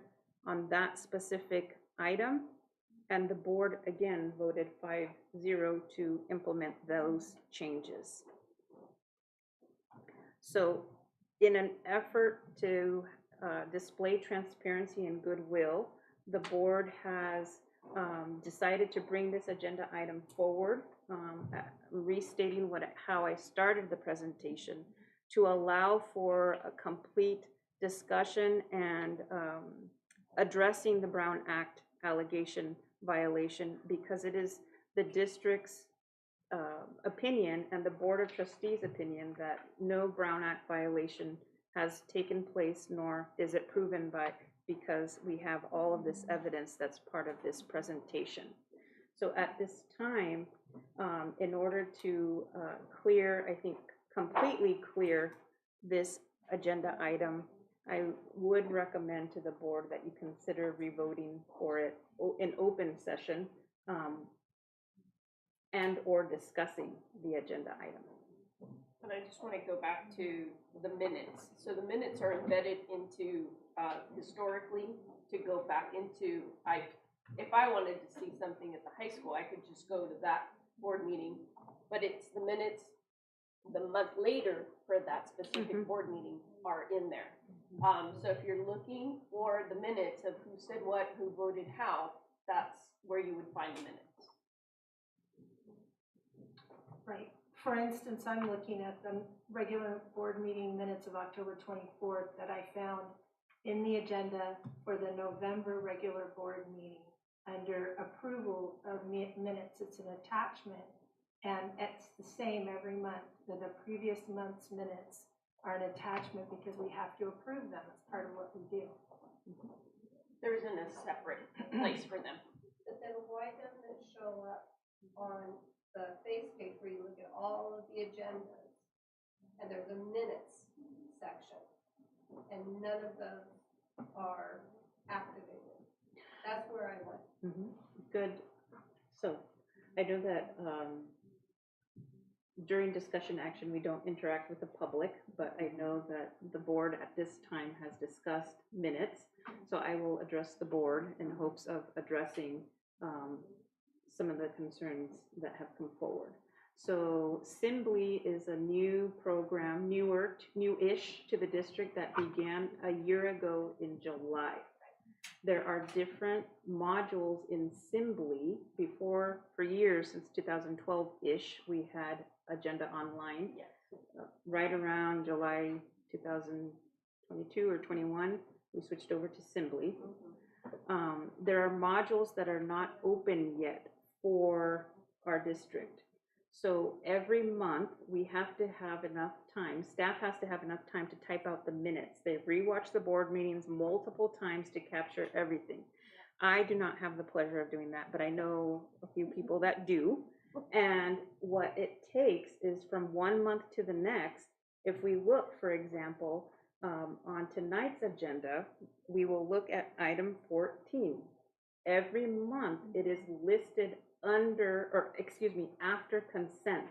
on that specific item. And the board again voted 5-0 to implement those changes. So in an effort to display transparency and goodwill, the board has decided to bring this agenda item forward, restating how I started the presentation, to allow for a complete discussion and addressing the Brown Act allegation violation, because it is the district's opinion and the Board of Trustees' opinion that no Brown Act violation has taken place, nor is it proven because we have all of this evidence that's part of this presentation. So at this time, in order to clear, I think completely clear this agenda item, I would recommend to the board that you consider revoting for it in open session and or discussing the agenda item. And I just want to go back to the minutes. So the minutes are embedded into historically to go back into, if I wanted to see something at the high school, I could just go to that board meeting, but it's the minutes the month later for that specific board meeting are in there. So if you're looking for the minutes of who said what, who voted how, that's where you would find the minutes. Right. For instance, I'm looking at the regular board meeting minutes of October 24th that I found in the agenda for the November regular board meeting. Under approval of minutes, it's an attachment, and it's the same every month. The previous month's minutes are an attachment because we have to approve them. It's part of what we do. There isn't a separate place for them. But then why doesn't it show up on the face page where you look at all of the agendas and there's a minutes section and none of those are activated? That's where I went. Good. So I know that during discussion action, we don't interact with the public, but I know that the board at this time has discussed minutes. So I will address the board in hopes of addressing some of the concerns that have come forward. So Simbly is a new program, new-ish to the district that began a year ago in July. There are different modules in Simbly. For years, since 2012-ish, we had Agenda Online. Right around July 2022 or 21, we switched over to Simbly. There are modules that are not open yet for our district. So every month, we have to have enough time, staff has to have enough time to type out the minutes. They rewatch the board meetings multiple times to capture everything. I do not have the pleasure of doing that, but I know a few people that do. And what it takes is from one month to the next, if we look, for example, on tonight's agenda, we will look at item 14. Every month, it is listed after consent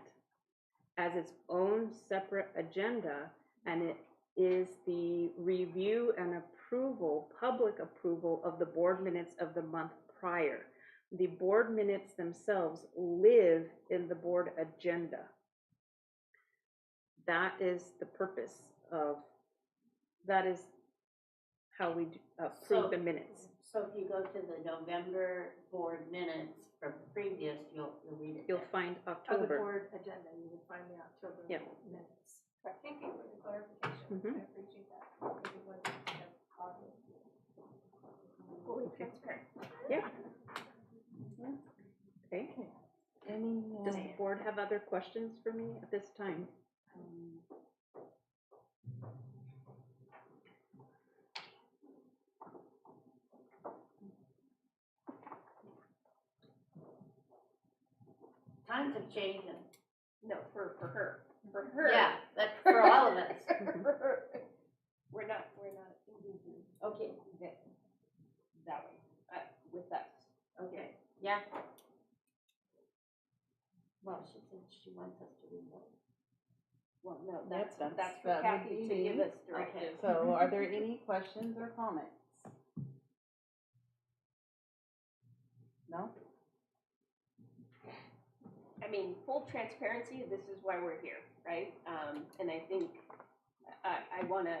as its own separate agenda, and it is the review and approval, public approval of the board minutes of the month prior. The board minutes themselves live in the board agenda. That is the purpose of, that is how we approve the minutes. So if you go to the November board minutes from previous, you'll read it. You'll find On the October. board agenda, you would find the October minutes. Thank you for the clarification. I appreciate that. Because it wasn't just obvious. Fully transparent. Yeah. Okay. Does the board have other questions for me at this time? Times have changed. No, for her. For her. Yeah, that's for all of us. We're not, okay, that way, with us. Okay, yeah. Well, she said she wants us to read those. Well, no, That's that's for that would Kathy be to me. give us Okay, directive. so are there any questions or comments? No? I mean, full transparency, this is why we're here, right? And I think I want to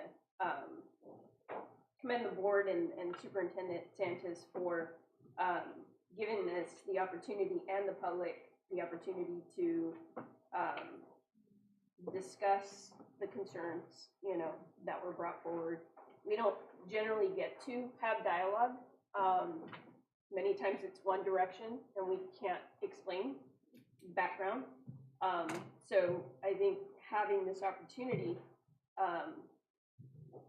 commend the board and Superintendent Sanchez for giving us the opportunity and the public the opportunity to discuss the concerns, that were brought forward. We don't generally get to have dialogue. Many times it's one direction and we can't explain background. So I think having this opportunity,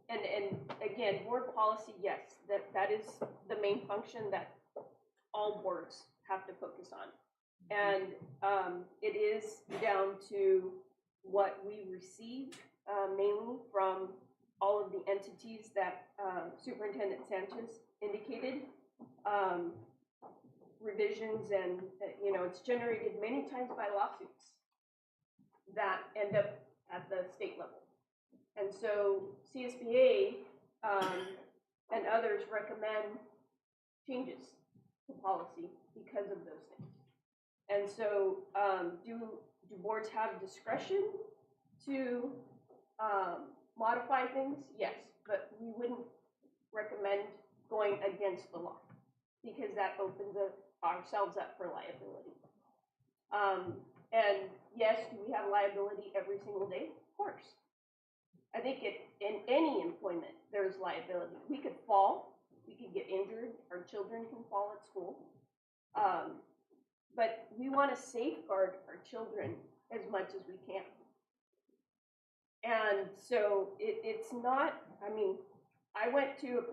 and again, board policy, yes, that is the main function that all boards have to focus on. And it is down to what we receive mainly from all of the entities that Superintendent Sanchez indicated. Revisions and, it's generated many times by lawsuits that end up at the state level. And so CSBA and others recommend changes to policy because of those things. And so do boards have discretion to, modify things, yes, but we wouldn't recommend going against the law, because that opens ourselves up for liability. And yes, do we have liability every single day? Of course. I think in any employment, there's liability. We could fall, we could get injured, our children can fall at school. But we want to safeguard our children as much as we can. And so it's not, I mean, I went to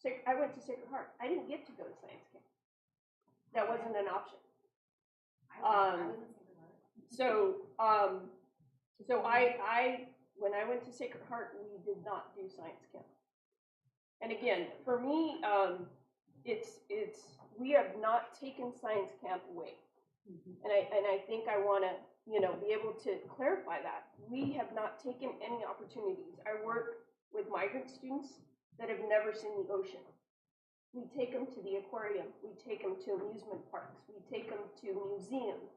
Sacred Heart. I didn't get to go to science camp. That wasn't an option. So when I went to Sacred Heart, we did not do science camp. And again, for me, we have not taken science camp away. And I think I want to, be able to clarify that. We have not taken any opportunities. I work with migrant students that have never seen the ocean. We take them to the aquarium. We take them to amusement parks. We take them to museums.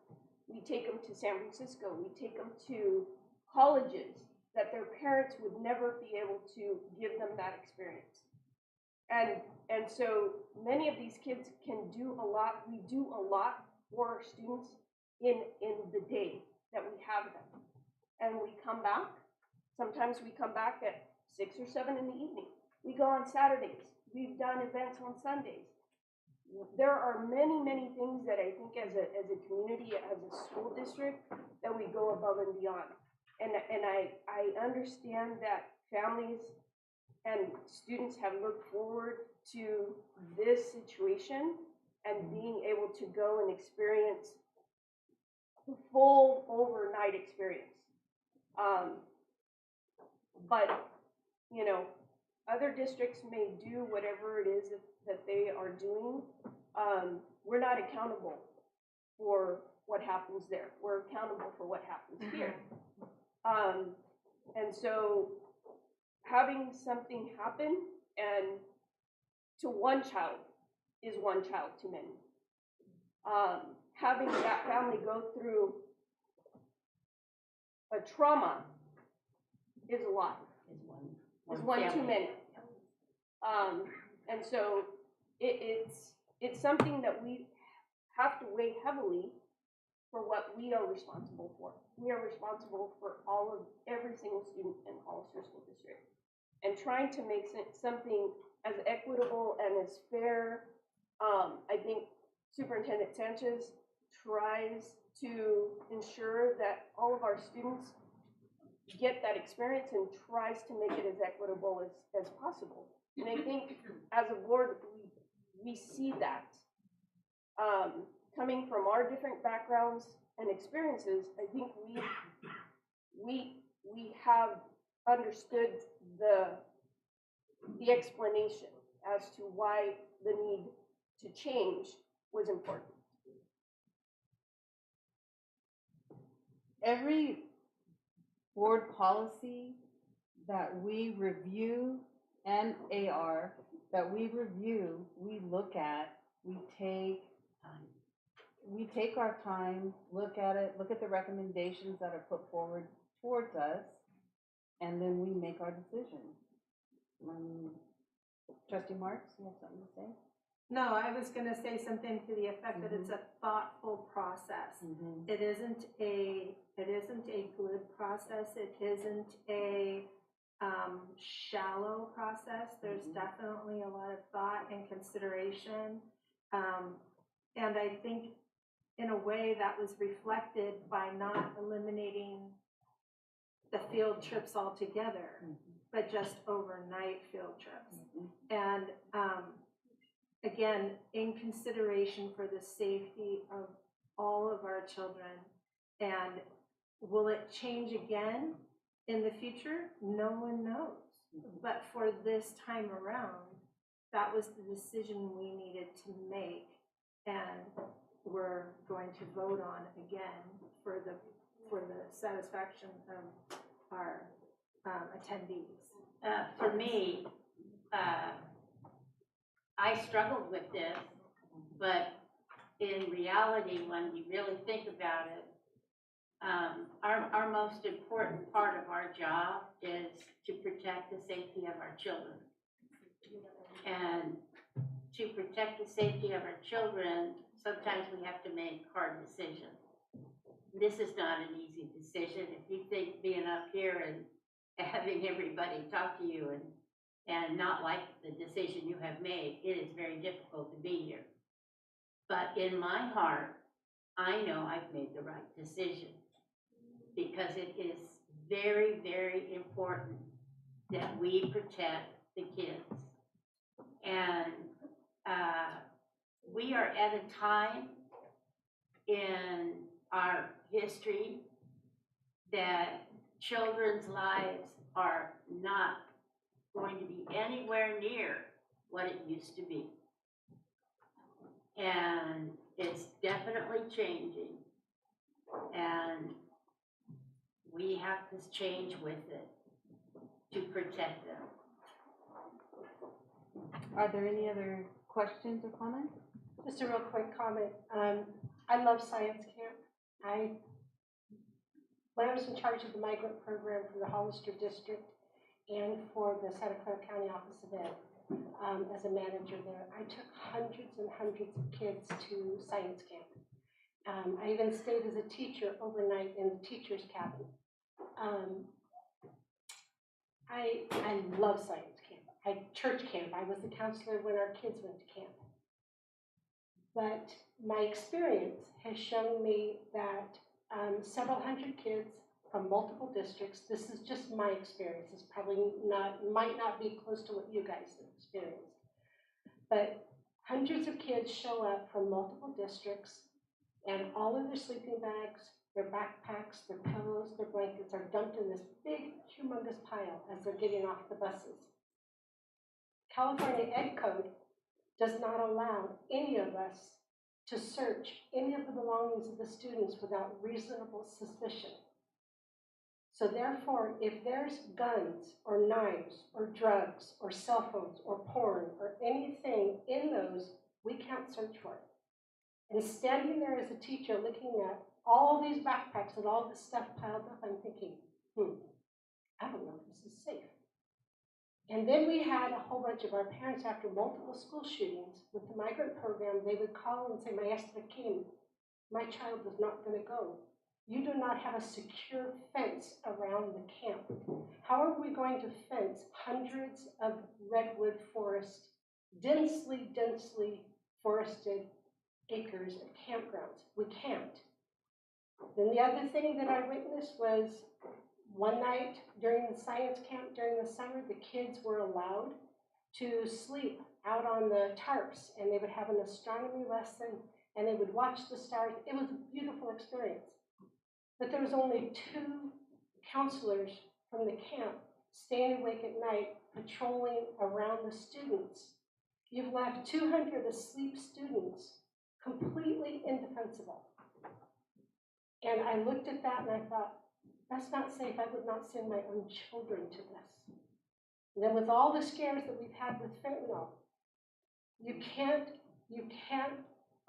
We take them to San Francisco. We take them to colleges that their parents would never be able to give them that experience. And so many of these kids can do a lot. We do a lot for our students in the day that we have them. And we come back. Sometimes we come back at 6 or 7 in the evening. We go on Saturdays. We've done events on Sundays. There are many, many things that I think as a community, as a school district, that we go above and beyond. And I understand that families and students have looked forward to this situation and being able to go and experience the full overnight experience. But, other districts may do whatever it is that they are doing. We're not accountable for what happens there. We're accountable for what happens here. And so having something happen and to one child is one child too many. Having that family go through a trauma is a lot. Is one too many. And so it's something that we have to weigh heavily for what we are responsible for. We are responsible for every single student in Hollister School District. And trying to make something as equitable and as fair, I think Superintendent Sanchez tries to ensure that all of our students get that experience and tries to make it as equitable as possible. And I think as a board, we see that. Coming from our different backgrounds and experiences, I think we have understood the explanation as to why the need to change was important. Every board policy that we review and AR that we review, we look at, we take our time, look at it, look at the recommendations that are put forward towards us, and then we make our decision. Trustee Marks, you have something to say? No, I was going to say something to the effect that it's a thoughtful process. It isn't a glib process. It isn't a shallow process. There's definitely a lot of thought and consideration. And I think in a way that was reflected by not eliminating the field trips altogether, but just overnight field trips. And again, in consideration for the safety of all of our children. And will it change again in the future? No one knows. But for this time around, that was the decision we needed to make, and we're going to vote on again for the satisfaction of our attendees. For me, I struggled with this, but in reality, when you really think about it, Our most important part of our job is to protect the safety of our children. And to protect the safety of our children, sometimes we have to make hard decisions. This is not an easy decision. If you think being up here and having everybody talk to you and not like the decision you have made, it is very difficult to be here. But in my heart, I know I've made the right decision, because it is very, very important that we protect the kids. And we are at a time in our history that children's lives are not going to be anywhere near what it used to be. And it's definitely changing. And we have to change with it to protect them. Are there any other questions or comments? Just a real quick comment. I love science camp. When I was in charge of the migrant program for the Hollister District and for the Santa Clara County Office of Ed, as a manager there, I took hundreds and hundreds of kids to science camp. I even stayed as a teacher overnight in the teacher's cabin. I love science camp. Church camp. I was the counselor when our kids went to camp. But my experience has shown me that several hundred kids from multiple districts, this is just my experience, it's probably might not be close to what you guys have experienced, but hundreds of kids show up from multiple districts, and all of their sleeping bags, their backpacks, their pillows, their blankets are dumped in this big, humongous pile as they're getting off the buses. California Ed Code does not allow any of us to search any of the belongings of the students without reasonable suspicion. So therefore, if there's guns or knives or drugs or cell phones or porn or anything in those, we can't search for it. And standing there as a teacher looking at all these backpacks and all this stuff piled up, I'm thinking, I don't know if this is safe. And then we had a whole bunch of our parents, after multiple school shootings with the migrant program, they would call and say, Maestra Kim, my child is not going to go. You do not have a secure fence around the camp. How are we going to fence hundreds of redwood forest, densely forested acres of campgrounds? We can't. Then the other thing that I witnessed was one night during the science camp during the summer, the kids were allowed to sleep out on the tarps, and they would have an astronomy lesson, and they would watch the stars. It was a beautiful experience. But there was only 2 counselors from the camp staying awake at night, patrolling around the students. You've left 200 asleep students completely indefensible. And I looked at that and I thought, that's not safe. I would not send my own children to this. And then with all the scares that we've had with fentanyl, you can't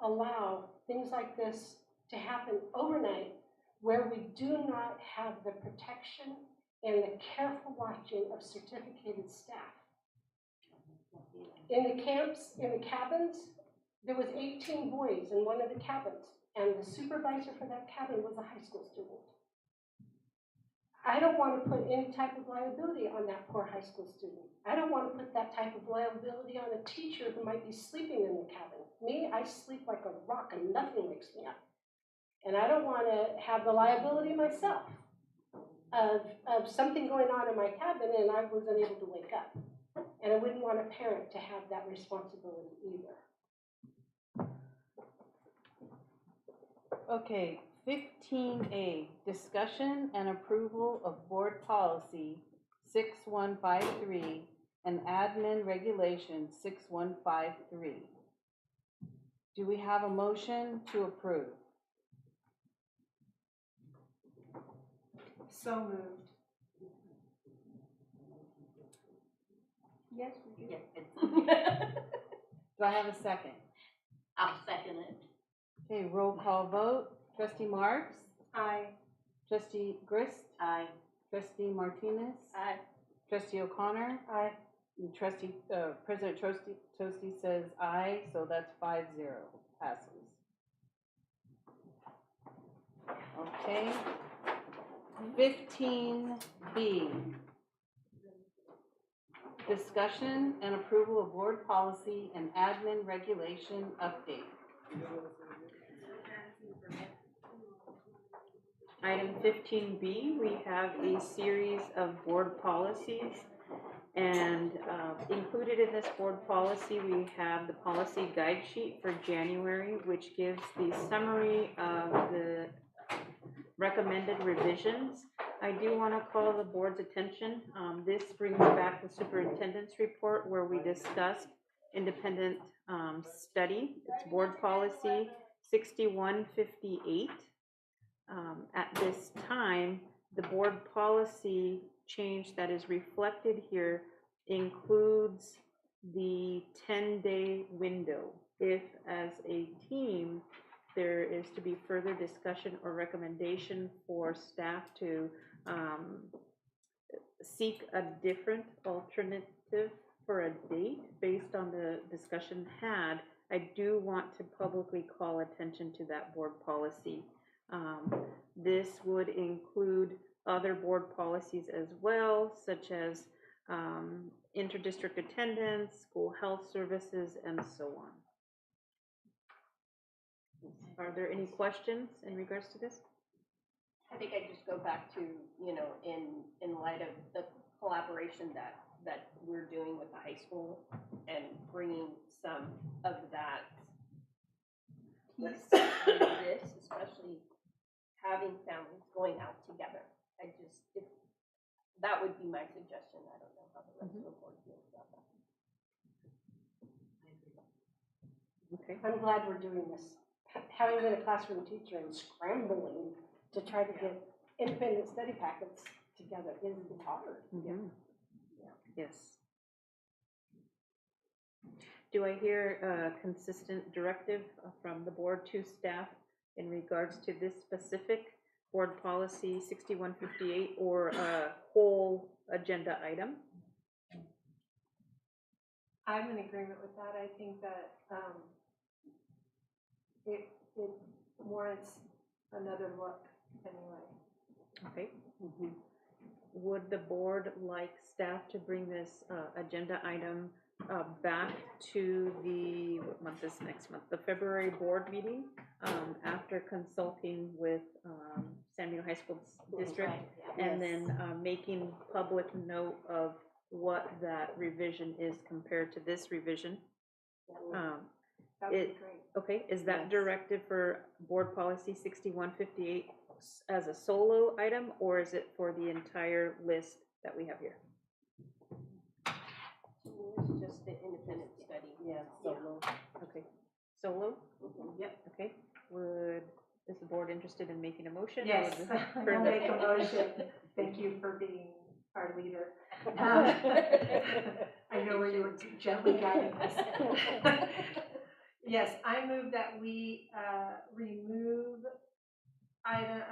allow things like this to happen overnight where we do not have the protection and the careful watching of certificated staff. In the camps, in the cabins, there was 18 boys in one of the cabins, and the supervisor for that cabin was a high school student. I don't want to put any type of liability on that poor high school student. I don't want to put that type of liability on a teacher who might be sleeping in the cabin. Me, I sleep like a rock and nothing wakes me up. And I don't want to have the liability myself of something going on in my cabin and I wasn't able to wake up. And I wouldn't want a parent to have that responsibility either. Okay, 15A, discussion and approval of board policy 6153 and admin regulation 6153. Do we have a motion to approve? So moved. Yes, we do. Do I have a second? I'll second it. Okay, roll call vote. Trustee Marks? Aye. Trustee Grist? Aye. Trustee Martinez? Aye. Trustee O'Connor? Aye. And President Toasty says aye, so that's 5-0, passes. Okay. 15B. Discussion and approval of board policy and admin regulation update. Item 15B, we have a series of board policies, and included in this board policy, we have the policy guide sheet for January, which gives the summary of the recommended revisions. I do want to call the board's attention. This brings back the superintendent's report where we discussed independent study. It's board policy 6158. At this time, the board policy change that is reflected here includes the 10-day window. If, as a team, there is to be further discussion or recommendation for staff to seek a different alternative for a date based on the discussion had, I do want to publicly call attention to that board policy. This would include other board policies as well, such as interdistrict attendance, school health services, and so on. Are there any questions in regards to this? I think I just go back to, you know, in light of the collaboration that we're doing with the high school and bringing some of that piece of this, especially having families going out together. If that would be my suggestion. I don't know how the rest of the board feels about that. Okay. I'm glad we're doing this. Having been a classroom teacher and scrambling to try to get independent study packets together is hard. Mm-hmm. Yes. Do I hear a consistent directive from the board to staff in regards to this specific board policy 6158 or a whole agenda item? I'm in agreement with that. I think that it warrants another look anyway. Okay. Would the board like staff to bring this agenda item back to the, what month is next month? The February board meeting, after consulting with San Benito High School District, and then making public note of what that revision is compared to this revision. That would be great. Okay, is that directive for board policy 6158 as a solo item, or is it for the entire list that we have here? It's just the independent study. Yeah, solo. Okay, solo? Yep. Okay, is the board interested in making a motion? Yes, Or I'll make a motion. Thank you for being our leader. I know where you were gently guiding us. Yes, I move that we remove item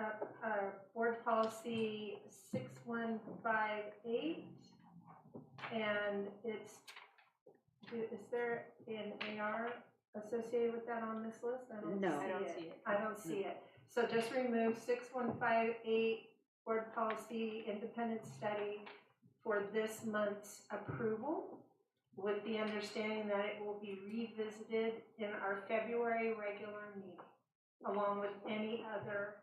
board policy 6158, and is there an AR associated with that on this list? I don't see it. I don't see it. So just remove 6158 board policy independent study for this month's approval, with the understanding that it will be revisited in our February regular meeting, along with any other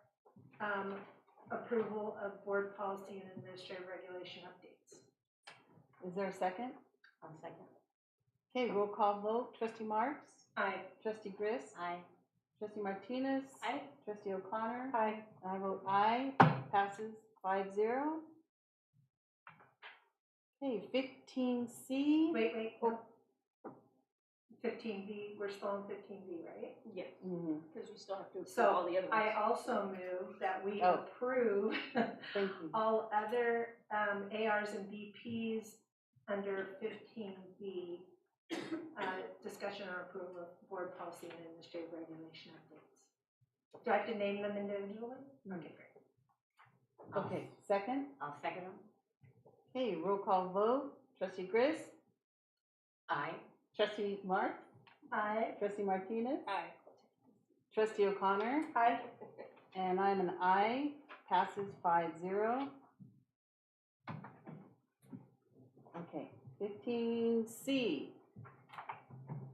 approval of board policy and administrative regulation updates. Is there a second? I'll second. Okay, roll call vote. Trustee Marks? Aye. Trustee Grist? Aye. Trustee Martinez? Aye. Trustee O'Connor? Aye. I vote aye. Passes 5-0. Okay, 15C. Wait. 15B, we're still on 15B, right? Yes, because we still have to approve So all the other ones. I also move that we Oh. approve Thank you. all other ARs and BPs under 15B, discussion or approval of board policy and administrative regulation updates. Do I have to name them individually? Okay, great. Okay, second? I'll second them. Okay, roll call vote. Trustee Gris? Aye. Trustee Marks? Aye. Trustee Martinez? Aye. Trustee O'Connor? Aye. And I'm an aye, passes 5-0. Okay, 15C.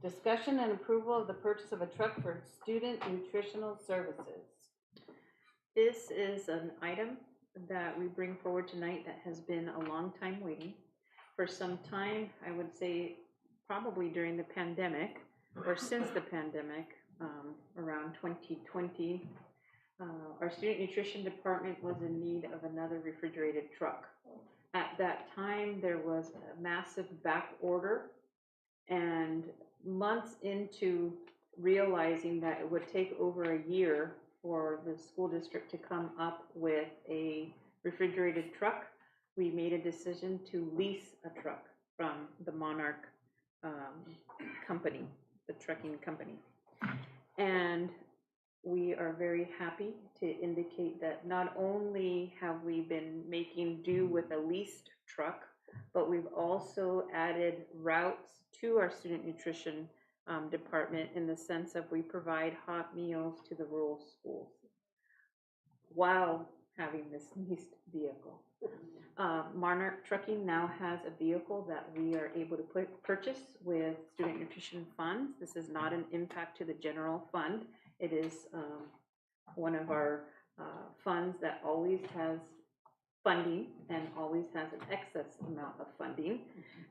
Discussion and approval of the purchase of a truck for student nutritional services. This is an item that we bring forward tonight that has been a long time waiting. For some time, I would say probably during the pandemic, or since the pandemic, around 2020, our student nutrition department was in need of another refrigerated truck. At that time, there was a massive back order, and months into realizing that it would take over a year for the school district to come up with a refrigerated truck, we made a decision to lease a truck from the Monarch company, the trucking company. And we are very happy to indicate that not only have we been making do with a leased truck, but we've also added routes to our student nutrition department in the sense of we provide hot meals to the rural schools while having this leased vehicle. Monarch Trucking now has a vehicle that we are able to purchase with student nutrition funds. This is not an impact to the general fund. It is one of our funds that always has funding and always has an excess amount of funding.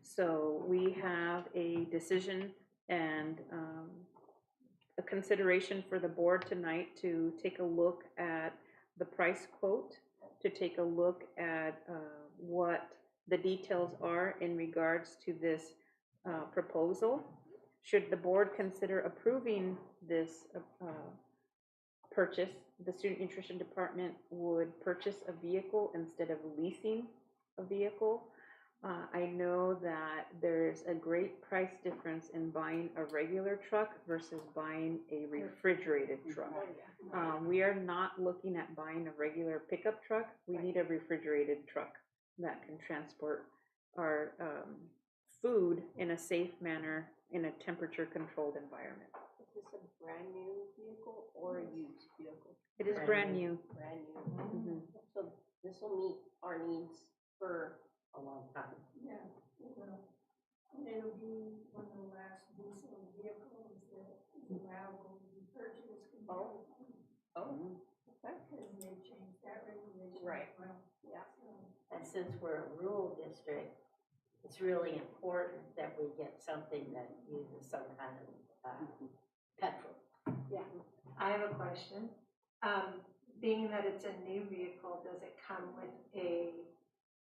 So we have a decision and a consideration for the board tonight to take a look at the price quote, to take a look at what the details are in regards to this proposal. Should the board consider approving this purchase, the student nutrition department would purchase a vehicle instead of leasing a vehicle. I know that there's a great price difference in buying a regular truck versus buying a refrigerated truck. We are not looking at buying a regular pickup truck. We need a refrigerated truck that can transport our food in a safe manner in a temperature controlled environment. Is this a brand new vehicle or a used vehicle? It is brand new. Brand new. So this will meet our needs for A long time. Yeah, it will. And it'll be one of the last diesel vehicles that is allowable to be purchased. Oh, okay. Because they changed that regulation as Right. well. Yeah. And since we're a rural district, it's really important that we get something that uses some kind of petrol. Yeah. I have a question. Being that it's a new vehicle, does it come with a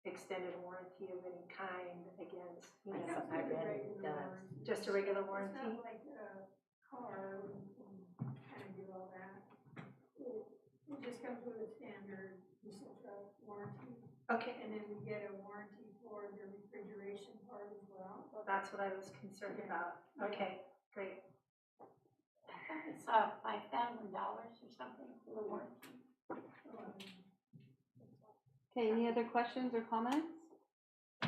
extended warranty of any kind against, you know, I read it does. just a regular It's warranty? not like a car, we can kind of do all that. It just comes with a standard diesel truck warranty. Okay. And then we get a warranty for the refrigeration part as well. Well, that's what I was concerned about. Okay, great. It's $5,000 or something for the warranty. Okay, any other questions or comments? I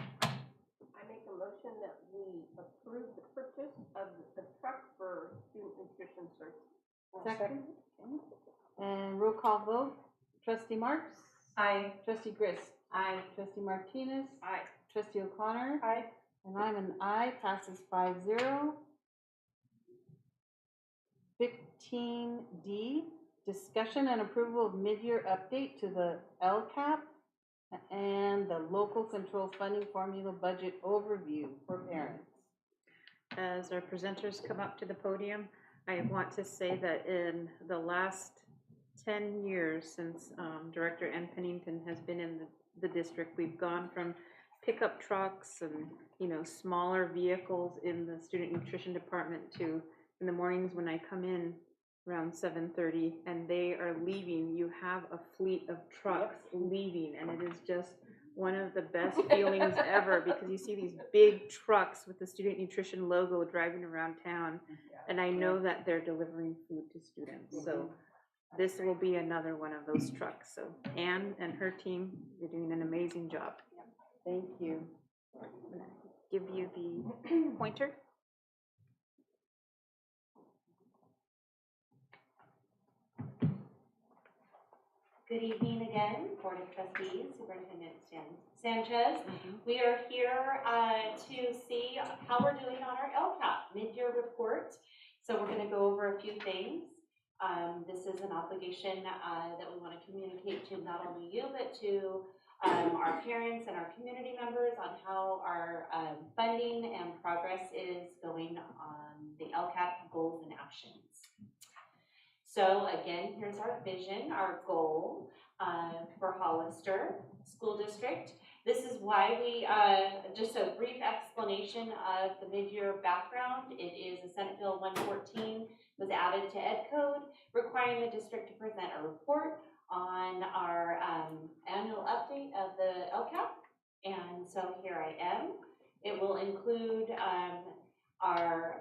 make a motion that we approve the purchase of the truck for student nutrition services. Second. Okay. And roll call vote. Trustee Marks? Aye. Trustee Gris? Aye. Trustee Martinez? Aye. Trustee O'Connor? Aye. And I'm an aye, passes 5-0. 15D, discussion and approval of mid-year update to the LCAP and the local control funding formula budget overview for parents. As our presenters come up to the podium, I want to say that in the last 10 years since Director Ann Pennington has been in the district, we've gone from pickup trucks and, you know, smaller vehicles in the student nutrition department to in the mornings when I come in around 7:30 and they are leaving, you have a fleet of trucks leaving, and it is just one of the best feelings ever because you see these big trucks with the student nutrition logo driving around town, and I know that they're delivering food to students. So this will be another one of those trucks. So Anne and her team, you're doing an amazing job. Thank you. I'm gonna give you the pointer. Good evening again, Board of Trustees, Superintendent Sanchez. We are here to see how we're doing on our LCAP mid-year report. So we're going to go over a few things. This is an obligation that we want to communicate to not only you, but to our parents and our community members on how our funding and progress is going on the LCAP goals and actions. So again, here's our vision, our goal for Hollister School District. This is why we, just a brief explanation of the mid-year background. It is a Senate Bill 114 was added to Ed Code, requiring the district to present a report on our annual update of the LCAP. And so here I am. It will include our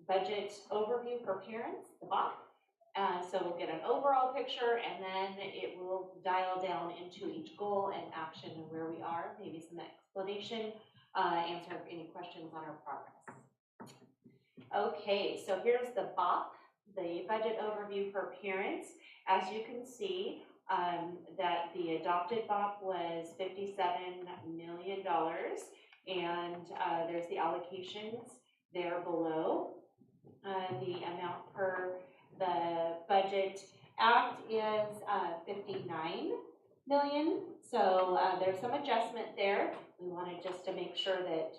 budget overview for parents, the BOP. So we'll get an overall picture, and then it will dial down into each goal and action and where we are, maybe some explanation, answer any questions on our progress. Okay, so here's the BOP, the budget overview for parents. As you can see, that the adopted BOP was $57 million, and there's the allocations there below. The amount per the budget act is 59 million. So there's some adjustment there. We wanted just to make sure that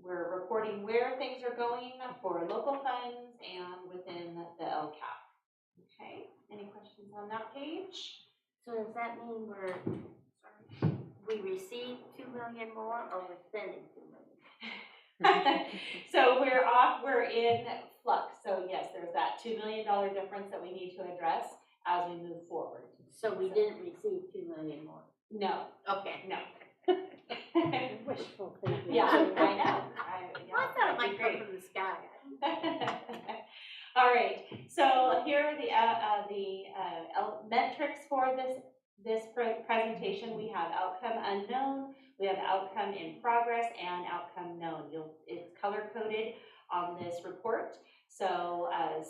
we're reporting where things are going for local funds and within the LCAP. Okay, any questions on that page? So does that mean we received 2 million more, or we're spending 2 million? So we're in flux. So yes, there's that $2 million difference that we need to address as we move forward. So we didn't receive 2 million more? No. Okay. No. Wishful thinking. Yeah, I know. I thought it might come from the sky. All right. So here are the metrics for this presentation. We have outcome unknown, we have outcome in progress, and outcome known. It's color coded on this report. So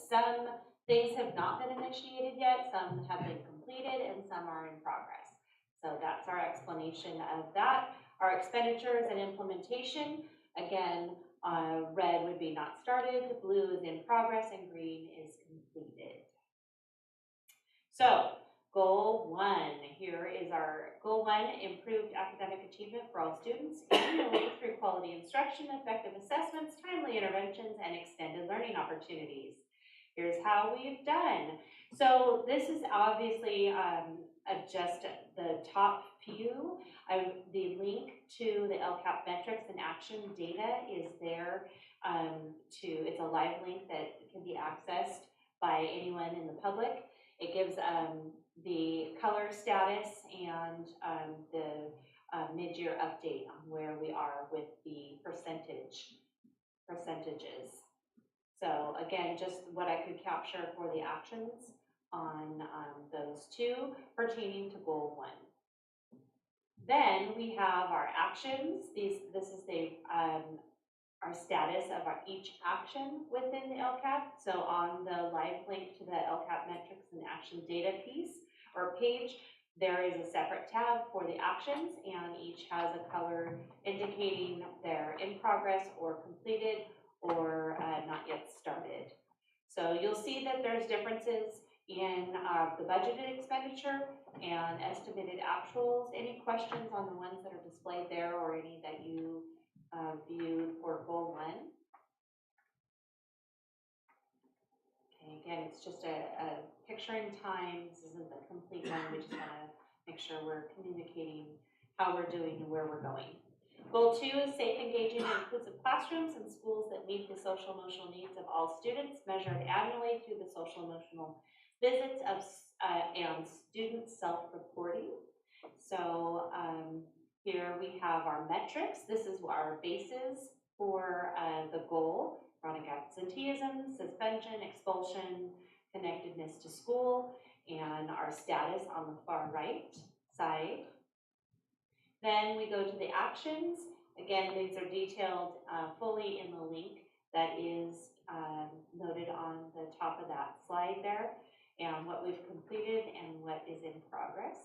some things have not been initiated yet, some have been completed, and some are in progress. So that's our explanation of that. Our expenditures and implementation, again, red would be not started, blue is in progress, and green is completed. So goal 1, here is our goal 1, improved academic achievement for all students annually through quality instruction, effective assessments, timely interventions, and extended learning opportunities. Here's how we've done. So this is obviously just the top few. The link to the LCAP metrics and action data is there it's a live link that can be accessed by anyone in the public. It gives the color status and the mid-year update on where we are with the percentages. So again, just what I could capture for the actions on those two pertaining to goal 1. Then we have our actions. This is our status of each action within the LCAP. So on the live link to the LCAP metrics and action data piece or page, there is a separate tab for the actions, and each has a color indicating they're in progress or completed or not yet started. So you'll see that there's differences in the budgeted expenditure and estimated actuals. Any questions on the ones that are displayed there or any that you viewed for goal 1? Okay, again, it's just a picture in time. This isn't the complete one. We just want to make sure we're communicating how we're doing and where we're going. Goal 2 is safe, engaging, and inclusive classrooms in schools that meet the social emotional needs of all students, measured annually through the social emotional visits of and student self-reporting. So here we have our metrics. This is our basis for the goal: chronic absenteeism, suspension, expulsion, connectedness to school. and our status on the far right side. Then we go to the actions. Again, these are detailed fully in the link that is noted on the top of that slide there, and what we've completed and what is in progress.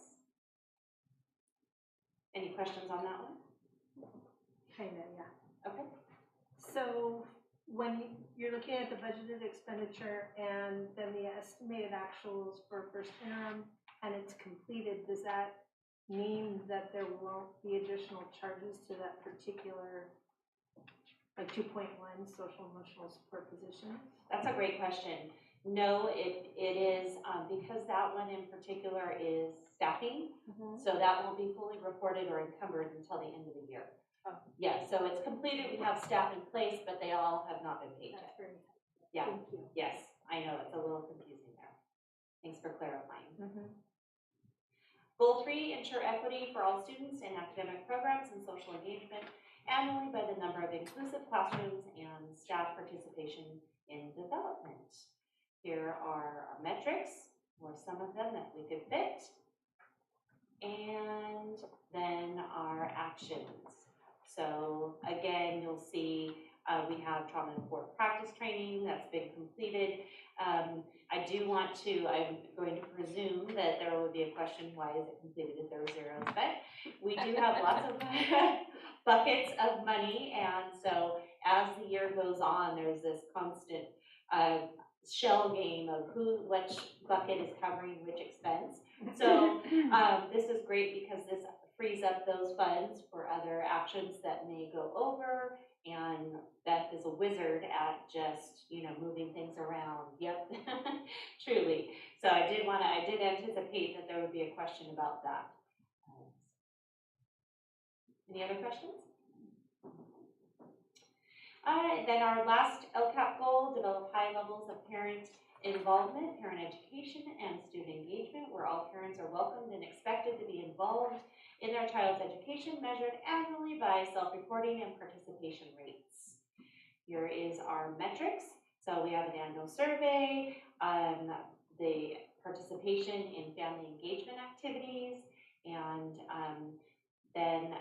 Any questions on that one? Kinda, yeah. Okay. So when you're looking at the budgeted expenditure and then the estimated actuals for first interim and it's completed, does that mean that there won't be additional charges to that particular, like 2.1 social emotional support position? That's a great question. No, it is, because that one in particular is staffing, so that won't be fully reported or encumbered until the end of the year. Oh. Yeah, so it's completed, we have staff in place, but they all have not been paid yet. Yeah, Thank you. yes, I know, it's a little confusing there. Thanks for clarifying. Goal 3, ensure equity for all students in academic programs and social engagement annually by the number of inclusive classrooms and staff participation in development. Here are our metrics, or some of them that we could fit, and then our actions. So again, you'll see we have trauma-informed practice training that's been completed. I do want to, I'm going to presume that there will be a question, why is it completed if there are zeros? But we do have lots of buckets of money, and so as the year goes on, there's this constant shell game of which bucket is covering which expense. So this is great because this frees up those funds for other actions that may go over, and Beth is a wizard at just, moving things around. Yep, truly. So I did anticipate that there would be a question about that. Any other questions? Then our last LCAP goal, develop high levels of parent involvement, parent education, and student engagement, where all parents are welcomed and expected to be involved in their child's education, measured annually by self-reporting and participation rates. Here is our metrics. So we have an annual survey, the participation in family engagement activities, and then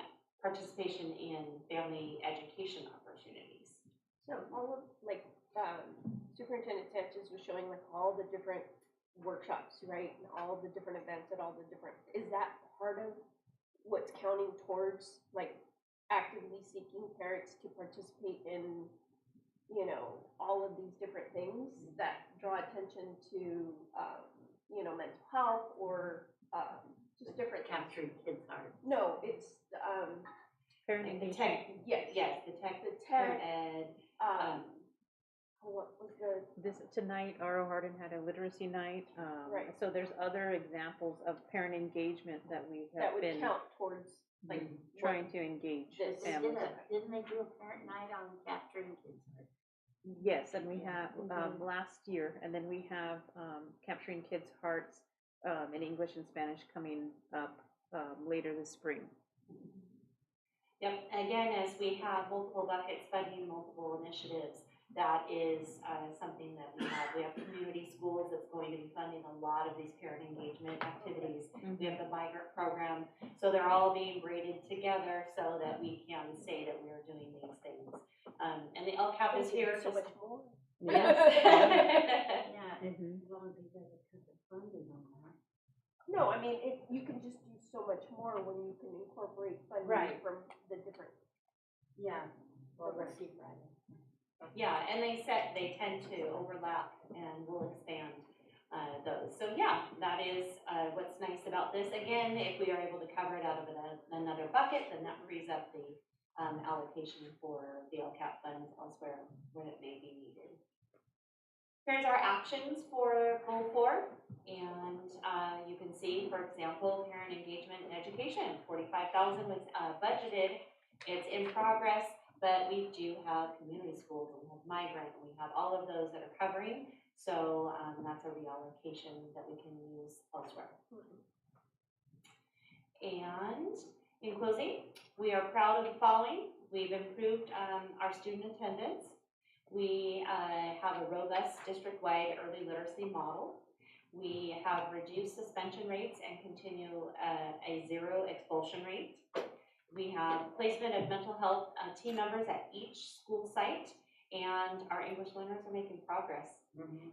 participation in family education opportunities. So all of, Superintendent Sanchez was showing all the different workshops, right? And all the different events at all the different, is that part of what's counting towards, actively seeking parents to participate in, all of these different things that draw attention to, mental health or just different Capturing kids' hearts. No, it's Parent Like the engagement. tech, yes, the tech, ed. What was the Tonight, R.O. Hardin had a literacy night. Right. So there's other examples of parent engagement that we that have would been count towards trying to engage this. families. Didn't they do a parent night on capturing kids' hearts? Yes, and we have last year, and then we have Capturing Kids' Hearts in English and Spanish coming up later this spring. Yep, again, as we have multiple buckets funding multiple initiatives, that is something that we have. We have community schools that's going to be funding a lot of these parent engagement activities. We have the migrant program, so they're all being braided together so that we can say that we are doing these things. And the LCAP is here. So much more. Yes. Yeah, it won't be because of funding on that. No, I mean, you can just do so much more when you can incorporate funding Right. from the different. Yeah, well, let's see Friday. Yeah, and they tend to overlap, and we'll expand those. So yeah, that is what's nice about this. Again, if we are able to cover it out of another bucket, then that frees up the allocation for the LCAP funds elsewhere when it may be needed. Here's our actions for Goal 4, and you can see, for example, parent engagement and education. 45,000 was budgeted. It's in progress. But we do have community schools, and we have migrant, and we have all of those that are covering. So that's a reallocation that we can use elsewhere. And in closing, we are proud of the following. We've improved our student attendance. We have a robust district-wide early literacy model. We have reduced suspension rates and continue a 0 expulsion rate. We have placement of mental health team members at each school site, and our English learners are making progress.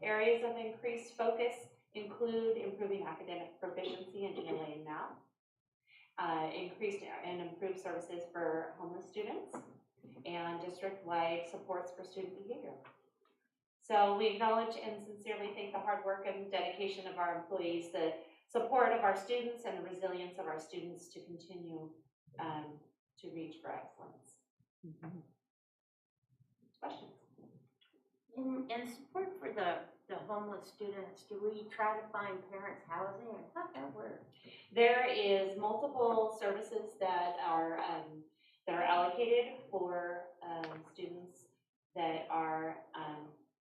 Areas of increased focus include improving academic proficiency in ELA and math, increased and improved services for homeless students, and district-wide supports for student behavior. So we acknowledge and sincerely thank the hard work and dedication of our employees, the support of our students, and the resilience of our students to continue to reach for excellence. Questions? In support for the homeless students, do we try to find parents housing, or how does that work? There is multiple services that are allocated for students that are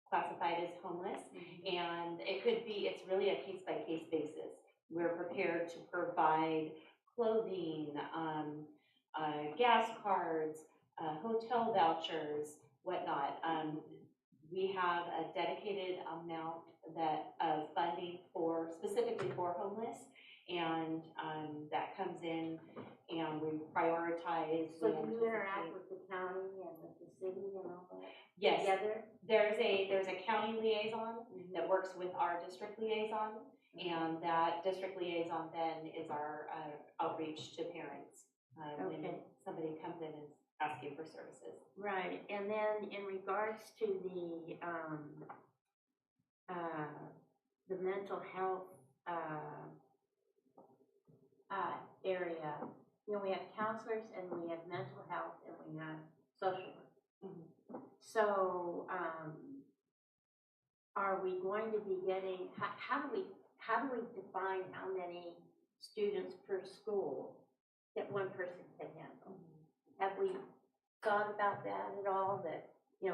classified as homeless, and it's really a case-by-case basis. We're prepared to provide clothing, gas cards, hotel vouchers, whatnot. We have a dedicated amount of funding specifically for homeless, and that comes in, and we prioritize. So do you interact with the county and with the city and all that? Yes. Together? There's a county liaison that works with our district liaison, and that district liaison then is our outreach to parents when somebody comes in and is asking for services. Right, and then in regards to the mental health area, we have counselors and we have mental health and we have social work. So, are we going to be getting? How do we define how many students per school that one person can handle? Have we thought about that at all? That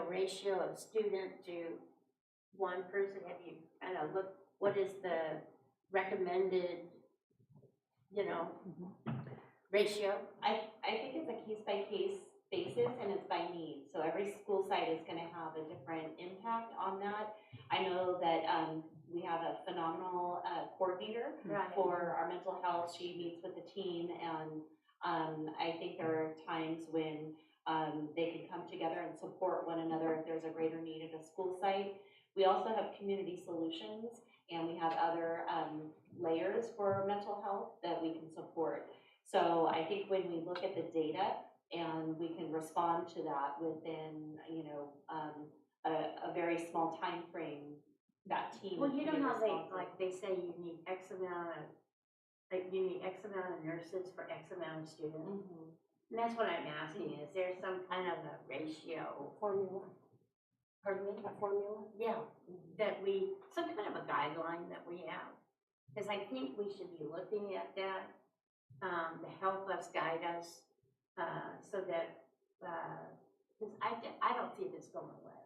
ratio of student to one person? Have you kind of looked? What is the recommended, ratio? I think it's a case-by-case basis and it's by need. So every school site is going to have a different impact on that. I know that we have a phenomenal coordinator for our mental health. She meets with the team, and I think there are times when they can come together and support one another if there's a greater need at a school site. We also have community solutions, and we have other layers for mental health that we can support. So I think when we look at the data and we can respond to that within, a very small time frame, that team. Well, you know how they say you need X amount of nurses for X amount of students? And that's what I'm asking, is there some kind of a ratio? Formula. Pardon me? A formula? Yeah, some kind of a guideline that we have. Because I think we should be looking at that to help us, guide us, so that, because I don't see this going away.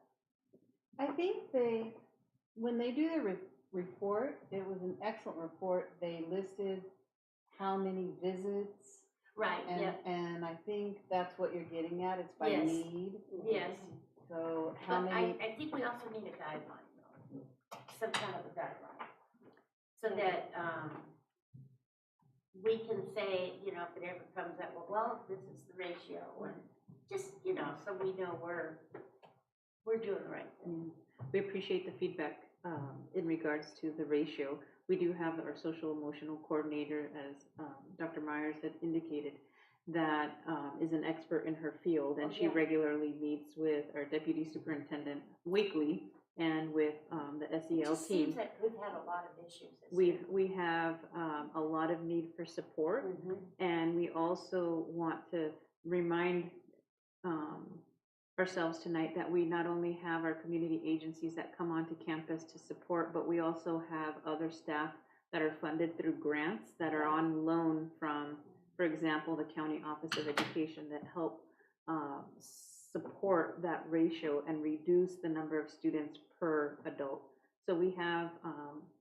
I think when they do the report, it was an excellent report. They listed how many visits. Right, And I think that's what you're getting at. It's by Yes. need. Yes. So how But many? I think we also need a guideline, though, some kind of a guideline, so that we can say, if it ever comes up, well, this is the ratio, and just, so we know we're doing the right thing. We appreciate the feedback in regards to the ratio. We do have our social emotional coordinator, as Dr. Myers had indicated, that is an expert in her field, and she regularly meets with our deputy superintendent weekly and with the SEL It team. seems like we've had a lot of issues this year. We have a lot of need for support, and we also want to remind ourselves tonight that we not only have our community agencies that come onto campus to support, but we also have other staff that are funded through grants that are on loan from, for example, the County Office of Education, that help support that ratio and reduce the number of students per adult. So we have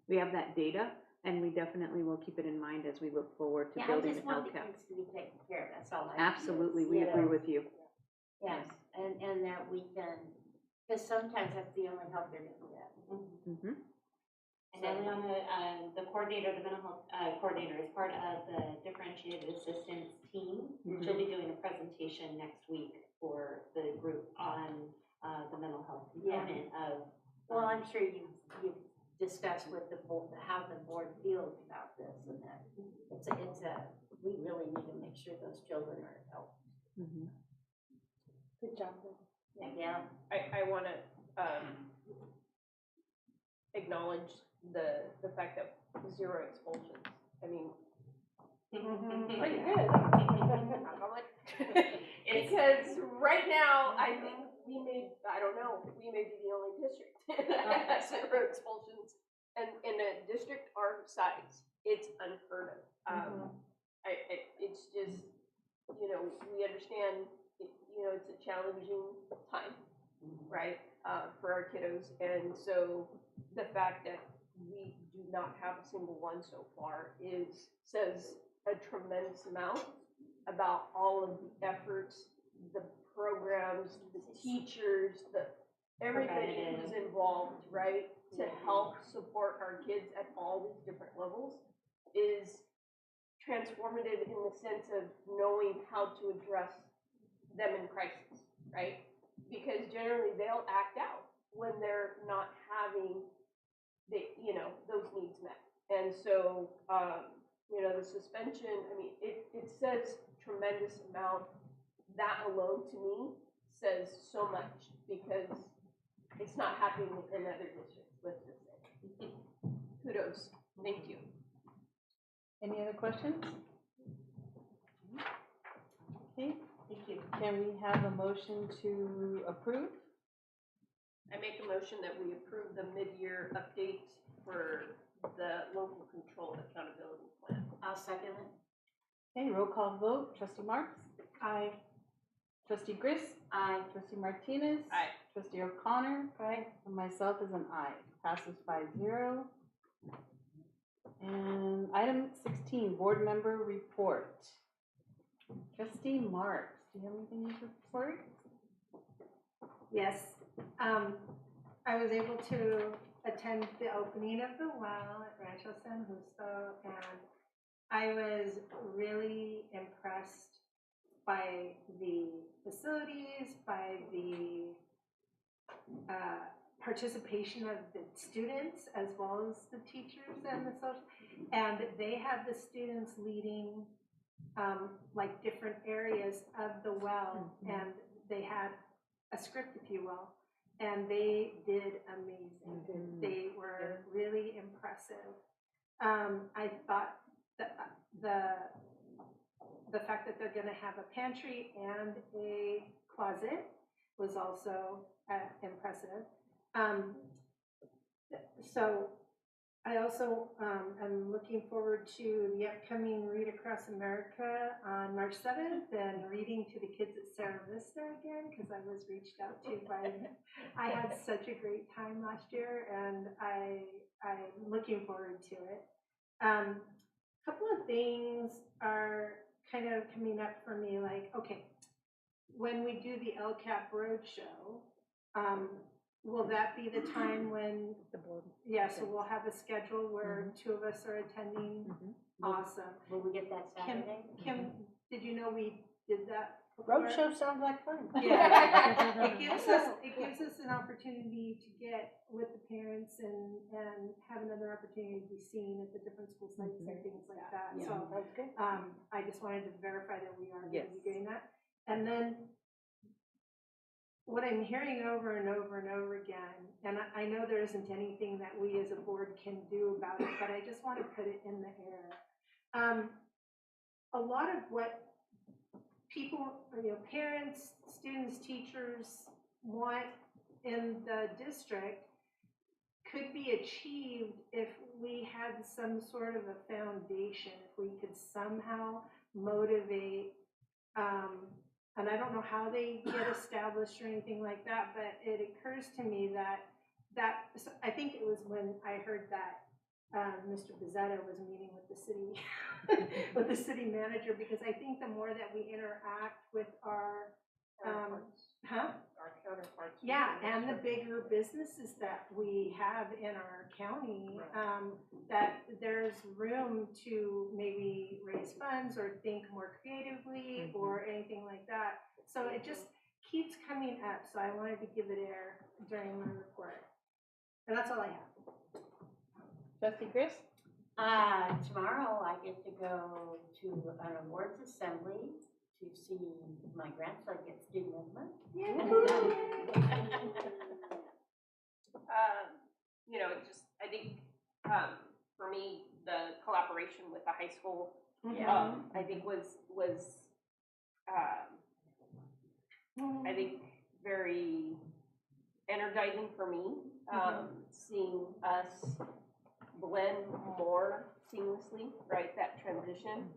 that data, and we definitely will keep it in mind as we look forward to building an I just want the LCAP. kids to be taken care of, that's all I. Absolutely, we agree with you. Yes, and that we can, because sometimes that's the only help they're gonna get. And Eliana, the coordinator, the mental health coordinator, is part of the differentiated assistance team. She'll be doing a presentation next week for the group on the mental health component of. Well, I'm sure you've discussed with the board, how the board feels about this, and that we really need to make sure those children are helped. Good job. Yeah. I want to acknowledge the fact that 0 expulsions. I mean, Pretty good. because right now, I think we may be the only district that has 0 expulsions, and in a district our size, it's unheard of. It's just, we understand, it's a challenging time, right, for our kiddos, and so the fact that we do not have a single one so far says a tremendous amount about all of the efforts, the programs, the teachers, everybody who's involved, right, to help support our kids at all these different levels is transformative in the sense of knowing how to address them in crisis, right? Because generally they'll act out when they're not having those needs met. And so, the suspension, it says tremendous amount. That alone to me says so much, because it's not happening in other districts, let's just say. Kudos. Thank you. Any other questions? Okay, thank you. Can we have a motion to approve? I make a motion that we approve the mid-year update for the local control accountability plan. I'll second it. Okay, roll call vote. Trustee Marks? Aye. Trustee Gris? Aye. Trustee Martinez? Aye. Trustee O'Connor? Aye. And myself is an aye. Passes 5-0. And item 16, board member report. Trustee Marks, do you have anything to report? Yes, I was able to attend the opening of the well at Rancho San Justo, and I was really impressed by the facilities, by the participation of the students as well as the teachers and the social, and they had the students leading like different areas of the well, and they had a script, if you will, and they did amazing. They were really impressive. I thought that the fact that they're going to have a pantry and a closet was also impressive. So I also am looking forward to the upcoming Read Across America on March 7th and reading to the kids at Sarah Vista again, because I was reached out to by them. I had such a great time last year, and I'm looking forward to it. A couple of things are kind of coming up for me, like, okay, when we do the LCAP Roadshow, will that be the time when the board? Yeah, so we'll have a schedule where 2 of us are attending. Awesome. Will we get that Saturday? Kim, did you know we did that before? Roadshow sounds like fun. Yeah. It gives us an opportunity to get with the parents and have another opportunity to be seen at the different school sites and things like that. Yeah. So That's good. I just wanted to verify that we are Yes. going to be doing that. And then what I'm hearing over and over and over again, and I know there isn't anything that we as a board can do about it, but I just want to put it in the air. A lot of what people, parents, students, teachers want in the district could be achieved if we had some sort of a foundation, if we could somehow motivate, and I don't know how they get established or anything like that, but it occurs to me that I think it was when I heard that Mr. Bezzetta was meeting with the city, with the city manager, because I think the more that we interact with our Huh? Our counterparts. Yeah, and the bigger businesses that we have in our county, that there's room to maybe raise funds or think more creatively or anything like that. So it just keeps coming up, so I wanted to give it air during my report. And that's all I have. Trustee Chris? Tomorrow I get to go to an awards assembly to see my grandson get student of the month. You know, it just, I think, for me, the collaboration with the high school, I think was I think very energizing for me, seeing us blend more seamlessly, right, that transition,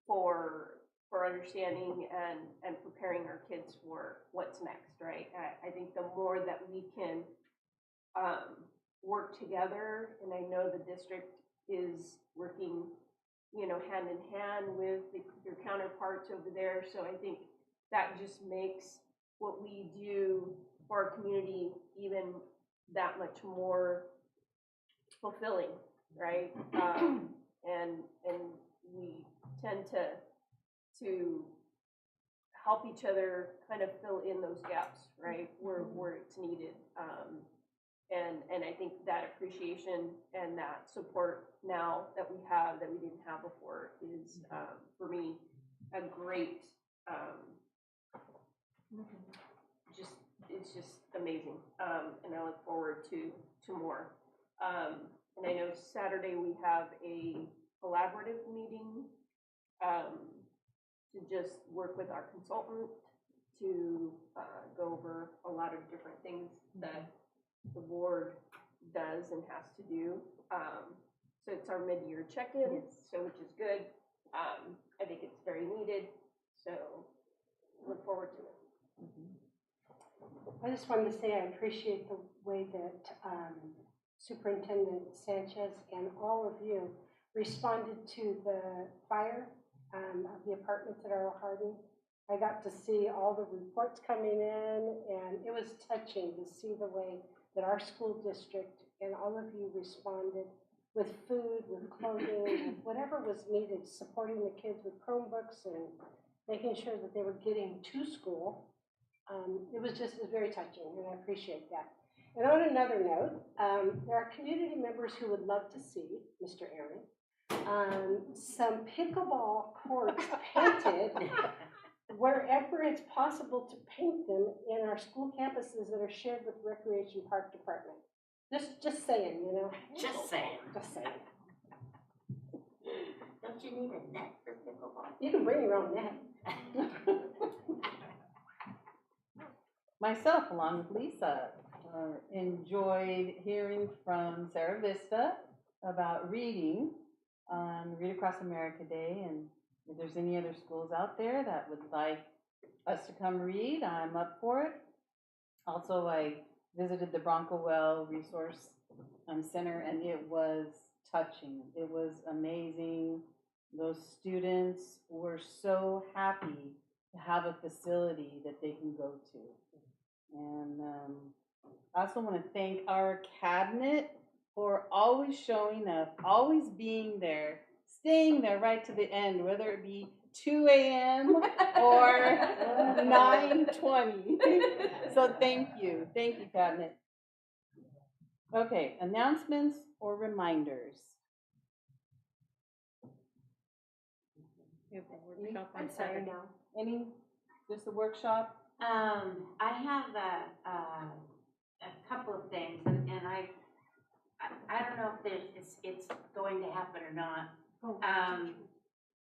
for understanding and preparing our kids for what's next, right? I think the more that we can work together, and I know the district is working, you know, hand in hand with your counterparts over there, so I think that just makes what we do for our community even that much more fulfilling, right? And we tend to help each other kind of fill in those gaps, right, where it's needed. And I think that appreciation and that support now that we have that we didn't have before is, for me, a great, it's just amazing. And I look forward to more. And I know Saturday we have a collaborative meeting to just work with our consultant to go over a lot of different things that the board does and has to do. So it's our mid-year check-in, so which is good. I think it's very needed, so look forward to it. I just wanted to say I appreciate the way that Superintendent Sanchez and all of you responded to the fire of the apartments at Earl Harding. I got to see all the reports coming in, and it was touching to see the way that our school district and all of you responded with food, with clothing, with whatever was needed, supporting the kids with Chromebooks and making sure that they were getting to school. It was very touching, and I appreciate that. And on another note, there are community members who would love to see, Mr. Aaron, some pickleball courts painted wherever it's possible to paint them in our school campuses that are shared with the Recreation Park Department. Just saying, you know. Just saying. Just saying. Don't you need a net for pickleball? You can bring your own net. Myself, along with Lisa, enjoyed hearing from Sarah Vista about reading on Read Across America Day, and if there's any other schools out there that would like us to come read, I'm up for it. Also, I visited the Bronco Well Resource Center, and it was touching. It was amazing. Those students were so happy to have a facility that they can go to. And I also want to thank our cabinet for always showing up, always being there, staying there right to the end, whether it be 2 a.m. or 9:20. So thank you, cabinet. Okay, announcements or reminders? I'm sorry now. Just a workshop? I have a couple of things, and I don't know if it's going to happen or not.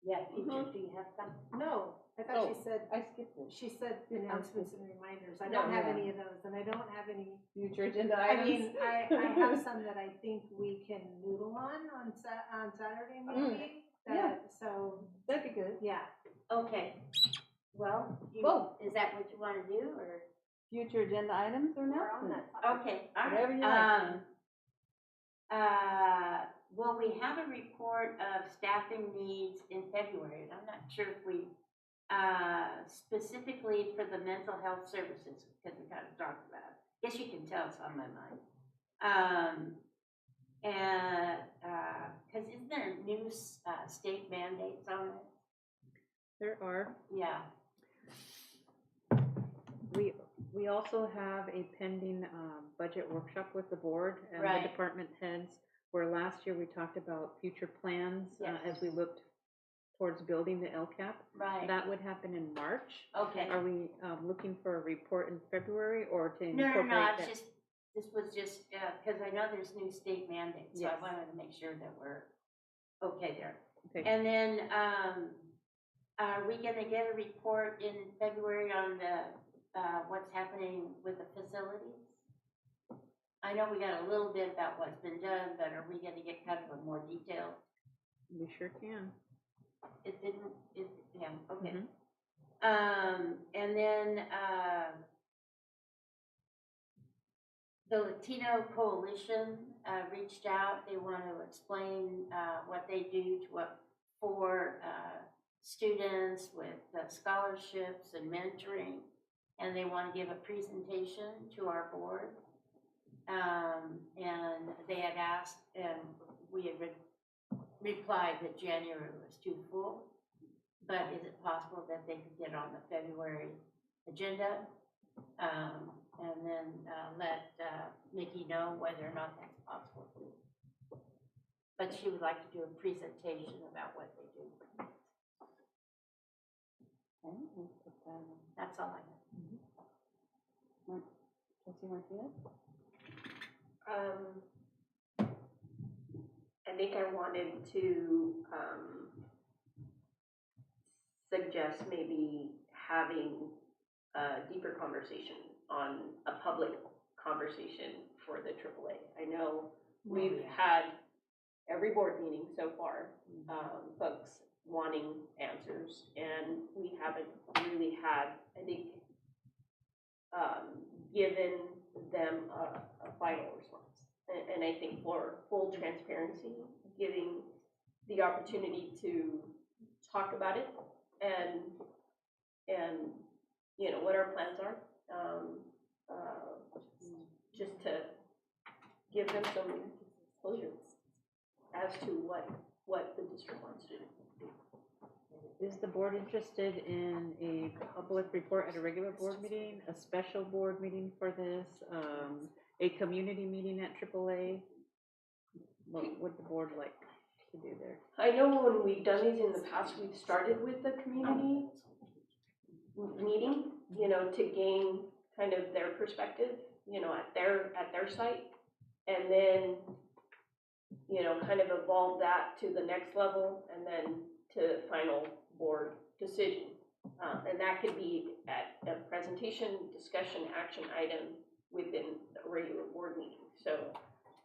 Yeah, do you have some? No, I thought she said, I skipped it. she said announcements and reminders. I don't have any of those, and I don't have any. Future agenda I items? mean, I have some that I think we can noodle on Saturday maybe. Yeah. So. That'd be good. Yeah. Okay. Well, is that what you want to do, or? Future agenda items or announcements? Okay, all right. Whatever you like. Will we have a report of staffing needs in February? I'm not sure if we specifically for the mental health services, because we kind of talked about it. Guess you can tell it's on my mind. Because isn't there new state mandates on it? There are. Yeah. We also have a pending budget workshop with the board and Right. the department heads, where last year we talked about future plans Yes. as we looked towards building the LCAP. Right. That would happen in March. Okay. Are we looking for a report in February or to No, incorporate it's that? just, this was just, because I know there's new state mandates, so I Yes. wanted to make sure that we're okay there. Okay. And then, are we gonna get a report in February on the, what's happening with the facilities? I know we got a little bit about what's been done, but are we gonna get kind of a more detailed? We sure can. It didn't, yeah, okay. Mhm. And then, the Latino Coalition reached out. They want to explain what they do for students with scholarships and mentoring, and they want to give a presentation to our board. And they had asked, and we had replied that January was too full, but is it possible that they could get on the February agenda? And then let Nikki know whether or not that's possible too. But she would like to do a presentation about what they do. Okay, we'll put that in. That's all I have. Trustee Martinez? I think I wanted to suggest maybe having a deeper conversation on a public conversation for the AAA. I know we've had every board meeting so far, folks wanting answers, and we haven't really had, I think, given them a final response. And I think for full transparency, giving the opportunity to talk about it and you know what our plans are, just to give them some closure as to what the district wants to do. Is the board interested in a public report at a regular board meeting, a special board meeting for this, a community meeting at AAA? What would the board like to do there? I know when we've done these in the past, we've started with the community meeting, you know, to gain kind of their perspective, you know, at their site, and then, you know, kind of evolve that to the next level, and then to final board decision. And that could be at a presentation, discussion, action item within a regular board meeting. So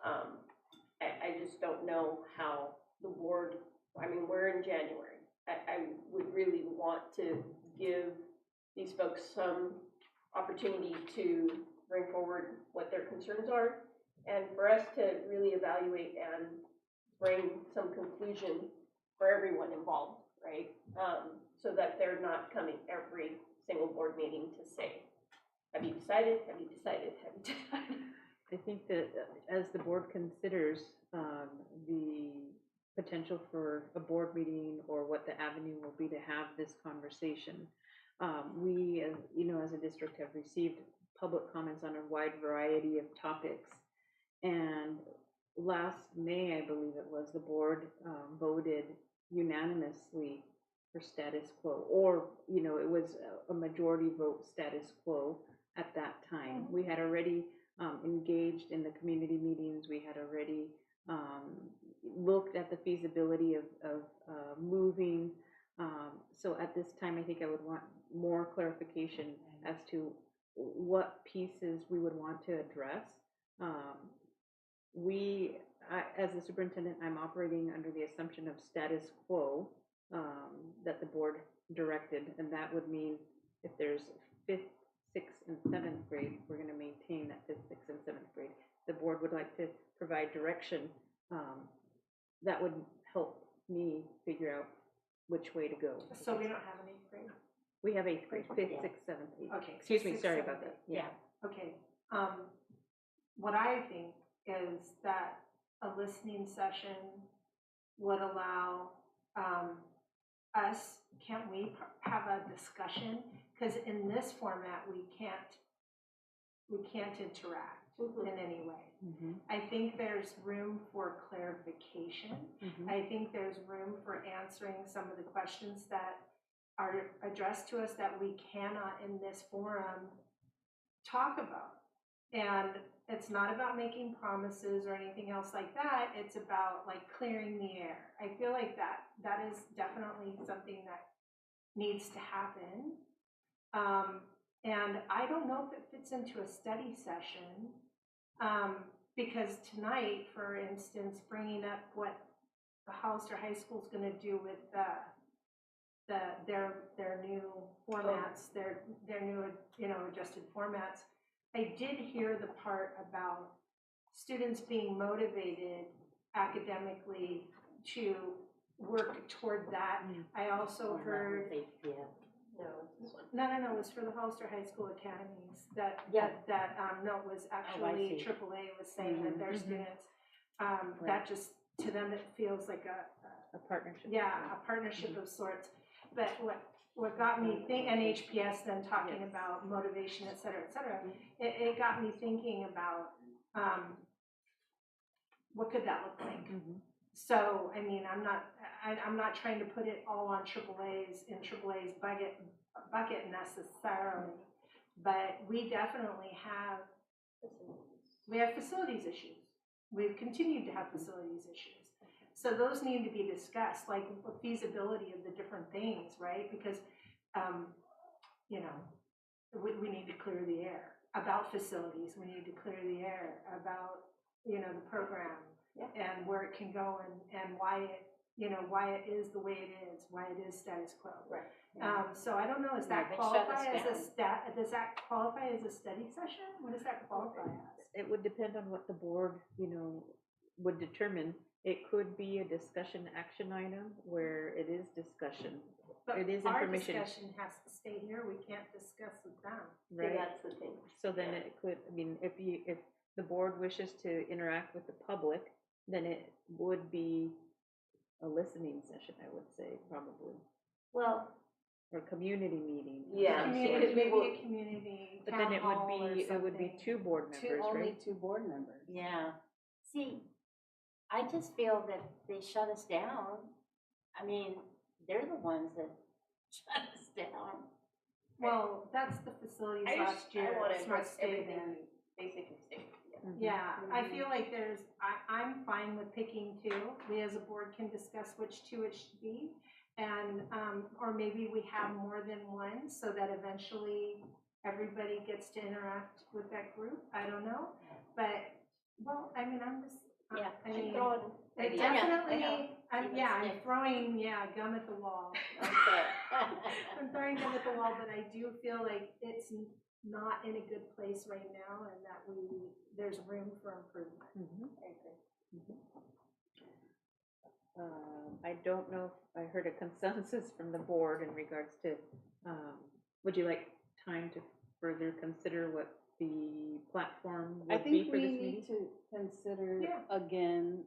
I just don't know how the board, I mean, we're in January. I would really want to give these folks some opportunity to bring forward what their concerns are, and for us to really evaluate and bring some conclusion for everyone involved, right? So that they're not coming every single board meeting to say, have you decided, have you decided, have you decided? I think that as the board considers the potential for a board meeting or what the avenue will be to have this conversation, we, you know, as a district have received public comments on a wide variety of topics. And last May, I believe it was, the board voted unanimously for status quo, or, you know, it was a majority vote status quo at that time. We had already engaged in the community meetings. We had already looked at the feasibility of moving. So at this time, I think I would want more clarification as to what pieces we would want to address. As the superintendent, I'm operating under the assumption of status quo that the board directed, and that would mean if there's 5th, 6th, and 7th grade, we're going to maintain that 5th, 6th, and 7th grade. The board would like to provide direction. That would help me figure out which way to go. So we don't have an 8th grade? We have eighth grade, fifth, Yeah. sixth, seventh, eighth. Okay. Excuse me, sixth, sorry seventh, about that. eighth. Yeah. Okay, what I think is that a listening session would allow, us, can't we have a discussion? Because in this format, we can't interact in any way. I think there's room for clarification. I think there's room for answering some of the questions that are addressed to us that we cannot in this forum talk about. And it's not about making promises or anything else like that. It's about like clearing the air. I feel like that is definitely something that needs to happen. And I don't know if it fits into a study session, because tonight, for instance, bringing up what the Hollister High School is going to do with their new formats, their new adjusted formats. I did hear the part about students being motivated academically to work toward that. I also heard. No, it was for the Hollister High School Academies that note was actually see. AAA was saying that their students, that just, to them, it feels like A partnership. yeah, a partnership of sorts. But what got me think, and HPS then talking about motivation, et cetera, it got me thinking about, what could that look like? So, I mean, I'm not trying to put it all on AAA's bucket necessarily, but we definitely have facilities issues. We've continued to have facilities issues. So those need to be discussed, like the feasibility of the different things, right? Because, we need to clear the air about facilities. We need to clear the air about, the program and where it can go and why it is the way it is, why it is status quo. Right. So I don't know, does that qualify as does that qualify as a study session? What does that qualify as? It would depend on what the board, would determine. It could be a discussion action item where it is discussion. But it is our information. discussion has to stay here. We can't discuss with them. Right. So that's the thing. So then it could, if the board wishes to interact with the public, then it would be a listening session, I would say, probably. Well, or community meeting. Yeah, Maybe a community But town then it hall or would be something. two board members, Only right? two board members. yeah. See, I just feel that they shut us down. I mean, they're the ones that shut us down. Well, that's the facilities last year. I want to Smart address Stay everything there. basically stayed. Yeah, I feel like I'm fine with picking two. We as a board can discuss which two it should be. And, or maybe we have more than one so that eventually everybody gets to interact with that group. I don't know. But, well, I mean, I'm just, Yeah, I mean, throwing it I know, definitely, I know. I'm throwing, gum at the wall. I'm throwing gum at the wall, but I do feel like it's not in a good place right now and that there's room for improvement. I agree. I don't know if I heard a consensus from the board in regards to, would you like time to further consider what the platform I would be think for we this need meeting? to consider again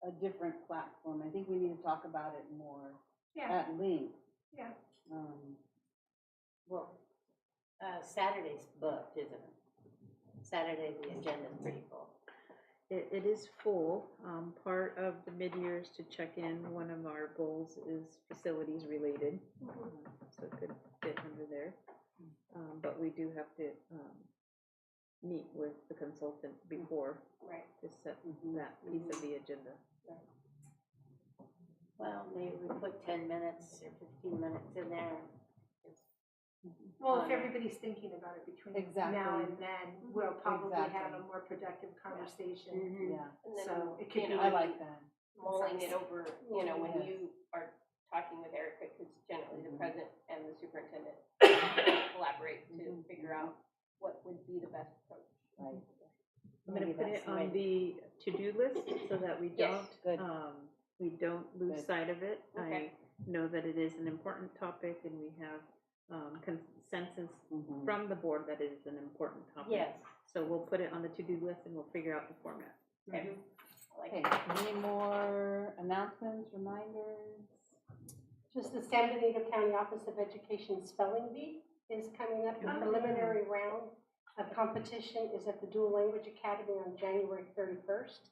a different platform. I think we need to talk about it more at length. Yeah. Well, Saturday's booked, isn't it? Saturday, the agenda's pretty full. It is full. Part of the mid-years to check in, one of our goals is facilities related. So it could fit under there. But we do have to meet with the consultant before to set that piece of the agenda. Well, maybe we put 10 minutes or 15 minutes in there. Well, if everybody's thinking about it between now and then, we'll probably have a more productive conversation. Yeah. And then, So it could be. I like that. mulling it over, when you are talking with Erica, because generally the president and the superintendent collaborate to figure out what would be the best approach. Right. I'm gonna put it on the to-do list so that we Yes. don't lose sight of it. Okay. I know that it is an important topic and we have consensus from the board that it is an important topic. Yes. So we'll put it on the to-do list and we'll figure out the format. Okay. Okay, any more announcements, reminders? Just the San Benito County Office of Education Spelling Bee is coming up. The preliminary round of competition is at the Dual Language Academy on January 31st.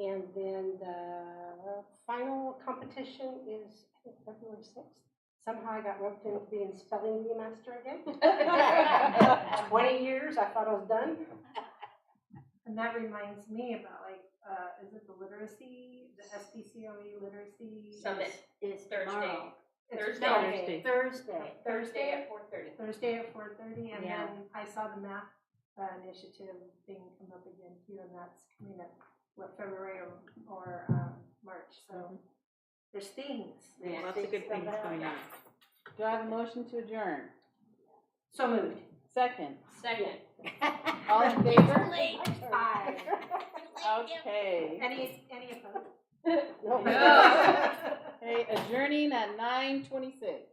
And then the final competition is, I think, February 6th. Somehow I got roped into being spelling bee master again. 20 years, I thought I was done. And that reminds me about is it the literacy, the SPCOE literacy? Summit is Thursday. It's Thursday. Thursday at 4:30. Thursday at 4:30, and Yeah. then I saw the math initiative thing come up again too, and that's coming up, February or March, so there's things. There's lots of good things going on. Do I have a motion to adjourn? So moved. Second. Second. All in favor? Aye. Okay. Any opposed? Okay, adjourning at 9:26.